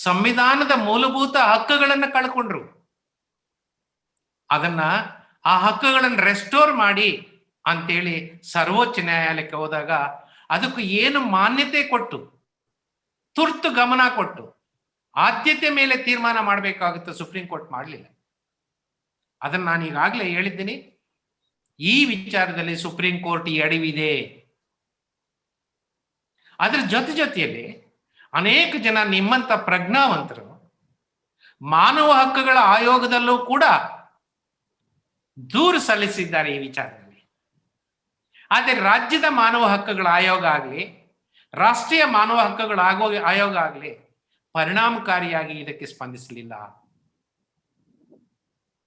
ಸಂವಿಧಾನದ ಮೂಲಭೂತ ಹಕ್ಕುಗಳನ್ನು ಕಳ್ಕೊಂಡ್ರು. ಆ ಹಕ್ಕುಗಳನ್ನು ರೆಸ್ಟೋರ್ ಮಾಡಿ ಅಂತೇಳಿ ಸರ್ವೋಚ್ಚ ನ್ಯಾಯಾಲಯಕ್ಕೆ ಹೋದಾಗ ಅದಕ್ಕೂ ಏನು ಮಾನ್ಯತೆ ಕೊಟ್ಟು, ತುರ್ತು ಗಮನ ಕೊಟ್ಟು, ಆದ್ಯತೆ ಮೇಲೆ ತೀರ್ಮಾನ ಮಾಡಬೇಕಾಗುತ್ತೆ, ಸುಪ್ರೀಂ ಕೋರ್ಟ್ ಮಾಡಲಿಲ್ಲ. ಅದನ್ನು ನಾನು ಈಗಾಗಲೇ ಹೇಳಿದ್ದೀನಿ. ಈ ವಿಚಾರದಲ್ಲಿ ಸುಪ್ರೀಂ ಕೋರ್ಟ್ ಎಡವಿದೆ. ಅದರ ಜೊತೆಯಲ್ಲಿ ಅನೇಕ ಜನ ನಿಮ್ಮಂತ ಪ್ರಜ್ಞಾವಂತರು ಮಾನವ ಹಕ್ಕುಗಳ ಆಯೋಗದಲ್ಲೂ ಕೂಡ ದೂರು ಸಲ್ಲಿಸಿದ್ದಾರೆ ಈ ವಿಚಾರದಲ್ಲಿ. ಆದರೆ ರಾಜ್ಯದ ಮಾನವ ಹಕ್ಕುಗಳ ಆಯೋಗ ಆಗಲಿ, ರಾಷ್ಟ್ರೀಯ ಮಾನವ ಹಕ್ಕುಗಳ ಆಯೋಗ ಆಗಲಿ ಪರಿಣಾಮಕಾರಿಯಾಗಿ ಇದಕ್ಕೆ ಸ್ಪಂದಿಸಲಿಲ್ಲ.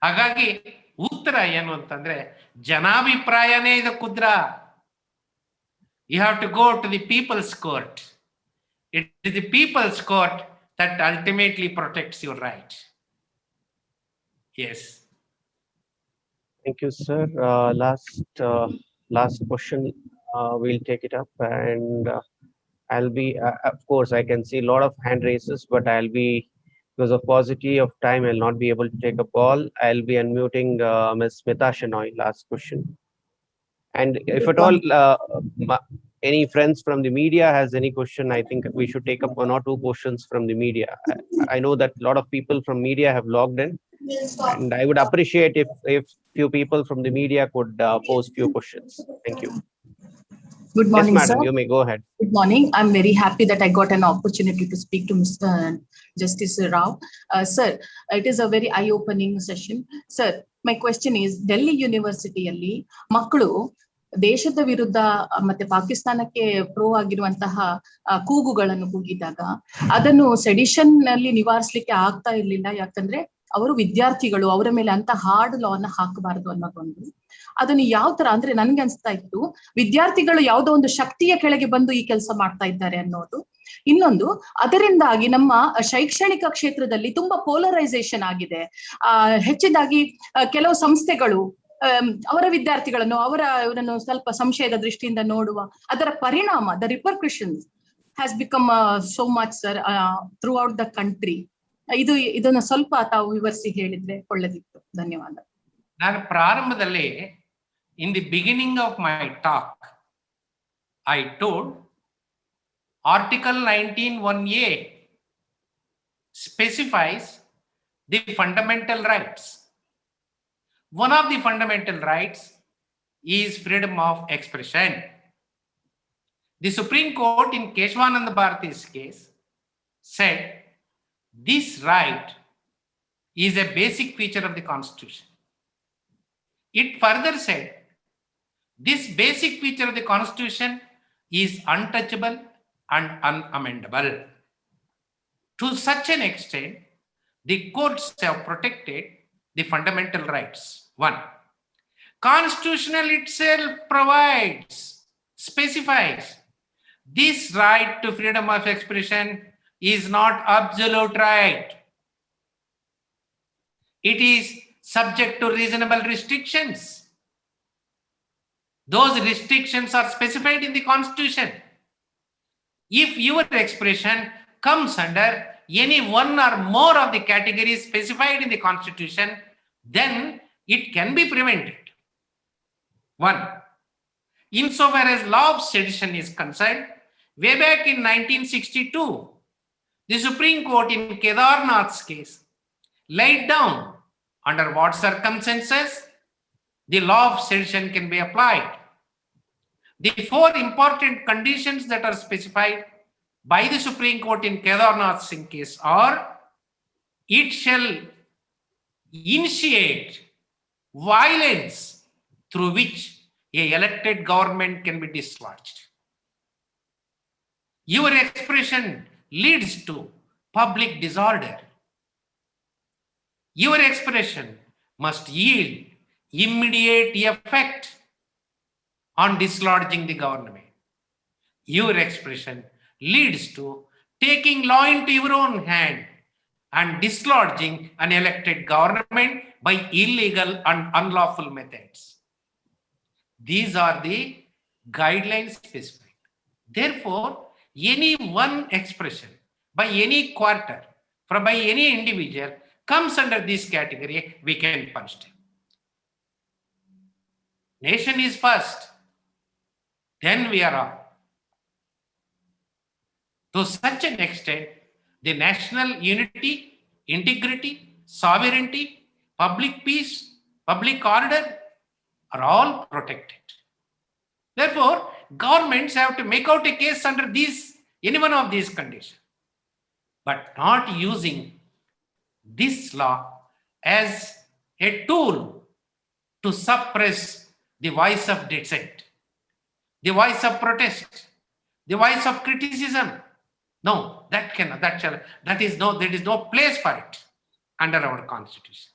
ಹಾಗಾಗಿ ಉತ್ತರ ಏನು ಅಂತಂದ್ರೆ, ಜನಾಭಿಪ್ರಾಯನೇ ಇದಕ್ಕುದ್ರ. You have to go to the people's court. It is the people's court that ultimately protects your right. Yes. Thank you, sir. Last question, we'll take it up, and I'll be, of course, I can see a lot of hand raises, but I'll be, because of paucity of time, I'll not be able to take up all. I'll be unmuting Ms. Smita Shenoy. Last question. And if at all, any friends from the media has any question, I think we should take up 1 or 2 questions from the media. I know that a lot of people from media have logged in, and I would appreciate if few people from the media could pose few questions. Thank you. Good morning, yes, madam, sir. you may go ahead. Good morning. I'm very happy that I got an opportunity to speak to Mr. Justice Rao. Sir, it is a very eye-opening session. Sir, my question is, Delhi University alli makkalu ದೇಶದ ವಿರುದ್ಧ ಮತ್ತೆ ಪಾಕಿಸ್ತಾನಕ್ಕೆ pro ಆಗಿರುವಂತಹ ಕೂಗುಗಳನ್ನು ಕೂಗಿದಾಗ ಅದನ್ನು sedition ನಲ್ಲಿ ನಿವಾರಿಸಲಿಕ್ಕೆ ಆಗ್ತಾ ಇರ್ಲಿಲ್ಲ. ಯಾಕಂದ್ರೆ ಅವರು ವಿದ್ಯಾರ್ಥಿಗಳು, ಅವರ ಮೇಲೆ ಅಂತ ಹಾರ್ಡ್ ಲಾನ ಹಾಕಬಾರದು ಅನ್ನೋದೊಂದು. ಅದನ್ನು ಯಾವ ತರ ಅಂದ್ರೆ ನನ್ಗೆ ಅನ್ಸ್ತಾ ಇತ್ತು, ವಿದ್ಯಾರ್ಥಿಗಳು ಯಾವುದೋ ಒಂದು ಶಕ್ತಿಯ ಕೆಳಗೆ ಬಂದು ಈ ಕೆಲಸ ಮಾಡ್ತಾ ಇದ್ದಾರೆ ಅನ್ನೋದು. ಇನ್ನೊಂದು, ಅದರಿಂದಾಗಿ ನಮ್ಮ ಶೈಕ್ಷಣಿಕ ಕ್ಷೇತ್ರದಲ್ಲಿ ತುಂಬಾ ಪೋಲರೈಸೇಷನ್ ಆಗಿದೆ. ಹೆಚ್ಚಿದಾಗಿ ಕೆಲವು ಸಂಸ್ಥೆಗಳು ಅವರ ವಿದ್ಯಾರ್ಥಿಗಳನ್ನು ಇವರನ್ನು ಸ್ವಲ್ಪ ಸಂಶಯದ ದೃಷ್ಟಿಯಿಂದ ನೋಡುವ, ಅದರ ಪರಿಣಾಮ, the repercussions has become so much sir through out the country. ಇದನ್ನು ಸ್ವಲ್ಪ ತಾವು ವಿವರಿಸಿ ಹೇಳಿದ್ರೆ ಒಳ್ಳೆದಿತ್ತು. ಧನ್ಯವಾದ. ನಾನು ಪ್ರಾರಂಭದಲ್ಲಿ, in the beginning of my talk, I told article 19(1)(a specifies the fundamental rights. One of the fundamental rights is freedom of expression. The Supreme Court in Keshwanand Bharati's case said this right is a basic feature of the Constitution. It further said this basic feature of the Constitution is untouchable and unamendable. To such an extent, the courts have protected the fundamental rights. 1. Constitutional itself specifies this right to freedom of expression is not absolute right. It is subject to reasonable restrictions. Those restrictions are specified in the Constitution. If your expression comes under any one or more of the categories specified in the Constitution, then it can be prevented. 1. Insofar as law of sedition is concerned, way back in 1962, The Supreme Court in Kedarnath's case laid down under what circumstances the law of sedition can be applied. The four important conditions that are specified by the Supreme Court in Kedarnath Singh case are: it shall initiate violence through which a elected government can be dislodged. Your expression leads to public disorder. Your expression must yield immediate effect on dislodging the government. Your expression leads to taking law into your own hand and dislodging an elected government by illegal and unlawful methods. These are the guidelines specified. Therefore, any one expression by any quarter, by any individual comes under this category, we can punish them. Nation is first, then we are all. To such an extent, the national unity, integrity, sovereignty, public peace, public order are all protected. Therefore, governments have to make out a case under any one of these conditions, but not using this law as a tool to suppress the voice of dissent, the voice of protest, the voice of criticism. No, there is no place for it under our constitution.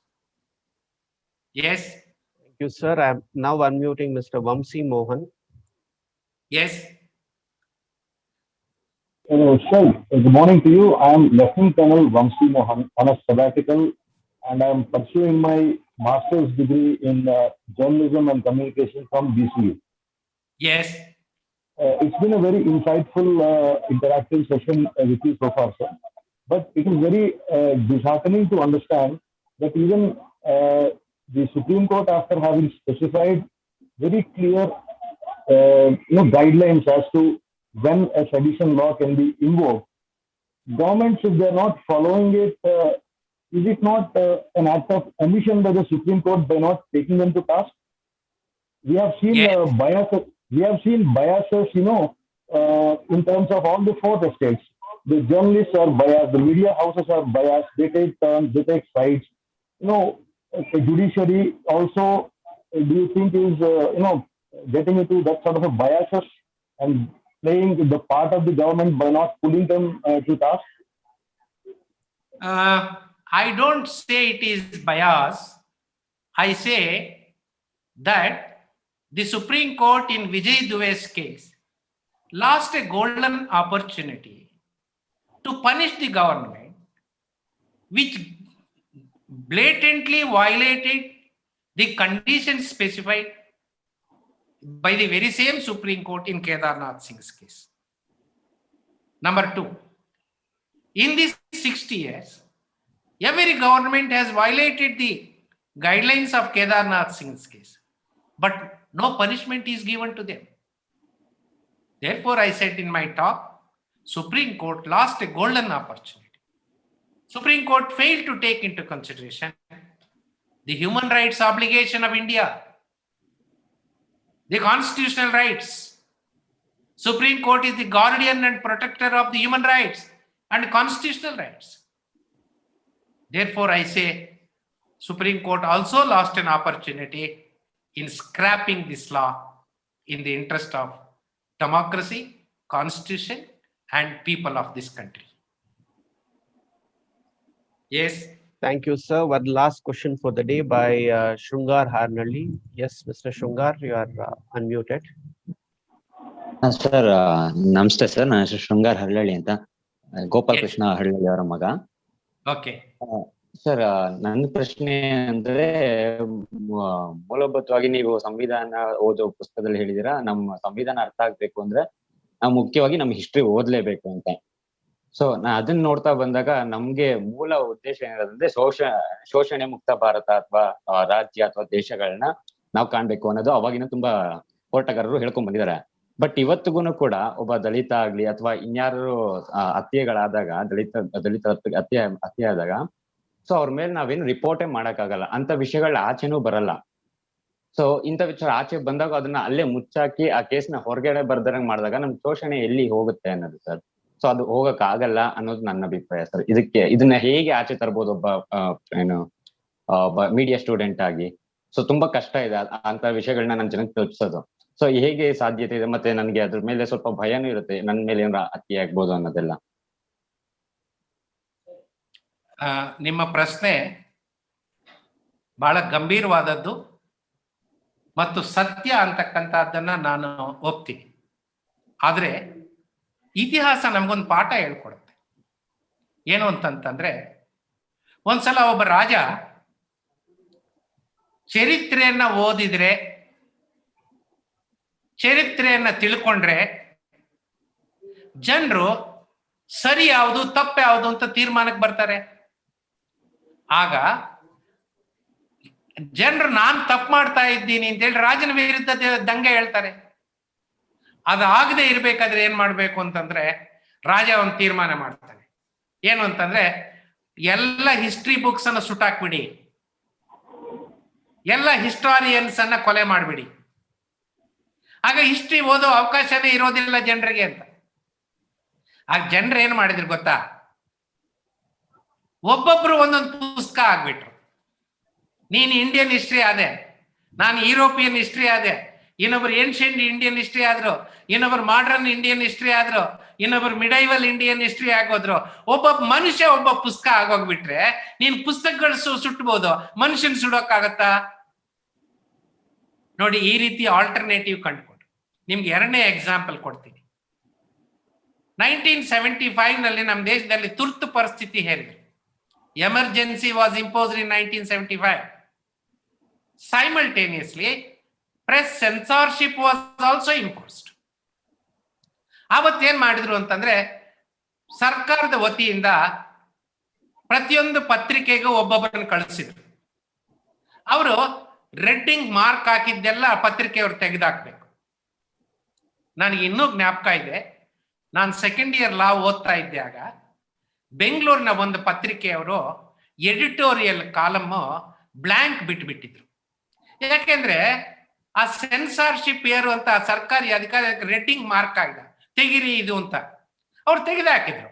Yes. Thank you, sir. I'm now unmuting Mr. Vamsi Mohan. Yes. Sir, good morning to you. I am Lieutenant Colonel Vamsi Mohan on a sabbatical, and I am pursuing my master's degree in journalism and communication from BCU. Yes. It's been a very insightful, interactive session with you so far, sir. But it is very disheartening to understand that even the Supreme Court, after having specified very clear guidelines as to when a sedition law can be invoked, governments, if they're not following it, is it not an act of omission by the Supreme Court by not taking them to task? We have seen biases. We have seen biases, in terms of all the four estates. The journalists are biased. The media houses are biased. They take turns. They take sides. The judiciary also, do you think is, getting into that sort of a biases and playing the part of the government by not pulling them to task? I don't say it is bias. I say that the Supreme Court in Vijay Duve's case lost a golden opportunity to punish the government, which blatantly violated the conditions specified by the very same Supreme Court in Kedarnath Singh's case. Number two, in these 60 years, every government has violated the guidelines of Kedarnath Singh's case, but no punishment is given to them. Therefore, I said in my talk, Supreme Court lost a golden opportunity. Supreme Court failed to take into consideration the human rights obligation of India, the constitutional rights. Supreme Court is the guardian and protector of the human rights and constitutional rights. Therefore, I say Supreme Court also lost an opportunity in scrapping this law in the interest of democracy, constitution, and people of this country. Yes. Thank you, sir. One last question for the day by Shrungar Harnalli. Yes, Mr. Shrungar, you are unmuted. Sir ನಮಸ್ತೆ sir. ನನ್ನ ಹೆಸರು ಶೃಂಗಾರ್ ಹರಳಳ್ಳಿ ಅಂತ, ಗೋಪಾಲ್ ಕೃಷ್ಣ ಹರಳಳ್ಳಿ ಅವರ ಮಗ. Okay sir, ನನ್ನ ಪ್ರಶ್ನೆ ಅಂದ್ರೆ, ಮೂಲಭೂತವಾಗಿ ನೀವು ಸಂವಿಧಾನ ಓದೋ ಪುಸ್ತಕದಲ್ಲಿ ಹೇಳಿದೀರಾ, ನಮ್ಮ ಸಂವಿಧಾನ ಅರ್ಥ ಆಗ್ಬೇಕು ಅಂದ್ರೆ ನಾವು ಮುಖ್ಯವಾಗಿ ನಮ್ಮ ಹಿಸ್ಟ್ರಿ ಓದ್ಲೇಬೇಕು ಅಂತ. ಸೊ ನಾ ಅದನ್ನ ನೋಡ್ತಾ ಬಂದಾಗ ನಮ್ಗೆ ಮೂಲ ಉದ್ದೇಶ ಏನಿರೋದಂದ್ರೆ ಶೋಷಣೆ ಮುಕ್ತ ಭಾರತ ಅಥವಾ ರಾಜ್ಯ ಅಥವಾ ದೇಶಗಳನ್ನ ನಾವು ಕಾಣ್ಬೇಕು ಅನ್ನೋದು ಅವಾಗಿನ ತುಂಬಾ ಹೋರಾಟಗಾರರು ಹೇಳ್ಕೊಂಡ್ ಬಂದಿದ್ದಾರೆ. ಬಟ್ ಇವತ್ತಿಗೂ ಕೂಡ ಒಬ್ಬ ದಲಿತ ಆಗ್ಲಿ ಅಥವಾ ಇನ್ಯಾರು ಹತ್ಯೆಗಳಾದಾಗ ದಲಿತ ಹತ್ಯೆ ಆದಾಗ ಸೊ ಅವ್ರ ಮೇಲೆ ನಾವೇನು ರಿಪೋರ್ಟೇ ಮಾಡಕ್ಕಾಗಲ್ಲ, ಅಂತ ವಿಷಯಗಳ ಆಚೆನೂ ಬರಲ್ಲ. ಸೊ ಇಂಥ ವಿಚಾರ ಆಚೆ ಬಂದಾಗ ಅದನ್ನ ಅಲ್ಲೇ ಮುಚ್ಚಾಕಿ ಆ ಕೇಸ್ನ ಹೊರಗಡೆ ಬರ್ದಂಗ್ ಮಾಡಿದಾಗ ನಮ್ ಶೋಷಣೆ ಎಲ್ಲಿ ಹೋಗುತ್ತೆ ಅನ್ನೋದು ಸರ್. ಸೊ ಅದು ಹೋಗಕ್ ಆಗಲ್ಲ ಅನ್ನೋದು ನನ್ನ ಅಭಿಪ್ರಾಯ ಸರ್. ಇದನ್ನ ಹೇಗೆ ಆಚೆ ತರ್ಬೋದು ಒಬ್ಬ ಮೀಡಿಯಾ ಸ್ಟೂಡೆಂಟ್ ಆಗಿ? ಸೊ ತುಂಬಾ ಕಷ್ಟ ಇದೆ ಅಂತ ವಿಷಯಗಳನ್ನ ನನ್ ಜನಕ್ಕೆ ತಲುಪಿಸೋದು. ಸೊ ಹೇಗೆ ಸಾಧ್ಯತೆ ಇದೆ? ಮತ್ತೆ ನನ್ಗೆ ಅದ್ರ ಮೇಲೆ ಸ್ವಲ್ಪ ಭಯನೂ ಇರುತ್ತೆ, ನನ್ ಮೇಲೆ ಏನಾರ ಹತ್ಯೆ ಆಗ್ಬೋದು ಅನ್ನೋದೆಲ್ಲ. ನಿಮ್ಮ ಪ್ರಶ್ನೆ ಬಹಳ ಗಂಭೀರವಾದದ್ದು ಮತ್ತು ಸತ್ಯ ಅಂತಕ್ಕಂಥದ್ದನ್ನ ನಾನು ಒಪ್ತೀನಿ. ಆದ್ರೆ ಇತಿಹಾಸ ನಮ್ಗೊಂದು ಪಾಠ ಹೇಳ್ಕೊಡುತ್ತೆ. ಏನು ಅಂತಂತಂದ್ರೆ, ಒಂದ್ಸಲ ಒಬ್ಬ ರಾಜ ಚರಿತ್ರೆಯನ್ನ ಓದಿದ್ರೆ, ಚರಿತ್ರೆಯನ್ನ ತಿಳ್ಕೊಂಡ್ರೆ ಜನರು ಸರಿ ಯಾವುದು ತಪ್ಪು ಯಾವುದು ಅಂತ ತೀರ್ಮಾನಕ್ಕೆ ಬರ್ತಾರೆ. ಆಗ ಜನರು ನಾನ್ ತಪ್ಪು ಮಾಡ್ತಾ ಇದ್ದೀನಿ ಅಂತೇಳಿ ರಾಜನ ವಿರುದ್ಧ ದಂಗೆ ಹೇಳ್ತಾರೆ. ಅದಾಗದೆ ಇರ್ಬೇಕಾದ್ರೆ ಏನ್ ಮಾಡ್ಬೇಕು ಅಂತಂದ್ರೆ, ರಾಜ ಒಂದು ತೀರ್ಮಾನ ಮಾಡ್ತಾನೆ. ಏನು ಅಂತಂದ್ರೆ, ಎಲ್ಲ ಹಿಸ್ಟ್ರಿ ಬುಕ್ಸ್ ಅನ್ನ ಸುಟ್ಟಾಕ್ಬಿಡಿ, ಎಲ್ಲ ಹಿಸ್ಟಾರಿಯನ್ಸ್ ಅನ್ನ ಕೊಲೆ ಮಾಡ್ಬಿಡಿ, ಆಗ ಹಿಸ್ಟ್ರಿ ಓದೋ ಅವಕಾಶನೇ ಇರೋದಿಲ್ಲ ಜನರಿಗೆ ಅಂತ. ಆಗ ಜನರು ಏನ್ ಮಾಡಿದ್ರು ಗೊತ್ತಾ? ಒಬ್ಬೊಬ್ರು ಒಂದೊಂದು ಪುಸ್ತಕ ಆಗ್ಬಿಟ್ರು. ನೀನ್ ಇಂಡಿಯನ್ ಹಿಸ್ಟ್ರಿ ಆದೆ, ನಾನು ಯುರೋಪಿಯನ್ ಹಿಸ್ಟ್ರಿ ಆದೆ, ಇನ್ನೊಬ್ರು ಏನ್ಷಿಯಂಟ್ ಇಂಡಿಯನ್ ಹಿಸ್ಟ್ರಿ ಆದ್ರು, ಇನ್ನೊಬ್ರು ಮಾಡರ್ನ್ ಇಂಡಿಯನ್ ಹಿಸ್ಟ್ರಿ ಆದ್ರು, ಇನ್ನೊಬ್ರು ಮಿಡೈವಲ್ ಇಂಡಿಯನ್ ಹಿಸ್ಟ್ರಿ ಆಗೋದ್ರು. ಒಬ್ಬ ಮನುಷ್ಯ ಒಬ್ಬ ಪುಸ್ತಕ ಆಗೋಗ್ಬಿಟ್ರೆ ನೀನ್ ಪುಸ್ತಕಗಳು ಸುಟ್ಬೋದು, ಮನುಷ್ಯನ್ ಸುಡೋಕ್ಕಾಗತ್ತಾ? ನೋಡಿ, ಈ ರೀತಿ ಆಲ್ಟರ್ನೇಟಿವ್ ಕಂಡುಕೊಂಡು ನಿಮ್ಗೆ ಎರಡನೇ ಎಕ್ಸಾಂಪಲ್ ಕೊಡ್ತೀನಿ. 1975 ನಲ್ಲಿ ನಮ್ಮ ದೇಶದಲ್ಲಿ ತುರ್ತು ಪರಿಸ್ಥಿತಿ ಹೇರಿದ್ರು. Emergency was imposed in 1975. Simultaneously, press censorship was also imposed. ಅವತ್ತೇನ್ ಮಾಡಿದ್ರು ಅಂತಂದ್ರೆ, ಸರ್ಕಾರದ ವತಿಯಿಂದ ಪ್ರತಿಯೊಂದು ಪತ್ರಿಕೆಗೂ ಒಬ್ಬೊಬ್ಬರನ್ನು ಕಳಿಸಿದ್ರು. ಅವರು ರೆಡ್ಡಿಂಗ್ ಮಾರ್ಕ್ ಹಾಕಿದ್ದೆಲ್ಲ ಪತ್ರಿಕೆಯವರು ತೆಗೆದಾಕ್ಬೇಕು. ನನಗೆ ಇನ್ನೂ ಜ್ಞಾಪಕ ಇದೆ, ನಾನು ಸೆಕೆಂಡ್ ಇಯರ್ ಲಾ ಓದ್ತಾ ಇದ್ದೆ. ಆಗ ಬೆಂಗಳೂರಿನ ಒಂದು ಪತ್ರಿಕೆಯವರು ಎಡಿಟೋರಿಯಲ್ ಕಾಲಮ್ ಬ್ಲಾಂಕ್ ಬಿಟ್ಬಿಟ್ಟಿದ್ರು. ಯಾಕೆಂದ್ರೆ ಆ ಸೆನ್ಸಾರ್ಶಿಪ್ ಏರುವಂತ ಸರ್ಕಾರಿ ಅಧಿಕಾರಿ ರೆಡ್ಡಿಂಗ್ ಮಾರ್ಕ್ ಆಗಿದೆ, ತೆಗಿರಿ ಇದು ಅಂತ ಅವ್ರು ತೆಗೆದಾಕಿದ್ರು.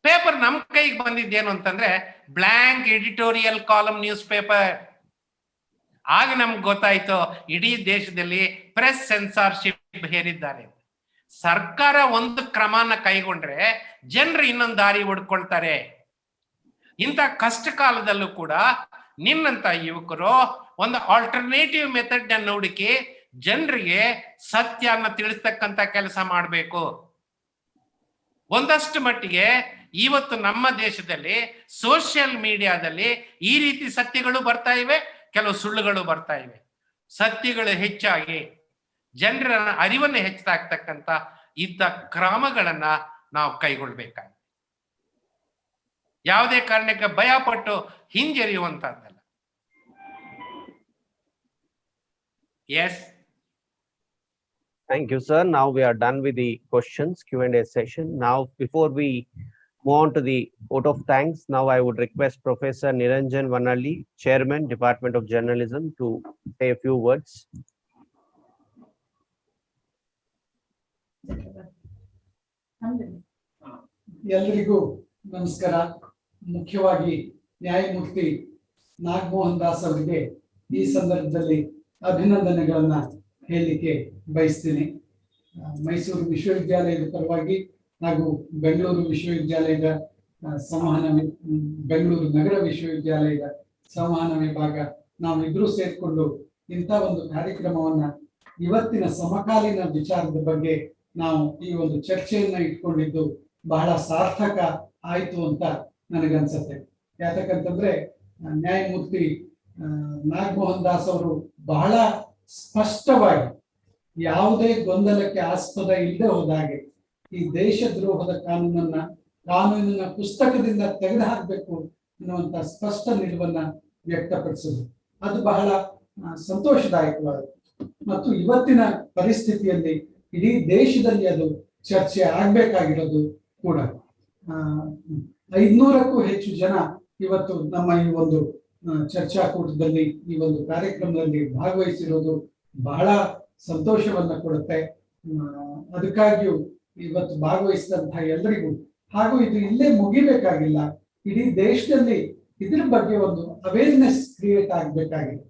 ಪೇಪರ್ ನಮ್ ಕೈಗೆ ಬಂದಿದ್ದೇನು ಅಂತಂದ್ರೆ blank editorial column newspaper. ಆಗ ನಮ್ಗೆ ಗೊತ್ತಾಯ್ತು ಇಡೀ ದೇಶದಲ್ಲಿ ಪ್ರೆಸ್ ಸೆನ್ಸಾರ್ಶಿಪ್ ಹೇರಿದ್ದಾರೆ. ಸರ್ಕಾರ ಒಂದು ಕ್ರಮನ ಕೈಗೊಂಡ್ರೆ ಜನರು ಇನ್ನೊಂದು ದಾರಿ ಹುಡ್ಕೊಳ್ತಾರೆ. ಇಂಥ ಕಷ್ಟ ಕಾಲದಲ್ಲೂ ಕೂಡ ನಿನ್ನಂತ ಯುವಕರು ಒಂದು ಆಲ್ಟರ್ನೇಟಿವ್ ಮೆಥಡ್ ಅನ್ನು ಹುಡುಕಿ ಜನರಿಗೆ ಸತ್ಯನ ತಿಳಿಸ್ತಕ್ಕಂತ ಕೆಲಸ ಮಾಡಬೇಕು. ಒಂದಷ್ಟು ಮಟ್ಟಿಗೆ ಇವತ್ತು ನಮ್ಮ ದೇಶದಲ್ಲಿ ಸೋಷಿಯಲ್ ಮೀಡಿಯಾದಲ್ಲಿ ಈ ರೀತಿ ಸತ್ಯಗಳು ಬರ್ತಾ ಇವೆ, ಕೆಲವು ಸುಳ್ಳುಗಳು ಬರ್ತಾ ಇವೆ. ಸತ್ಯಗಳು ಹೆಚ್ಚಾಗಿ ಜನರ ಅರಿವನ್ನು ಹೆಚ್ಚಾಗ್ತಕ್ಕಂಥ ಇದ್ದ ಕ್ರಮಗಳನ್ನ ನಾವು ಕೈಗೊಳ್ಬೇಕಾಗಿದೆ. ಯಾವುದೇ ಕಾರಣಕ್ಕೆ ಭಯ ಪಟ್ಟು ಹಿಂಜರಿಯುವಂತದ್ದಲ್ಲ. Yes. Thank you, sir. Now we are done with the questions Q&A session. Now, before we move on to the vote of thanks, now I would request Professor Niranjan Vanalli, Chairman, Department of Journalism, to say a few words. ಎಲ್ಲರಿಗೂ ನಮಸ್ಕಾರ. ಮುಖ್ಯವಾಗಿ ನ್ಯಾಯಮೂರ್ತಿ ನಾಗಮೋಹನ್ ದಾಸ್ ಅವರಿಗೆ ಈ ಸಂದರ್ಭದಲ್ಲಿ ಅಭಿನಂದನೆಗಳನ್ನ ಹೇಳಲಿಕ್ಕೆ ಬಯಸ್ತೀನಿ. ಮೈಸೂರು ವಿಶ್ವವಿದ್ಯಾಲಯದ ಪರವಾಗಿ ಹಾಗೂ ಬೆಂಗಳೂರು ವಿಶ್ವವಿದ್ಯಾಲಯದ ಬೆಂಗಳೂರು ನಗರ ವಿಶ್ವವಿದ್ಯಾಲಯದ ಸಂವಹನ ವಿಭಾಗ ನಾವಿಬ್ರು ಸೇರ್ಕೊಂಡು ಇಂಥ ಒಂದು ಕಾರ್ಯಕ್ರಮವನ್ನ, ಇವತ್ತಿನ ಸಮಕಾಲೀನ ವಿಚಾರದ ಬಗ್ಗೆ ನಾವು ಈ ಒಂದು ಚರ್ಚೆಯನ್ನ ಇಟ್ಕೊಂಡಿದ್ದು ಬಹಳ ಸಾರ್ಥಕ ಆಯ್ತು ಅಂತ ನನಗನ್ಸತ್ತೆ. ಯಾಕಂತಂದ್ರೆ ನ್ಯಾಯಮೂರ್ತಿ ನಾಗಮೋಹನ್ ದಾಸ್ ಅವರು ಬಹಳ ಸ್ಪಷ್ಟವಾಗಿ, ಯಾವುದೇ ಗೊಂದಲಕ್ಕೆ ಆಸ್ಪದ ಇಲ್ಲದೆ ಹೋದಾಗೆ ಈ ದೇಶದ್ರೋಹದ ಕಾನೂನಿನ ಪುಸ್ತಕದಿಂದ ತೆಗೆದು ಹಾಕಬೇಕು ಅನ್ನುವಂತ ಸ್ಪಷ್ಟ ನಿಲುವನ್ನ ವ್ಯಕ್ತಪಡಿಸಿದ್ರು. ಅದು ಬಹಳ ಸಂತೋಷದಾಯಕವಾದ ಮತ್ತು ಇವತ್ತಿನ ಪರಿಸ್ಥಿತಿಯಲ್ಲಿ ಇಡೀ ದೇಶದಲ್ಲಿ ಅದು ಚರ್ಚೆ ಆಗ್ಬೇಕಾಗಿರೋದು ಕೂಡ. 500ಕ್ಕೂ ಹೆಚ್ಚು ಜನ ಇವತ್ತು ನಮ್ಮ ಈ ಒಂದು ಚರ್ಚಾಕೂಟದಲ್ಲಿ, ಈ ಒಂದು ಕಾರ್ಯಕ್ರಮದಲ್ಲಿ ಭಾಗವಹಿಸಿರೋದು ಬಹಳ ಸಂತೋಷವನ್ನ ಕೊಡುತ್ತೆ. ಅದಕ್ಕಾಗಿಯೂ ಇವತ್ತು ಭಾಗವಹಿಸಿದಂತಹ ಎಲ್ಲರಿಗೂ, ಹಾಗೂ ಇದು ಇಲ್ಲೇ ಮುಗಿಬೇಕಾಗಿಲ್ಲ, ಇಡೀ ದೇಶದಲ್ಲಿ ಇದ್ರ ಬಗ್ಗೆ ಒಂದು ಅವೇರ್ನೆಸ್ ಕ್ರಿಯೇಟ್ ಆಗ್ಬೇಕಾಗಿದೆ.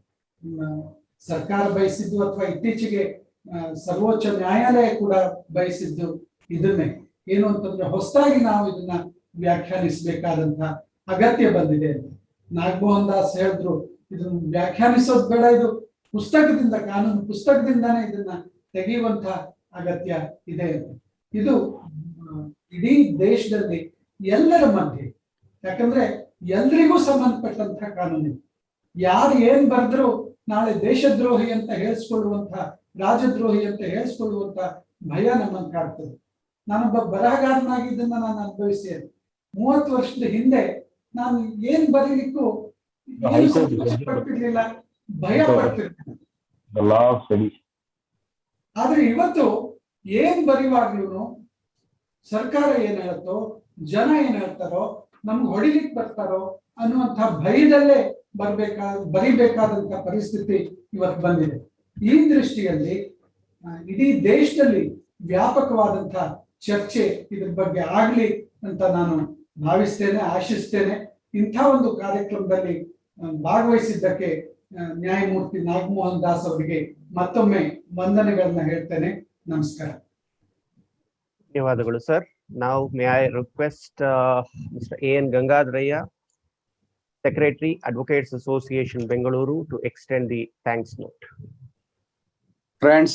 ಸರ್ಕಾರ ಬಯಸಿದ್ದು ಅಥವಾ ಇತ್ತೀಚೆಗೆ ಸರ್ವೋಚ್ಚ ನ್ಯಾಯಾಲಯ ಕೂಡ ಬಯಸಿದ್ದು ಇದನ್ನೇ. ಏನು ಅಂತಂದ್ರೆ ಹೊಸದಾಗಿ ನಾವು ಇದನ್ನ ವ್ಯಾಖ್ಯಾನಿಸಬೇಕಾದಂತ ಅಗತ್ಯ ಬಂದಿದೆ ಅಂತ. ನಾಗಮೋಹನ್ ದಾಸ್ ಹೇಳಿದ್ರು, ಇದನ್ನ ವ್ಯಾಖ್ಯಾನಿಸೋದು ಬೇಡ, ಇದು ಪುಸ್ತಕದಿಂದ, ಕಾನೂನು ಪುಸ್ತಕದಿಂದಾನೇ ಇದನ್ನ ತೆಗೆಯುವಂತ ಅಗತ್ಯ ಇದೆ ಅಂತ. ಇದು ಇಡೀ ದೇಶದಲ್ಲಿ ಎಲ್ಲರ ಮಧ್ಯೆ, ಯಾಕಂದ್ರೆ ಎಲ್ರಿಗೂ ಸಂಬಂಧಪಟ್ಟಂತ ಕಾನೂನು. ಯಾರು ಏನ್ ಬರೆದ್ರು ನಾಳೆ ದೇಶದ್ರೋಹಿ ಅಂತ ಹೇಳಿಸ್ಕೊಳ್ಳುವಂತ, ರಾಜದ್ರೋಹಿ ಅಂತ ಹೇಳಿಸ್ಕೊಳ್ಳುವಂತ ಭಯ ನಮ್ಮನ್ನು ಕಾಡ್ತದೆ. ನಾನೊಬ್ಬ ಬರಹಗಾರನಾಗಿ ಇದನ್ನ ನಾನು ಅನುಭವಿಸಿ 30 ವರ್ಷದ ಹಿಂದೆ ನಾನು ಏನ್ ಬರೀಲಿಕ್ಕೂ ಪಡ್ತಿರ್ಲಿಲ್ಲ, ಭಯ ಪಡ್ತಿರ್ಲಿಲ್ಲ. ಆದ್ರೆ ಇವತ್ತು ಏನ್ ಬರೆಯುವಾಗ್ಲೂ ಸರ್ಕಾರ ಏನ್ ಹೇಳುತ್ತೋ, ಜನ ಏನ್ ಹೇಳ್ತಾರೋ, ನಮ್ಗೆ ಹೊಡಿಲಿಕ್ಕೆ ಬರ್ತಾರೋ ಅನ್ನುವಂಥ ಭಯದಲ್ಲೇ ಬರಿಬೇಕಾದಂತ ಪರಿಸ್ಥಿತಿ ಇವತ್ತು ಬಂದಿದೆ. ಈ ದೃಷ್ಟಿಯಲ್ಲಿ ಇಡೀ ದೇಶದಲ್ಲಿ ವ್ಯಾಪಕವಾದಂತ ಚರ್ಚೆ ಇದ್ರ ಬಗ್ಗೆ ಆಗ್ಲಿ ಅಂತ ನಾನು ಭಾವಿಸ್ತೇನೆ, ಆಶಿಸ್ತೇನೆ. ಇಂಥ ಒಂದು ಕಾರ್ಯಕ್ರಮದಲ್ಲಿ ಭಾಗವಹಿಸಿದ್ದಕ್ಕೆ ನ್ಯಾಯಮೂರ್ತಿ ನಾಗಮೋಹನ್ ದಾಸ್ ಅವರಿಗೆ ಮತ್ತೊಮ್ಮೆ ವಂದನೆಗಳನ್ನ ಹೇಳ್ತೇನೆ. ನಮಸ್ಕಾರ. ಧನ್ಯವಾದಗಳು sir. Now may I request Mr. A.N. Gangadaraya, Secretary, Advocates Association, Bengaluru, to extend the thanks note. Friends,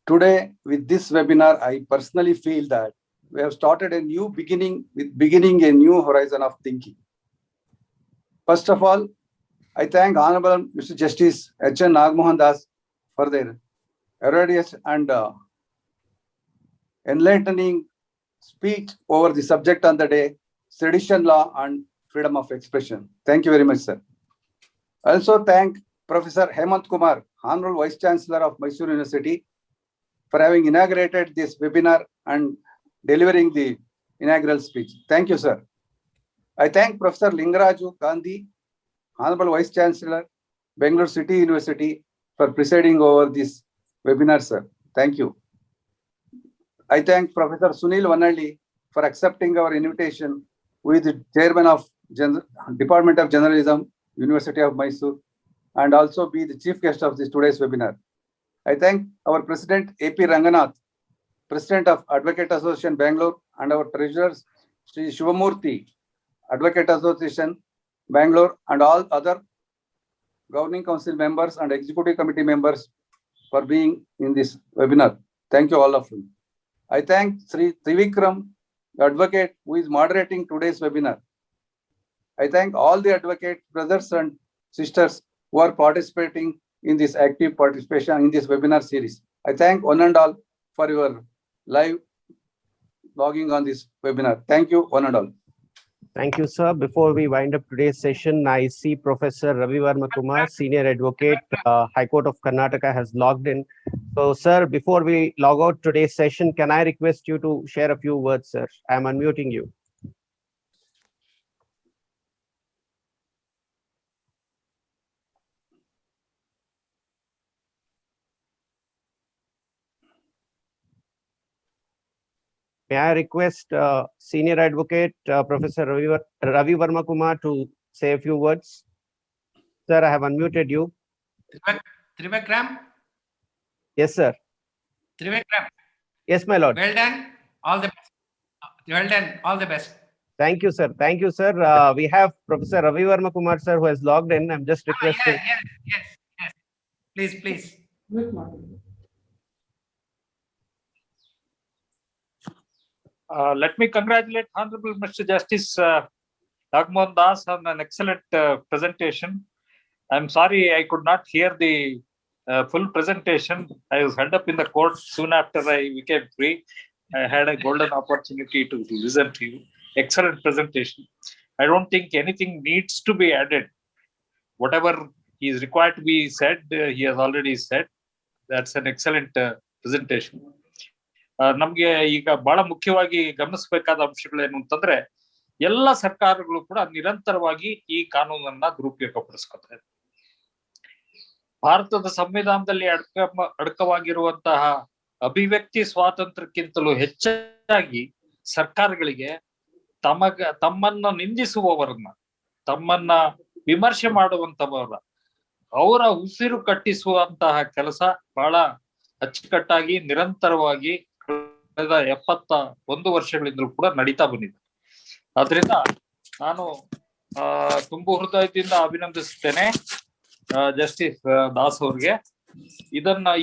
today with this webinar, I personally feel that we have started a new beginning a new horizon of thinking. First of all, I thank Honorable Mr. Justice H.N. Nagmohan Das for their erroneous and enlightening speech over the subject on the day, sedition law and freedom of expression. Thank you very much, sir. I also thank Professor Hemant Kumar, Honorable Vice Chancellor of Mysore University, for having inaugurated this webinar and delivering the inaugural speech. Thank you, sir. I thank Professor Lingaraju Gandhi, Honorable Vice Chancellor, Bangalore City University, for presiding over this webinar, sir. Thank you. I thank Professor Sunil Vanalli for accepting our invitation, who is the Chairman of Department of Journalism, University of Mysore, and also be the chief guest of this today's webinar. I thank our President A.P. Ranganath, President of Advocate Association Bangalore, and our Treasurer Sri Shivamurthy, Advocate Association Bangalore, and all other Governing Council members and Executive Committee members for being in this webinar. Thank you, all of you. I thank Sri Trivikram, the advocate who is moderating today's webinar. I thank all the advocate brothers and sisters who are participating in this active participation in this webinar series. I thank one and all for your live logging on this webinar. Thank you, one and all. Thank you, sir. Before we wind up today's session, I see Professor Ravi Varma Kumar, Senior Advocate, High Court of Karnataka, has logged in. So, sir, before we log out today's session, can I request you to share a few words, sir? I am unmuting you. May I request Senior Advocate Professor Ravi Varma Kumar to say a few words? Sir, I have unmuted you. Trivikram? Yes, sir. Trivikram? Yes, my lord. Well done. All the best. Well done. All the best. Thank you, sir. Thank you, sir. We have Professor Ravi Varma Kumar, sir, who has logged in. I'm just requesting. Yes. Please, please. Let me congratulate Honorable Mr. Justice Nagmohan Das on an excellent presentation. I'm sorry I could not hear the full presentation. I was held up in the court soon after I became free. I had a golden opportunity to listen to you. Excellent presentation. I don't think anything needs to be added. Whatever is required to be said, he has already said. That's an excellent presentation. ನಮ್ಗೆ ಈಗ ಬಹಳ ಮುಖ್ಯವಾಗಿ ಗಮನಿಸಬೇಕಾದ ಅಂಶಗಳೇನು ಅಂತಂದ್ರೆ ಎಲ್ಲ ಸರ್ಕಾರಗಳು ಕೂಡ ನಿರಂತರವಾಗಿ ಈ ಕಾನೂನನ್ನ ದುರುಪಯೋಗಪಡಿಸ್ಕೊತಾರೆ. ಭಾರತದ ಸಂವಿಧಾನದಲ್ಲಿ ಅಡಕವಾಗಿರುವಂತಹ ಅಭಿವ್ಯಕ್ತಿ ಸ್ವಾತಂತ್ರ್ಯಕ್ಕಿಂತಲೂ ಹೆಚ್ಚಾಗಿ ಸರ್ಕಾರಗಳಿಗೆ ತಮ್ಮನ್ನ ನಿಂದಿಸುವವರನ್ನ, ತಮ್ಮನ್ನ ವಿಮರ್ಶೆ ಮಾಡುವಂತವರ ಅವರ ಉಸಿರು ಕಟ್ಟಿಸುವಂತಹ ಕೆಲಸ ಬಹಳ ಅಚ್ಚುಕಟ್ಟಾಗಿ ನಿರಂತರವಾಗಿ ಕಳೆದ 71 ವರ್ಷಗಳಿಂದಲೂ ಕೂಡ ನಡೀತಾ ಬಂದಿದೆ. ಆದ್ರಿಂದ ನಾನು ತುಂಬು ಹೃದಯದಿಂದ ಅಭಿನಂದಿಸುತ್ತೇನೆ ಜಸ್ಟಿಸ್ ದಾಸ್ ಅವ್ರಿಗೆ.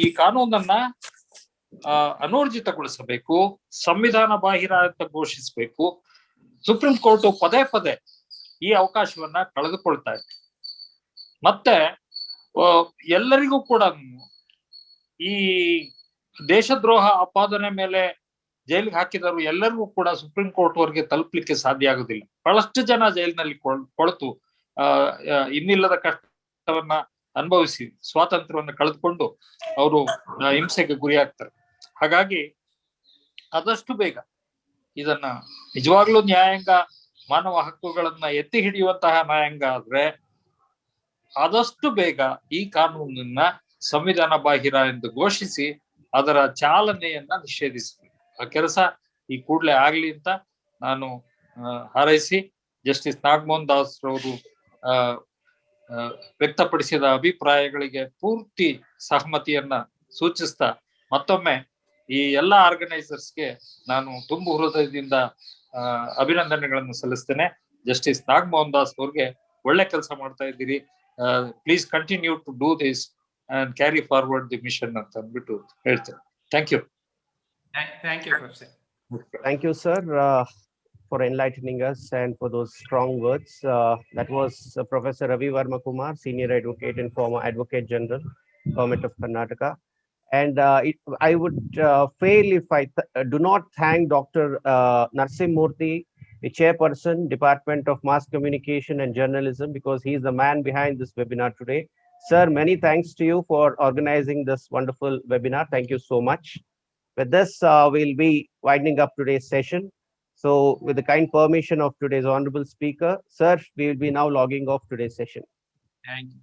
ಈ ಕಾನೂನನ್ನ ಅನೂರ್ಜಿತಗೊಳಿಸಬೇಕು, ಸಂವಿಧಾನ ಬಾಹಿರ ಅಂತ ಘೋಷಿಸಬೇಕು. ಸುಪ್ರೀಂ ಕೋರ್ಟ್ ಪದೇ ಪದೇ ಈ ಅವಕಾಶವನ್ನ ಕಳೆದುಕೊಳ್ತಾ ಇದೆ. ಮತ್ತೆ ಎಲ್ಲರಿಗೂ ಕೂಡ ಈ ದೇಶದ್ರೋಹ ಆಪಾದನೆ ಮೇಲೆ ಜೈಲಿಗೆ ಹಾಕಿದವರು ಎಲ್ಲರಿಗೂ ಕೂಡ ಸುಪ್ರೀಂ ಕೋರ್ಟ್ ವರೆಗೆ ತಲುಪಲಿಕ್ಕೆ ಸಾಧ್ಯ ಆಗುದಿಲ್ಲ. ಬಹಳಷ್ಟು ಜನ ಜೈಲಿನಲ್ಲಿ ಕೊಳತು ಇನ್ನಿಲ್ಲದ ಕಷ್ಟವನ್ನ ಅನುಭವಿಸಿ ಸ್ವಾತಂತ್ರ್ಯವನ್ನು ಕಳೆದುಕೊಂಡು ಅವರು ಹಿಂಸೆಗೆ ಗುರಿಯಾಗ್ತಾರೆ. ಹಾಗಾಗಿ ಆದಷ್ಟು ಬೇಗ ಇದನ್ನ ನಿಜವಾಗ್ಲೂ ನ್ಯಾಯಾಂಗ ಮಾನವ ಹಕ್ಕುಗಳನ್ನ ಎತ್ತಿ ಹಿಡಿಯುವಂತಹ ನ್ಯಾಯಾಂಗ ಆದ್ರೆ ಆದಷ್ಟು ಬೇಗ ಈ ಕಾನೂನನ್ನ ಸಂವಿಧಾನ ಬಾಹಿರ ಎಂದು ಘೋಷಿಸಿ ಅದರ ಚಾಲನೆಯನ್ನ ನಿಷೇಧಿಸಬೇಕು. ಆ ಕೆಲಸ ಈ ಕೂಡಲೇ ಆಗ್ಲಿ ಅಂತ ನಾನು ಹಾರೈಸಿ ಜಸ್ಟಿಸ್ ನಾಗಮೋಹನ್ ದಾಸ್ ರವರು ವ್ಯಕ್ತಪಡಿಸಿದ ಅಭಿಪ್ರಾಯಗಳಿಗೆ ಪೂರ್ತಿ ಸಹಮತಿಯನ್ನ ಸೂಚಿಸ್ತಾ ಮತ್ತೊಮ್ಮೆ ಈ ಎಲ್ಲ ಆರ್ಗನೈಸರ್ಸ್ಗೆ ನಾನು ತುಂಬು ಹೃದಯದಿಂದ ಅಭಿನಂದನೆಗಳನ್ನು ಸಲ್ಲಿಸ್ತೇನೆ. ಜಸ್ಟಿಸ್ ನಾಗಮೋಹನ್ ದಾಸ್ ಅವ್ರಿಗೆ ಒಳ್ಳೆ ಕೆಲಸ ಮಾಡ್ತಾ ಇದ್ದೀರಿ. Please continue to do this and carry forward the mission ಅಂತ ಅಂದ್ಬಿಟ್ಟು ಹೇಳ್ತೇನೆ. Thank you. Thank you, sir, for enlightening us and for those strong words. That was Professor Ravi Verma Kumar, Senior Advocate and former Advocate General, Government of Karnataka. And I would fail if I do not thank Dr. Narsim Murthy, the Chairperson, Department of Mass Communication and Journalism, because he is the man behind this webinar today. Sir, many thanks to you for organizing this wonderful webinar. Thank you so much. With this, we'll be winding up today's session. So with the kind permission of today's honorable speaker, sir, we will be now logging off today's session. Thank you.